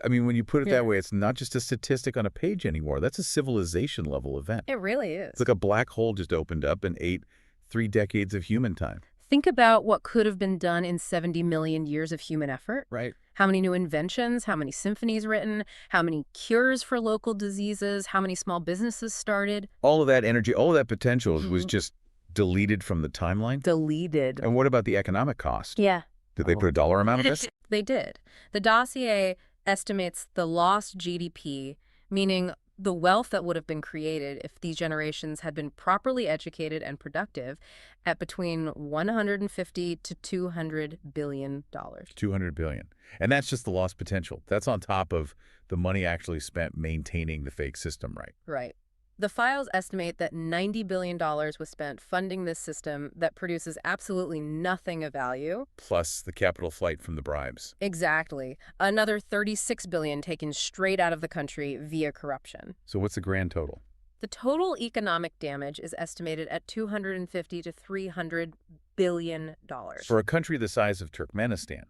I mean, when you put it Yeah. that way, it's not just a statistic on a page anymore. That's a civilization-level event. It really is. It's like a black hole just opened up and ate 3 decades of human time. Think about what could have been done in 70 million years of human effort. Right. How many new inventions, how many symphonies written, how many cures for local diseases, how many small businesses started. All of that energy, all of that potential was Mhm. just deleted from the timeline. Deleted. And what about the economic cost? Yeah. Did they put a dollar amount on this? They did. The dossier estimates the lost GDP, meaning the wealth that would have been created if these generations had been properly educated and productive, at between 150 to 200 billion dollars. 200 billion. And that's just the lost potential. That's on top of the money actually spent maintaining the fake system, right? Right. The files estimate that $90 billion was spent funding this system that produces absolutely nothing of value. Plus the capital flight from the bribes. Exactly. Another $36 billion taken straight out of the country via corruption. So what's the grand total? The total economic damage is estimated at $250 to $300 billion. For a country the size of Turkmenistan,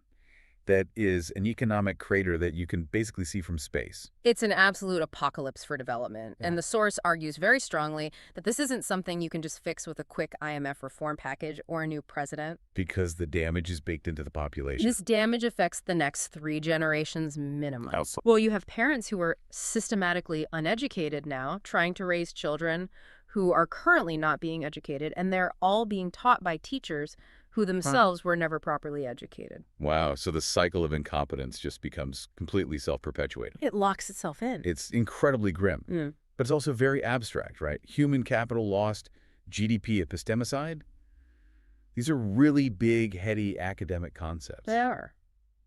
that is an economic crater that you can basically see from space. It's an absolute apocalypse for development, Yeah. and the source argues very strongly that this isn't something you can just fix with a quick IMF reform package or a new president. Because the damage is baked into the population. This damage affects the next 3 generations minimum. How so? Well, you have parents who are systematically uneducated now, trying to raise children who are currently not being educated, and they're all being taught by teachers who themselves were never properly educated. Wow, so the cycle of incompetence just becomes completely self-perpetuating. It locks itself in. It's incredibly grim, but it's also very abstract, right? Human capital lost, GDP epistemicide. These are really big, heady academic concepts. They are.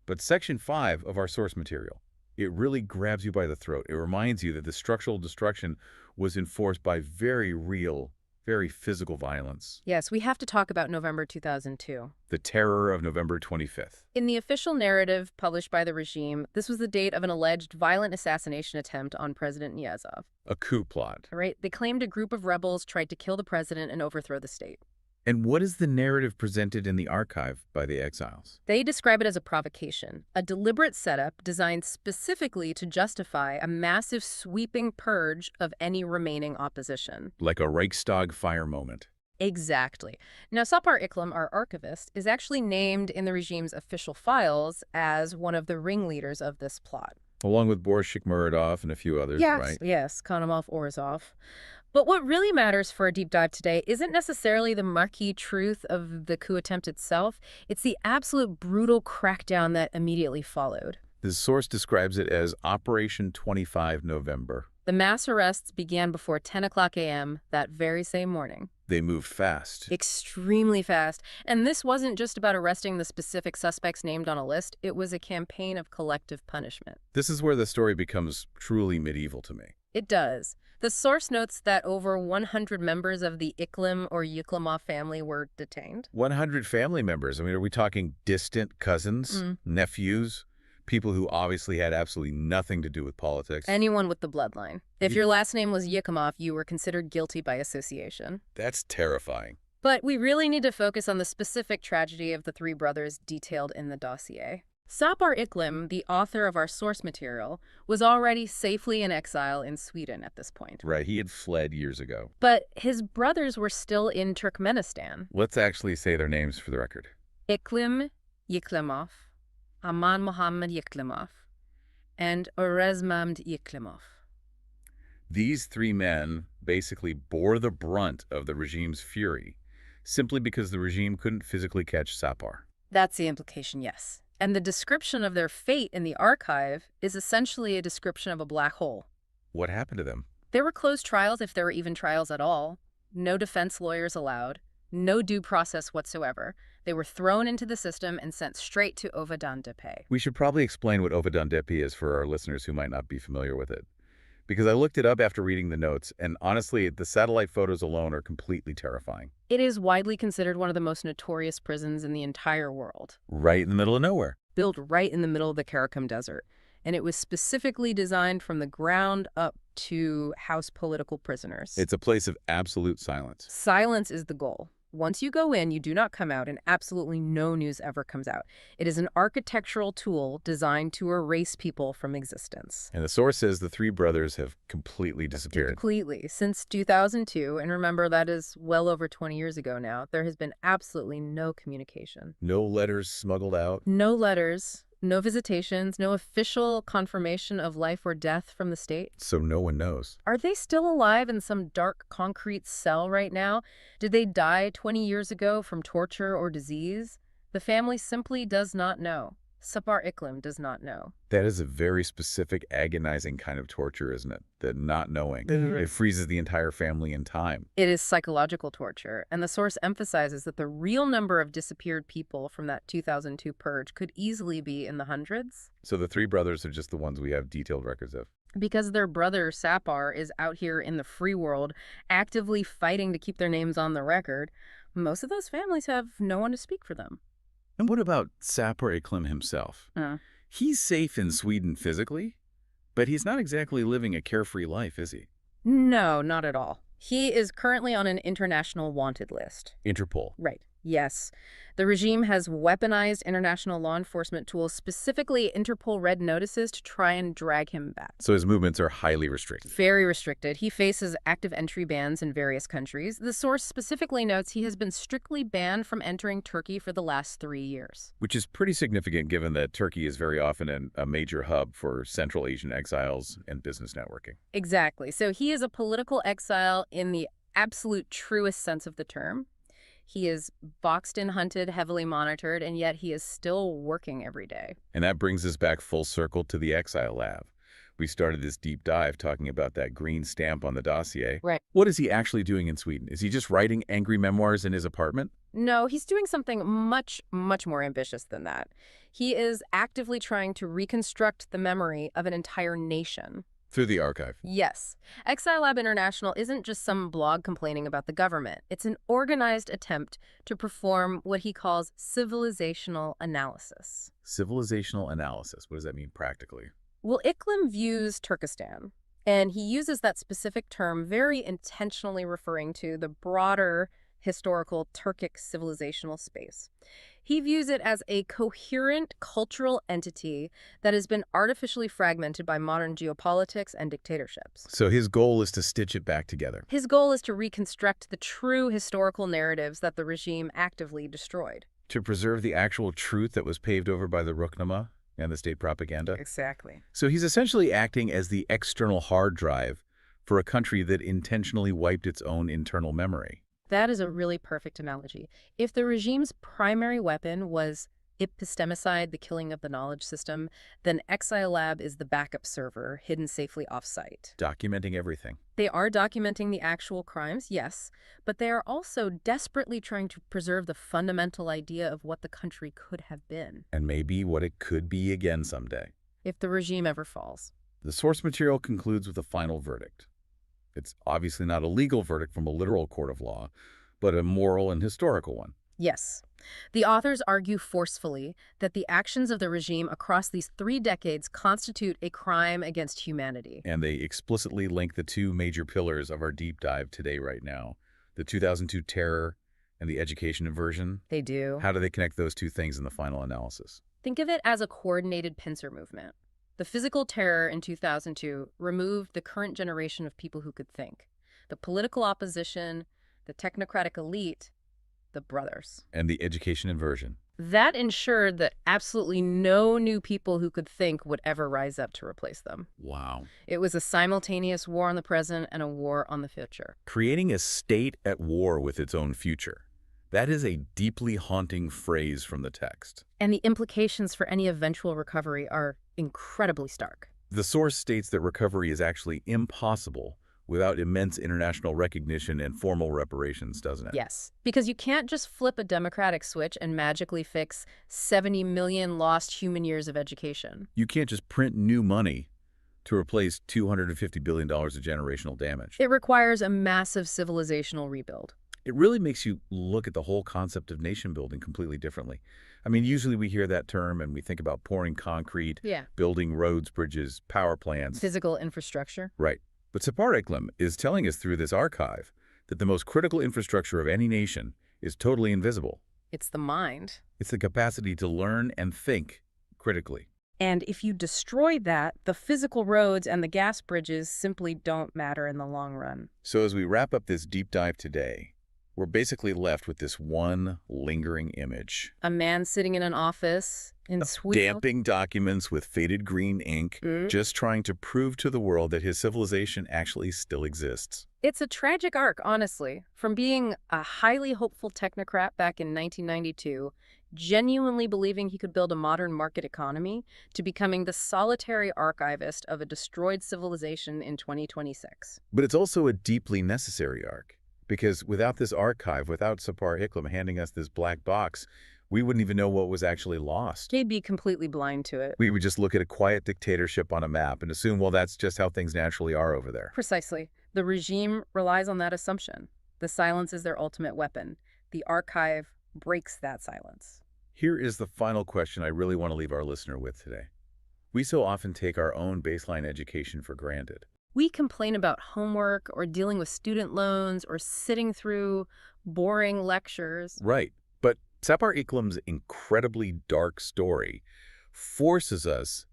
But Section 5 of our source material, it really grabs you by the throat. It reminds you that the structural destruction was enforced by very real, very physical violence. Yes, we have to talk about November 2002. The terror of November 25th. In the official narrative published by the regime, this was the date of an alleged violent assassination attempt on President Niyazov. A coup plot. Right? They claimed a group of rebels tried to kill the president and overthrow the state. And what is the narrative presented in the archive by the exiles? They describe it as a provocation, a deliberate setup designed specifically to justify a massive sweeping purge of any remaining opposition. Like a Reichstag fire moment. Exactly. Now, Sapar Iklim, our archivist, is actually named in the regime's official files as one of the ringleaders of this plot. Along with Boris Shikmuradov and a few others, right? Yes, Kanomov, Orzov. But what really matters for a deep dive today isn't necessarily the murky truth of the coup attempt itself. It's the absolute brutal crackdown that immediately followed. The source describes it as Operation 25 November. The mass arrests began before 10 o'clock a.m. that very same morning. They moved fast. Extremely fast. And this wasn't just about arresting the specific suspects named on a list. It was a campaign of collective punishment. This is where the story becomes truly medieval to me. It does. The source notes that over 100 members of the Iklim or Yuklimov family were detained. 100 family members. I mean, are we talking distant cousins, nephews, people who obviously had absolutely nothing to do with politics? Anyone with the bloodline. If your last name was Yukimov, you were considered guilty by association. That's terrifying. But we really need to focus on the specific tragedy of the three brothers detailed in the dossier. Sapar Iklim, the author of our source material, was already safely in exile in Sweden at this point. Right, he had fled years ago. But his brothers were still in Turkmenistan. Let's actually say their names for the record. Iklim Yiklimov, Aman Mohammed Yiklimov, and Orezmamd Yiklimov. These three men basically bore the brunt of the regime's fury, simply because the regime couldn't physically catch Sapar. That's the implication, yes. And the description of their fate in the archive is essentially a description of a black hole. What happened to them? There were closed trials, if there were even trials at all. No defense lawyers allowed. No due process whatsoever. They were thrown into the system and sent straight to Ovadan Depe. We should probably explain what Ovadan Depe is for our listeners who might not be familiar with it. Because I looked it up after reading the notes, and honestly, the satellite photos alone are completely terrifying. It is widely considered one of the most notorious prisons in the entire world. Right in the middle of nowhere. Built right in the middle of the Karakum Desert. And it was specifically designed from the ground up to house political prisoners. It's a place of absolute silence. Silence is the goal. Once you go in, you do not come out, and absolutely no news ever comes out. It is an architectural tool designed to erase people from existence. And the source says the three brothers have completely disappeared. Completely. Since 2002, and remember that is well over 20 years ago now, there has been absolutely no communication. No letters smuggled out. No letters. No visitations, no official confirmation of life or death from the state. So no one knows. Are they still alive in some dark concrete cell right now? Did they die 20 years ago from torture or disease? The family simply does not know. Sapar Iklim does not know. That is a very specific, agonizing kind of torture, isn't it? The not knowing. It freezes the entire family in time. It is psychological torture, and the source emphasizes that the real number of disappeared people from that 2002 purge could easily be in the hundreds. So the three brothers are just the ones we have detailed records of. Because their brother, Sapar, is out here in the free world, actively fighting to keep their names on the record, most of those families have no one to speak for them. And what about Sapar Iklim himself? He's safe in Sweden physically, but he's not exactly living a carefree life, is he? No, not at all. He is currently on an international wanted list. Interpol. Right. Yes. The regime has weaponized international law enforcement tools, specifically Interpol red notices, to try and drag him back. So his movements are highly restricted. Very restricted. He faces active entry bans in various countries. The source specifically notes he has been strictly banned from entering Turkey for the last 3 years. Which is pretty significant given that Turkey is very often a major hub for Central Asian exiles and business networking. Exactly. So he is a political exile in the absolute truest sense of the term. He is boxed in, hunted, heavily monitored, and yet he is still working every day. And that brings us back full circle to the Exile Lab. We started this deep dive talking about that green stamp on the dossier. Right. What is he actually doing in Sweden? Is he just writing angry memoirs in his apartment? No, he's doing something much, much more ambitious than that. He is actively trying to reconstruct the memory of an entire nation. Through the archive. Yes. Exile Lab International isn't just some blog complaining about the government. It's an organized attempt to perform what he calls civilizational analysis. Civilizational analysis. What does that mean practically? Well, Iklim views Turkestan, and he uses that specific term very intentionally referring to the broader historical Turkic civilizational space. He views it as a coherent cultural entity that has been artificially fragmented by modern geopolitics and dictatorships. So his goal is to stitch it back together. His goal is to reconstruct the true historical narratives that the regime actively destroyed. To preserve the actual truth that was paved over by the Ruknama and the state propaganda. Exactly. So he's essentially acting as the external hard drive for a country that intentionally wiped its own internal memory. That is a really perfect analogy. If the regime's primary weapon was epistemicide, the killing of the knowledge system, then Exile Lab is the backup server hidden safely off-site. Documenting everything. They are documenting the actual crimes, yes, but they are also desperately trying to preserve the fundamental idea of what the country could have been. And maybe what it could be again someday. If the regime ever falls. The source material concludes with a final verdict. It's obviously not a legal verdict from a literal court of law, but a moral and historical one. Yes. The authors argue forcefully that the actions of the regime across these 3 decades constitute a crime against humanity. And they explicitly link the 2 major pillars of our deep dive today right now, the 2002 terror and the education inversion. They do. How do they connect those 2 things in the final analysis? Think of it as a coordinated pincer movement. The physical terror in 2002 removed the current generation of people who could think. The political opposition, the technocratic elite, the brothers. And the education inversion. That ensured that absolutely no new people who could think would ever rise up to replace them. Wow. It was a simultaneous war on the present and a war on the future. Creating a state at war with its own future. That is a deeply haunting phrase from the text. And the implications for any eventual recovery are incredibly stark. The source states that recovery is actually impossible without immense international recognition and formal reparations, doesn't it? Yes, because you can't just flip a democratic switch and magically fix 70 million lost human years of education. You can't just print new money to replace $250 billion of generational damage. It requires a massive civilizational rebuild. It really makes you look at the whole concept of nation building completely differently. I mean, usually we hear that term and we think about pouring concrete, building roads, bridges, power plants. Physical infrastructure. Right. But Sapar Iklim is telling us through this archive that the most critical infrastructure of any nation is totally invisible. It's the mind. It's the capacity to learn and think critically. And if you destroy that, the physical roads and the gas bridges simply don't matter in the long run. So as we wrap up this deep dive today, we're basically left with this one lingering image. A man sitting in an office in Sweden. Damping documents with faded green ink, just trying to prove to the world that his civilization actually still exists. It's a tragic arc, honestly. From being a highly hopeful technocrat back in 1992, genuinely believing he could build a modern market economy, to becoming the solitary archivist of a destroyed civilization in 2026. But it's also a deeply necessary arc. Because without this archive, without Sapar Iklim handing us this black box, we wouldn't even know what was actually lost. They'd be completely blind to it. We would just look at a quiet dictatorship on a map and assume, well, that's just how things naturally are over there. Precisely. The regime relies on that assumption. The silence is their ultimate weapon. The archive breaks that silence. Here is the final question I really want to leave our listener with today. We so often take our own baseline education for granted. We complain about homework or dealing with student loans or sitting through boring lectures. Right. But Sapar Iklim's incredibly dark story forces us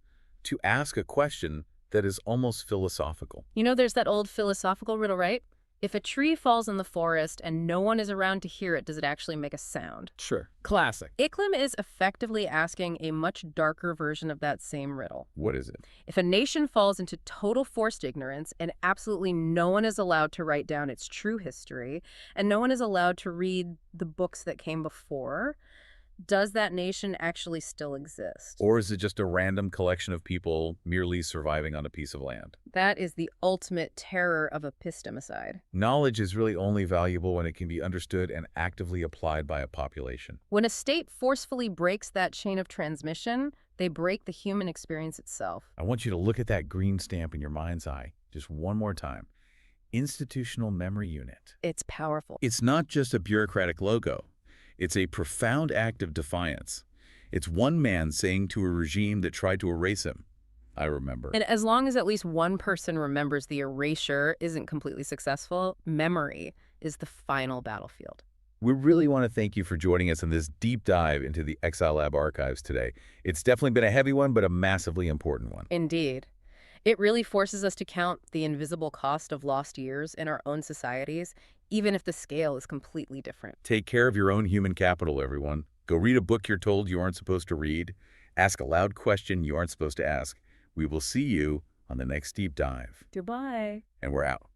to ask a question that is almost philosophical. You know, there's that old philosophical riddle, right? If a tree falls in the forest and no one is around to hear it, does it actually make a sound? Sure. Classic. ICLIM is effectively asking a much darker version of that same riddle. What is it? If a nation falls into total forced ignorance and absolutely no one is allowed to write down its true history and no one is allowed to read the books that came before, does that nation actually still exist? Or is it just a random collection of people merely surviving on a piece of land? That is the ultimate terror of epistemicide. Knowledge is really only valuable when it can be understood and actively applied by a population. When a state forcefully breaks that chain of transmission, they break the human experience itself. I want you to look at that green stamp in your mind's eye just one more time. Institutional Memory Unit. It's powerful. It's not just a bureaucratic logo. It's a profound act of defiance. It's one man saying to a regime that tried to erase him, I remember. And as long as at least one person remembers the erasure isn't completely successful, memory is the final battlefield. We really want to thank you for joining us in this deep dive into the Exile Lab archives today. It's definitely been a heavy one, but a massively important one. Indeed. It really forces us to count the invisible cost of lost years in our own societies, even if the scale is completely different. Take care of your own human capital, everyone. Go read a book you're told you aren't supposed to read. Ask a loud question you aren't supposed to ask. We will see you on the next deep dive. Goodbye. And we're out.